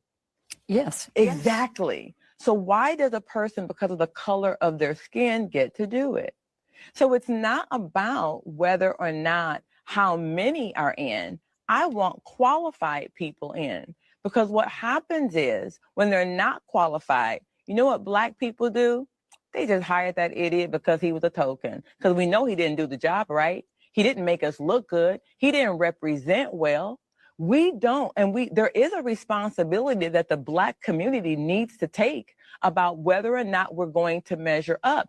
Yes.
Exactly. So why does a person, because of the color of their skin, get to do it? So it's not about whether or not how many are in. I want qualified people in, because what happens is when they're not qualified, you know what Black people do? They just hired that idiot because he was a token, because we know he didn't do the job right. He didn't make us look good. He didn't represent well. We don't, and there is a responsibility that the Black community needs to take about whether or not we're going to measure up.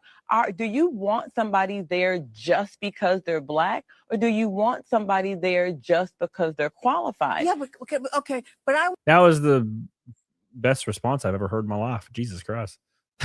Do you want somebody there just because they're Black, or do you want somebody there just because they're qualified?
Yeah, but okay, but
That was the best response I've ever heard in my life. Jesus Christ.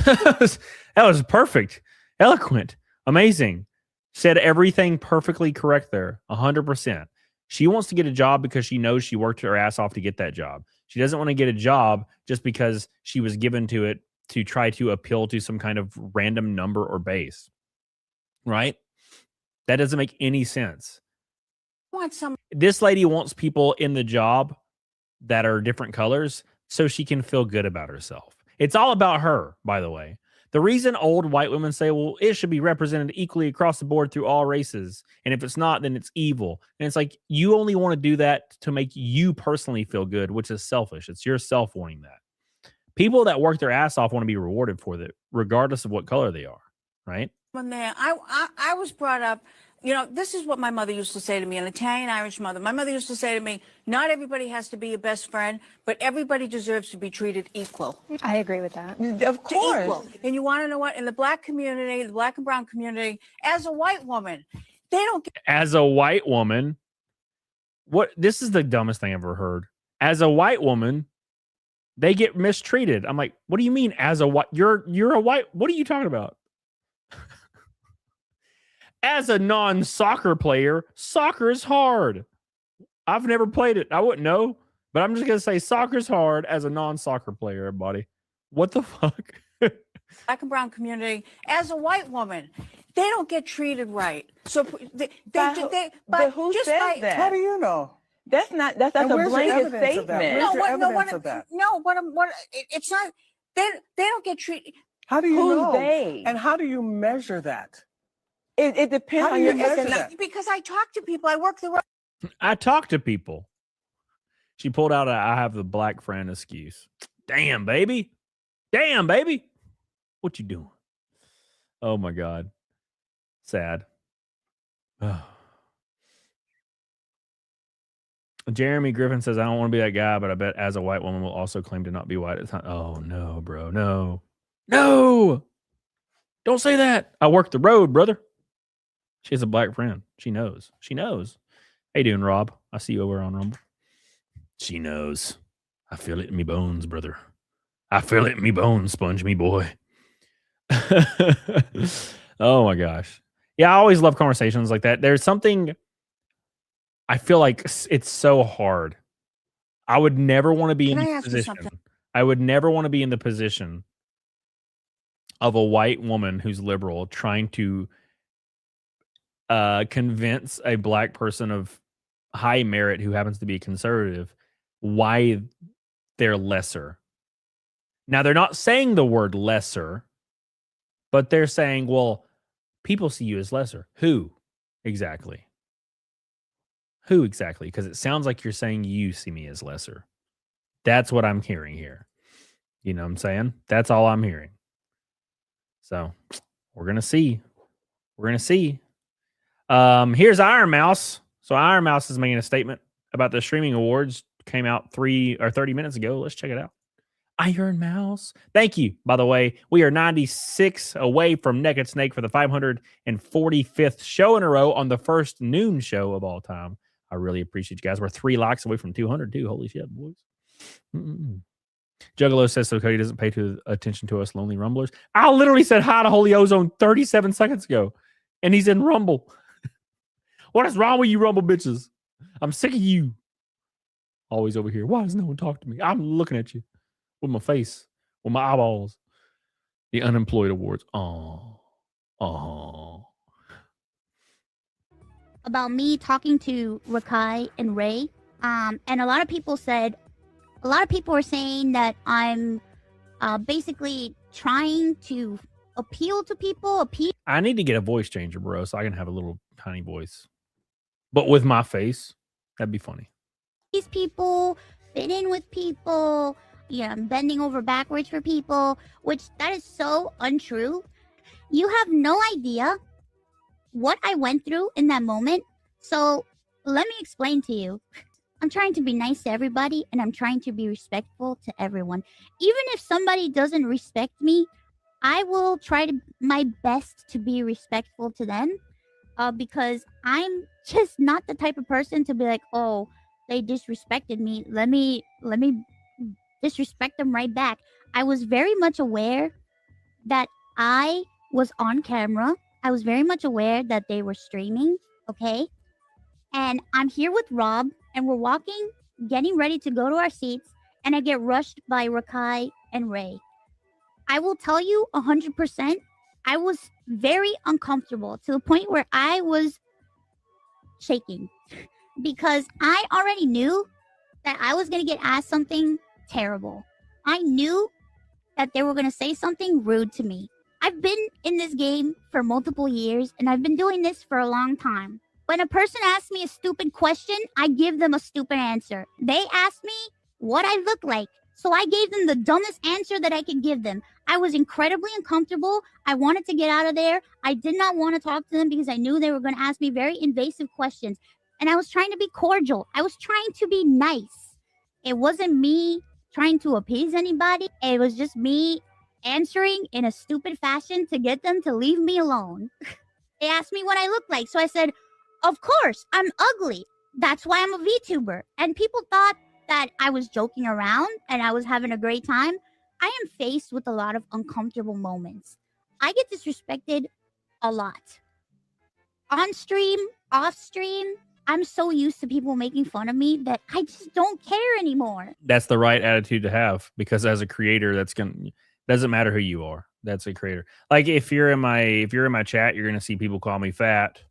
that was perfect, eloquent, amazing. Said everything perfectly correct there, 100%. She wants to get a job because she knows she worked her ass off to get that job. She doesn't want to get a job just because she was given to it to try to appeal to some kind of random number or base. Right? That doesn't make any sense. This lady wants people in the job that are different colors so she can feel good about herself. It's all about her, by the way. The reason old white women say, well, it should be represented equally across the board through all races, and if it's not, then it's evil. And it's like, you only want to do that to make you personally feel good, which is selfish. It's yourself wanting that. People that work their ass off want to be rewarded for that, regardless of what color they are, right?
When I was brought up, you know, this is what my mother used to say to me, an Italian-Irish mother. My mother used to say to me, not everybody has to be your best friend, but everybody deserves to be treated equal.
I agree with that.
Of course.
Equal. And you want to know what? In the Black community, the Black and brown community, as a white woman, they don't get...
As a white woman, this is the dumbest thing I've ever heard. As a white woman, they get mistreated. I'm like, what do you mean as a white? You're a white. What are you talking about? As a non-soccer player, soccer is hard. I've never played it. I wouldn't know, but I'm just going to say soccer's hard as a non-soccer player, everybody. What the fuck?
Black and brown community, as a white woman, they don't get treated right. So
but who said that?
How do you know?
That's a blanket statement.
It's not. They don't get treated.
How do you know?
They?
And how do you measure that?
It depends on your
economic. Because I talk to people. I work the road.
I talk to people. She pulled out I have the Black friend excuse. Damn, baby. Damn, baby. What you doing? Oh, my God. Sad. Jeremy Griffin says, I don't want to be that guy, but I bet as a white woman will also claim to not be white. It's not. Oh, no, bro. No. No. Don't say that. I work the road, brother. She has a Black friend. She knows. She knows. How you doing, Rob? I see you over on Rumble. She knows. I feel it in me bones, brother. I feel it in me bones, sponge me boy. Oh, my gosh. Yeah, I always love conversations like that. There's something... I feel like it's so hard. I would never want to be in the position. I would never want to be in the position of a white woman who's liberal trying to convince a Black person of high merit who happens to be conservative why they're lesser. Now, they're not saying the word lesser, but they're saying, well, people see you as lesser. Who exactly? Who exactly? Because it sounds like you're saying you see me as lesser. That's what I'm hearing here. You know what I'm saying? That's all I'm hearing. So we're going to see. We're going to see. Here's Iron Mouse. So Iron Mouse is making a statement about the streaming awards. Came out 30 minutes ago. Let's check it out. Iron Mouse. Thank you. By the way, we are 96 away from Naked Snake for the 545th show in a row on the first noon show of all time. I really appreciate you guys. We're 3 likes away from 200 too. Holy shit, boys. Juggalo says so Cody doesn't pay attention to us lonely rumblers. I literally said hi to Holy Ozone 37 seconds ago, and he's in Rumble. What is wrong with you, Rumble bitches? I'm sick of you. Always over here. Why does no one talk to me? I'm looking at you with my face, with my eyeballs. The unemployed awards. Oh.
About me talking to Rakai and Ray. And a lot of people were saying that I'm basically trying to appeal to people.
I need to get a voice changer, bro, so I can have a little tiny voice. But with my face, that'd be funny.
These people, fit in with people. Yeah, I'm bending over backwards for people, which that is so untrue. You have no idea what I went through in that moment. So let me explain to you. I'm trying to be nice to everybody, and I'm trying to be respectful to everyone. Even if somebody doesn't respect me, I will try my best to be respectful to them, because I'm just not the type of person to be like, oh, they disrespected me. Let me disrespect them right back. I was very much aware that I was on camera. I was very much aware that they were streaming, okay? And I'm here with Rob, and we're walking, getting ready to go to our seats, and I get rushed by Rakai and Ray. I will tell you 100%, I was very uncomfortable to the point where I was shaking because I already knew that I was going to get asked something terrible. I knew that they were going to say something rude to me. I've been in this game for multiple years, and I've been doing this for a long time. When a person asks me a stupid question, I give them a stupid answer. They asked me what I look like, so I gave them the dumbest answer that I could give them. I was incredibly uncomfortable. I wanted to get out of there. I did not want to talk to them because I knew they were going to ask me very invasive questions. And I was trying to be cordial. I was trying to be nice. It wasn't me trying to appease anybody. It was just me answering in a stupid fashion to get them to leave me alone. They asked me what I look like, so I said, of course, I'm ugly. That's why I'm a VTuber. And people thought that I was joking around and I was having a great time. I am faced with a lot of uncomfortable moments. I get disrespected a lot. On stream, off stream, I'm so used to people making fun of me that I just don't care anymore.
That's the right attitude to have, because as a creator, doesn't matter who you are. That's a creator. Like if you're in my chat, you're gonna see people call me fat.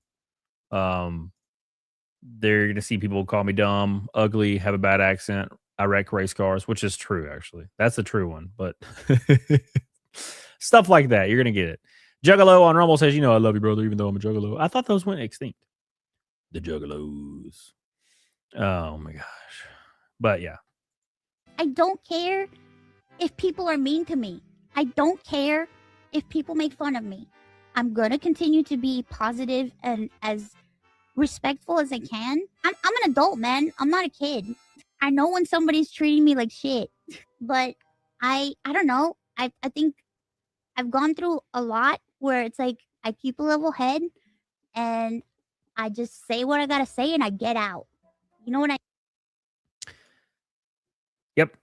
They're gonna see people call me dumb, ugly, have a bad accent. I wreck race cars, which is true, actually. That's the true one, but stuff like that, you're gonna get it. Juggalo on Rumble says, I love you, brother, even though I'm a juggalo. I thought those went extinct. The juggalos. Oh my gosh. But yeah.
I don't care if people are mean to me. I don't care if people make fun of me. I'm going to continue to be positive and as respectful as I can. I'm an adult, man. I'm not a kid. I know when somebody's treating me like shit, but I don't know. I think I've gone through a lot where it's like I keep a level head and I just say what I got to say and I get out. You know what I
Yep.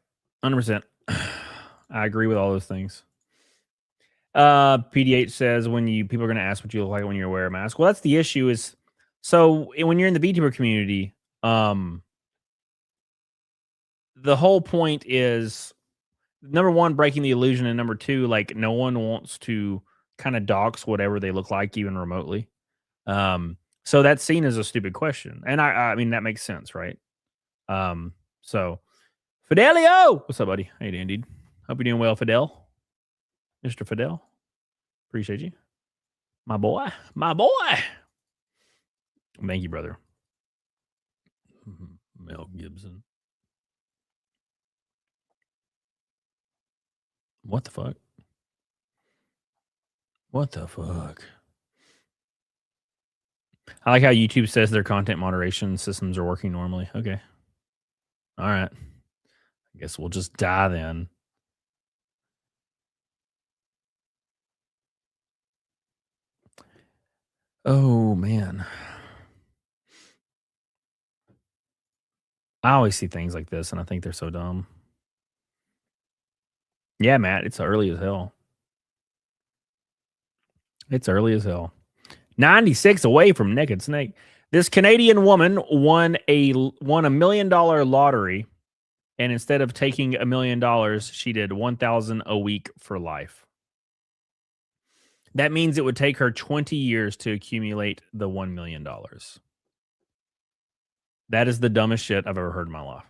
100%. I agree with all those things. PDH says people are going to ask what you look like when you wear a mask. Well, that's the issue is, so when you're in the VTuber community, the whole point is, number one, breaking the illusion, and number two, like no one wants to kind of dox whatever they look like, even remotely. So that's seen as a stupid question. And I mean, that makes sense, right? So Fidelio, what's up, buddy? How you doing, dude? Hope you're doing well, Fidel. Mr. Fidel. Appreciate you. My boy. Thank you, brother. Mel Gibson. What the fuck? I like how YouTube says their content moderation systems are working normally. Okay. All right. I guess we'll just die then. Oh, man. I always see things like this, and I think they're so dumb. Yeah, Matt, it's early as hell. It's early as hell. 96 away from Naked Snake. This Canadian woman won $1 million lottery, and instead of taking $1 million, she did 1,000 a week for life. That means it would take her 20 years to accumulate the $1 million. That is the dumbest shit I've ever heard in my life.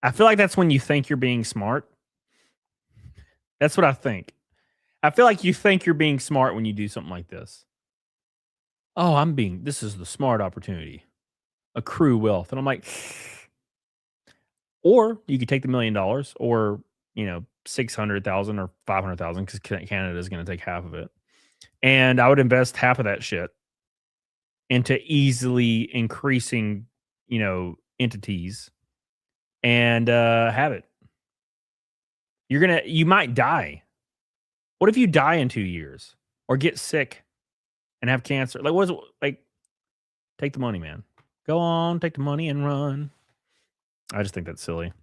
I feel like that's when you think you're being smart. That's what I think. I feel like you think you're being smart when you do something like this. Oh, this is the smart opportunity. Accrue wealth. And I'm like, or you could take the $1 million or, 600,000 or 500,000 because Canada is going to take half of it. And I would invest half of that shit into easily increasing, entities and have it. You might die. What if you die in 2 years or get sick and have cancer? Take the money, man. Go on, take the money and run. I just think that's silly.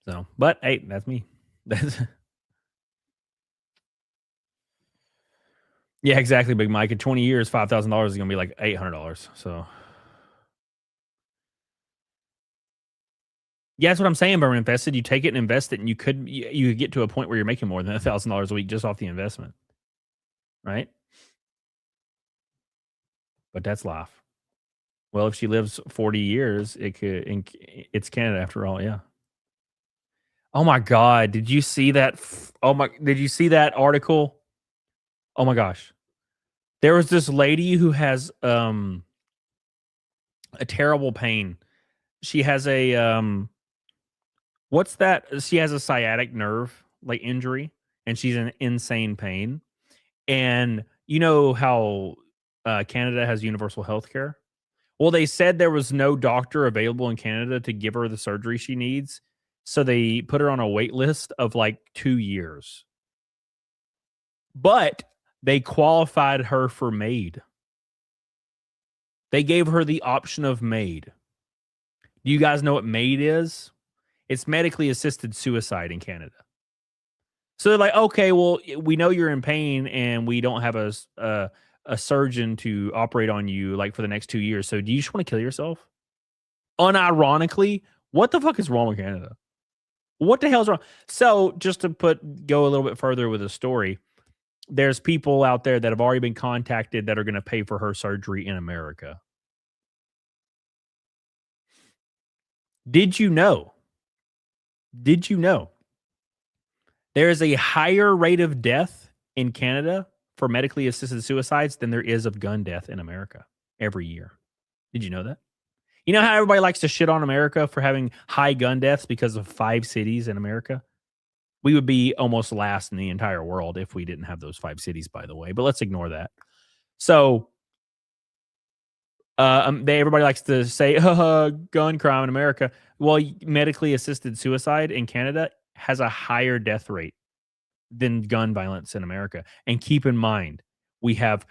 So, but hey, that's me. Yeah, exactly, Big Mike. In 20 years, $5,000 is going to be like $800. So, yeah, that's what I'm saying. But invested, you take it and invest it, and you could get to a point where you're making more than $1,000 a week just off the investment, right? But that's life. Well, if she lives 40 years, it's Canada after all. Yeah. Oh my God! Did you see that? Did you see that article? Oh my gosh! There was this lady who has a terrible pain. She has a what's that? She has a sciatic nerve injury, and she's in insane pain. And you know how Canada has universal health care? Well, they said there was no doctor available in Canada to give her the surgery she needs. So they put her on a wait list of 2 years. But they qualified her for MAID. They gave her the option of MAID. Do you guys know what MAID is? It's medically assisted suicide in Canada. So they're like, okay, well, we know you're in pain and we don't have a surgeon to operate on you for the next 2 years. So do you just want to kill yourself? Unironically, what the fuck is wrong with Canada? What the hell's wrong? So just to go a little bit further with the story, there's people out there that have already been contacted that are going to pay for her surgery in America. Did you know? There is a higher rate of death in Canada for medically assisted suicides than there is of gun death in America every year. Did you know that? You know how everybody likes to shit on America for having high gun deaths because of 5 cities in America? We would be almost last in the entire world if we didn't have those 5 cities, by the way. But let's ignore that. So everybody likes to say, gun crime in America. Well, medically assisted suicide in Canada has a higher death rate than gun violence in America. And keep in mind, we have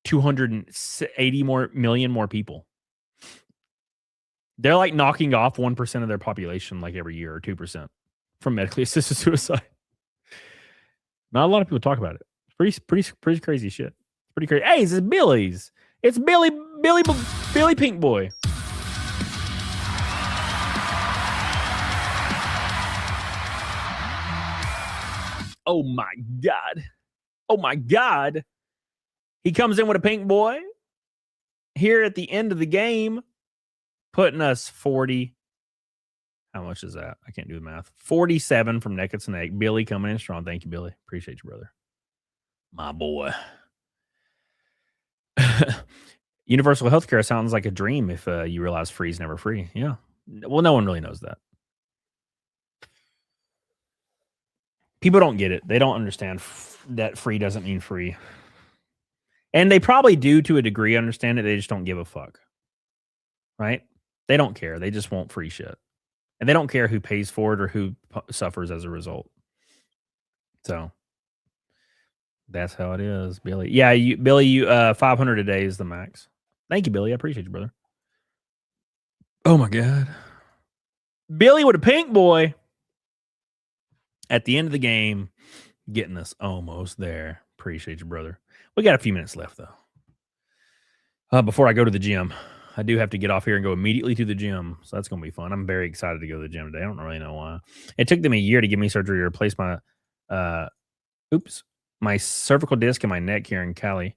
280 million more people. They're knocking off 1% of their population every year, or 2% from medically assisted suicide. Not a lot of people talk about it. It's pretty crazy shit. It's pretty crazy. Hey, it's Billy's. It's Billy Pink Boy. Oh my God. Oh my God. He comes in with a pink boy here at the end of the game, putting us 40. How much is that? I can't do the math. 47 from Naked Snake. Billy coming in strong. Thank you, Billy. Appreciate you, brother. My boy. Universal healthcare sounds like a dream if you realize free is never free. Yeah. Well, no one really knows that. People don't get it. They don't understand that free doesn't mean free. And they probably do to a degree understand it. They just don't give a fuck. Right? They don't care. They just want free shit. And they don't care who pays for it or who suffers as a result. So that's how it is, Billy. Yeah, Billy, 500 a day is the max. Thank you, Billy. I appreciate you, brother. Oh my God. Billy with a pink boy at the end of the game, getting us almost there. Appreciate you, brother. We got a few minutes left, though. Before I go to the gym, I do have to get off here and go immediately to the gym. So that's going to be fun. I'm very excited to go to the gym today. I don't really know why. It took them a year to give me surgery to replace my, my cervical disc in my neck here in Cali.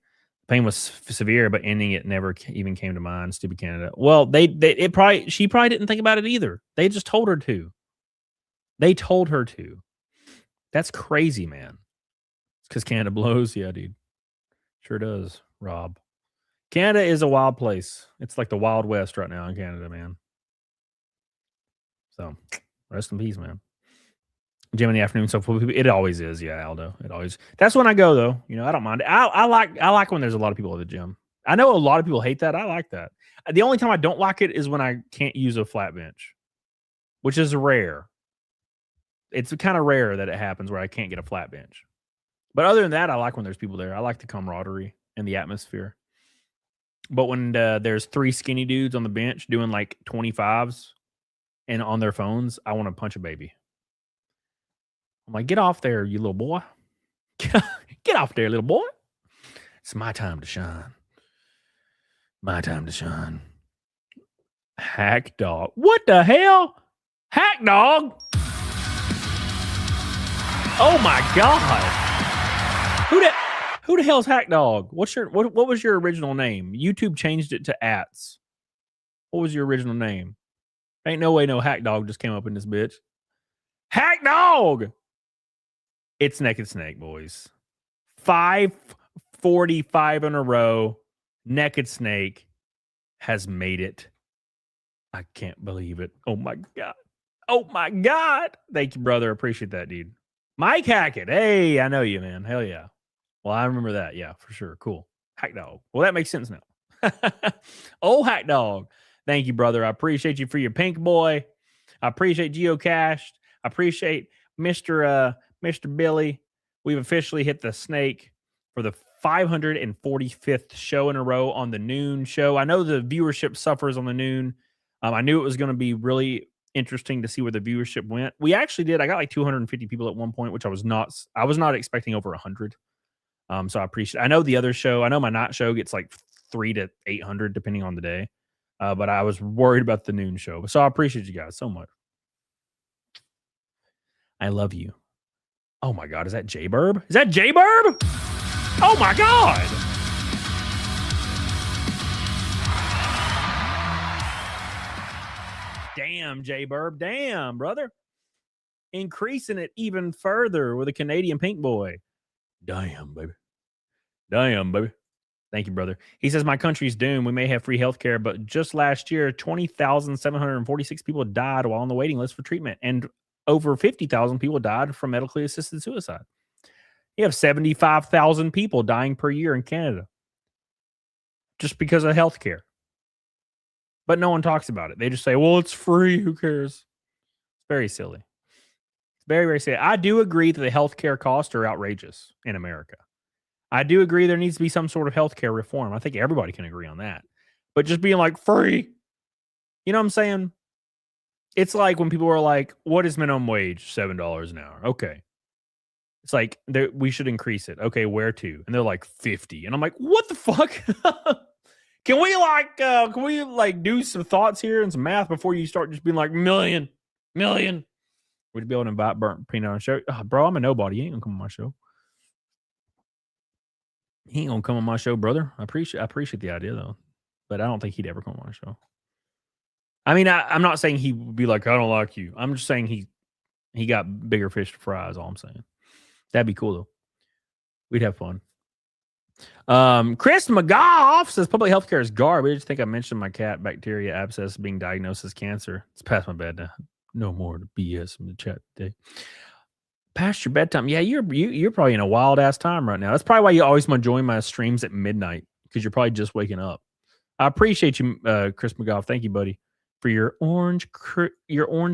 Pain was severe, but ending it never even came to mind. Stupid Canada. Well, she probably didn't think about it either. They just told her to. They told her to. That's crazy, man. It's because Canada blows. Yeah, dude. Sure does, Rob. Canada is a wild place. It's like the Wild West right now in Canada, man. So, rest in peace, man. Gym in the afternoon, so it always is, yeah, Aldo. It always. That's when I go though. You know, I don't mind. I like when there's a lot of people at the gym. I know a lot of people hate that. I like that. The only time I don't like it is when I can't use a flat bench, which is rare. It's kind of rare that it happens where I can't get a flat bench. But other than that, I like when there's people there. I like the camaraderie and the atmosphere. But when there's 3 skinny dudes on the bench doing like 25s and on their phones, I want to punch a baby. I'm like, get off there, you little boy. Get off there, little boy. It's my time to shine. My time to shine. Hack dog. What the hell? Hack dog? Oh my God. Who the hell's Hack Dog? What was your original name? YouTube changed it to ats. What was your original name? Ain't no way no Hack Dog just came up in this bitch. Hack Dog! It's Naked Snake, boys. 545 in a row. Naked Snake has made it. I can't believe it. Oh my God. Oh my God. Thank you, brother. Appreciate that, dude. Mike Hackett. Hey, I know you, man. Hell yeah. Well, I remember that. Yeah, for sure. Cool. Hack Dog. Well, that makes sense now. Oh, Hack Dog. Thank you, brother. I appreciate you for your pink boy. I appreciate Geocached. I appreciate Mr. Billy. We've officially hit the snake for the 545th show in a row on the noon show. I know the viewership suffers on the noon. I knew it was going to be really interesting to see where the viewership went. We actually did. I got like 250 people at one point, which I was not expecting over 100. So I appreciate. I know the other show. I know my night show gets like 300 to 800 depending on the day. But I was worried about the noon show. So I appreciate you guys so much. I love you. Oh my God, is that J-Burb? Is that J-Burb? Oh my God. Damn, J-Burb. Damn, brother. Increasing it even further with a Canadian pink boy. Damn, baby. Damn, baby. Thank you, brother. He says, my country's doomed. We may have free healthcare, but just last year, 20,746 people died while on the waiting list for treatment. And over 50,000 people died from medically assisted suicide. You have 75,000 people dying per year in Canada just because of healthcare. But no one talks about it. They just say, well, it's free. Who cares? It's very silly. It's very, very silly. I do agree that the healthcare costs are outrageous in America. I do agree there needs to be some sort of healthcare reform. I think everybody can agree on that. But just being like free, you know what I'm saying? It's like when people are like, what is minimum wage? $7 an hour. Okay. It's like, we should increase it. Okay, where to? And they're like 50. And I'm like, what the fuck? Can we do some thoughts here and some math before you start just being like million? Would you be able to invite Burnt Peanut on the show? Oh, bro, I'm a nobody. He ain't gonna come on my show. He ain't gonna come on my show, brother. I appreciate the idea though, but I don't think he'd ever come on my show. I mean, I'm not saying he would be like, I don't like you. I'm just saying he got bigger fish to fry. Is all I'm saying. That'd be cool though. We'd have fun. Chris McGough says public health care is garbage. I think I mentioned my cat bacteria abscess being diagnosed as cancer. It's past my bed now. No more BS in the chat today. Past your bedtime. Yeah, you're probably in a wild ass time right now. That's probably why you always want to join my streams at midnight, because you're probably just waking up. I appreciate you, Chris McGough. Thank you, buddy, for your orange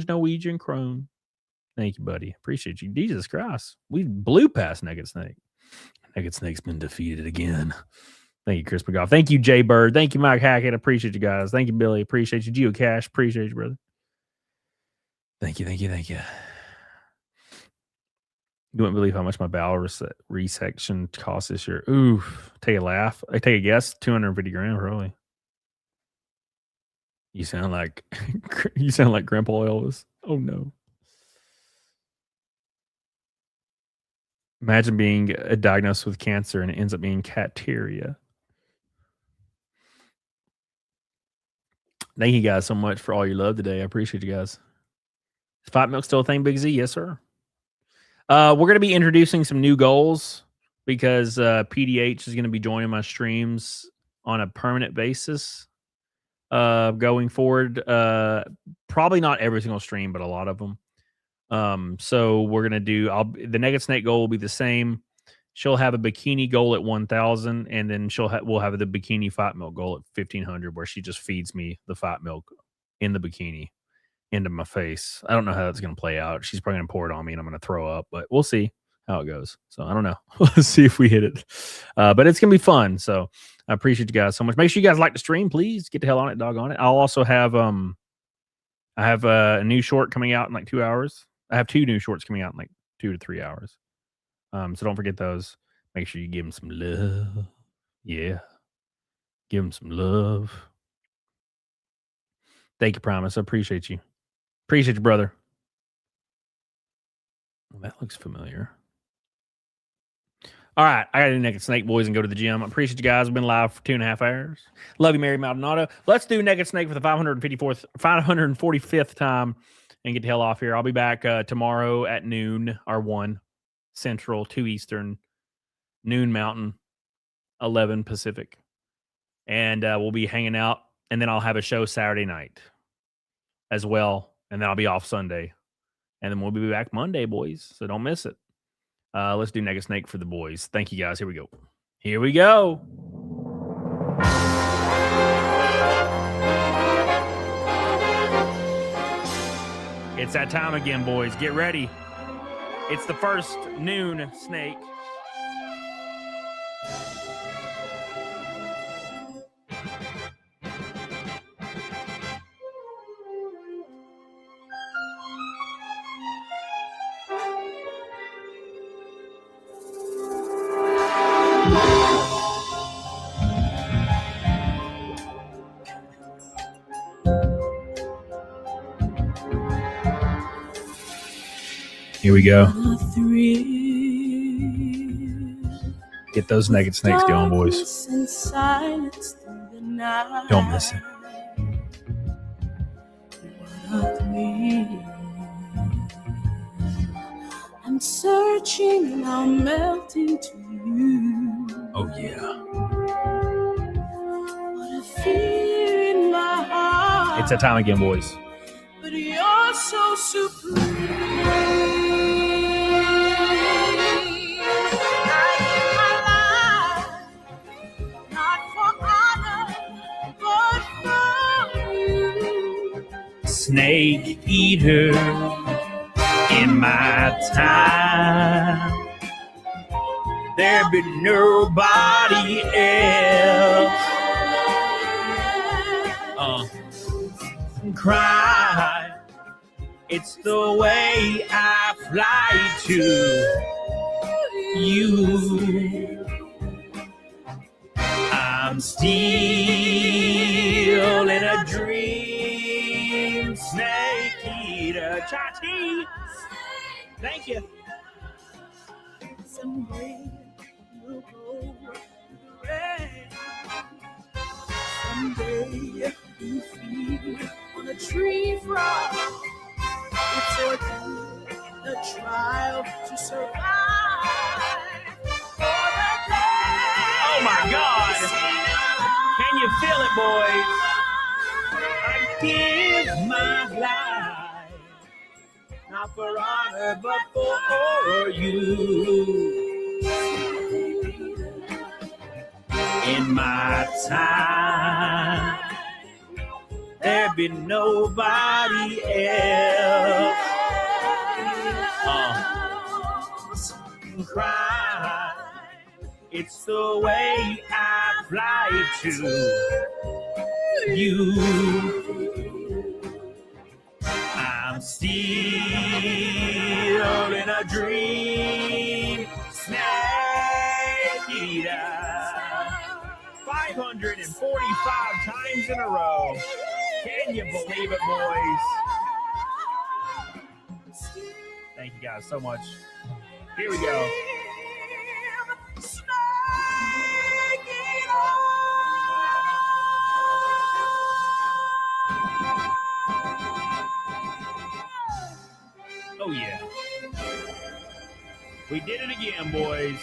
Norwegian crone. Thank you, buddy. Appreciate you. Jesus Christ. We blew past Naked Snake. Naked Snake's been defeated again. Thank you, Chris McGough. Thank you, Jay Bird. Thank you, Mike Hackett. Appreciate you guys. Thank you, Billy. Appreciate you. Geocache. Appreciate you, brother. Thank you. You wouldn't believe how much my bowel resection cost this year. Ooh, take a laugh. I take a guess. 250 grand, probably. You sound like Grandpa Elvis. Oh no. Imagine being diagnosed with cancer and it ends up being cateria. Thank you guys so much for all your love today. I appreciate you guys. Is Fight Milk still a thing, Big Z? Yes, sir. We're going to be introducing some new goals because PDH is going to be joining my streams on a permanent basis going forward. Probably not every single stream, but a lot of them. So we're going to do the Naked Snake goal will be the same. She'll have a bikini goal at 1,000, and then we'll have the bikini Fight Milk goal at 1,500, where she just feeds me the Fight Milk in the bikini into my face. I don't know how that's going to play out. She's probably going to pour it on me and I'm going to throw up, but we'll see how it goes. So I don't know. Let's see if we hit it. But it's going to be fun. So I appreciate you guys so much. Make sure you guys like the stream, please. Get the hell on it, dog on it. I'll also have I have a new short coming out in like 2 hours. I have 2 new shorts coming out in like 2 to 3 hours. So don't forget those. Make sure you give them some love. Yeah. Give them some love. Thank you, Promise. I appreciate you. Appreciate you, brother. Well, that looks familiar. All right. I got to do Naked Snake, boys, and go to the gym. I appreciate you guys. We've been live for 2.5 hours. Love you, Mary Maldonado. Let's do Naked Snake for the 545th time and get the hell off here. I'll be back tomorrow at noon, or 1 Central, 2 Eastern, noon Mountain, 11 Pacific. And we'll be hanging out. And then I'll have a show Saturday night as well. And then I'll be off Sunday. And then we'll be back Monday, boys. So don't miss it. Let's do Naked Snake for the boys. Thank you, guys. Here we go. Here we go. It's that time again, boys. Get ready. It's the first noon snake. Here we go. Get those Naked Snakes going, boys. Don't miss it.
I'm searching and I'm melting to you.
Oh, yeah.
What I feel in my heart.
It's that time again, boys.
But you're so supreme.
Snake eater in my time. There be nobody else. Cry. It's the way I fly to you. I'm still in a dream. Snake eater, Chati. Thank you.
Someday we'll go red. Someday you feed on a tree frog. It's a trial to survive.
Oh my God! Can you feel it, boys? I give my life, not for honor, but for you. In my time, there be nobody else. Cry. It's the way I fly to you. I'm still 545 times in a row. Can you believe it, boys? Thank you guys so much. Here we go. Oh, yeah. We did it again, boys.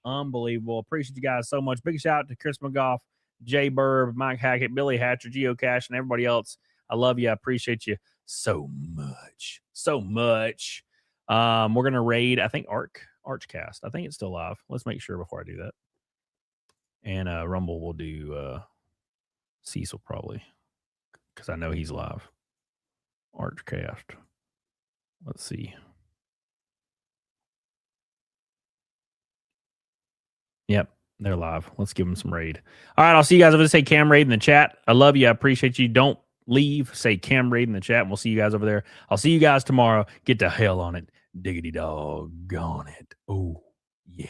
Unbelievable. Appreciate you guys so much. Big shout out to Chris McGough, Jay Burb, Mike Hackett, Billy Hatcher, Geocache, and everybody else. I love you. I appreciate you so much. So much. We're going to raid, I think, Archcast. I think it's still live. Let's make sure before I do that. And Rumble will do Cecil probably, because I know he's live. Archcast. Let's see. Yep, they're live. Let's give them some raid. All right, I'll see you guys over there. Say cam raid in the chat. I love you. I appreciate you. Don't leave. Say cam raid in the chat, and we'll see you guys over there. I'll see you guys tomorrow. Get the hell on it. Diggity dog on it. Oh, yeah.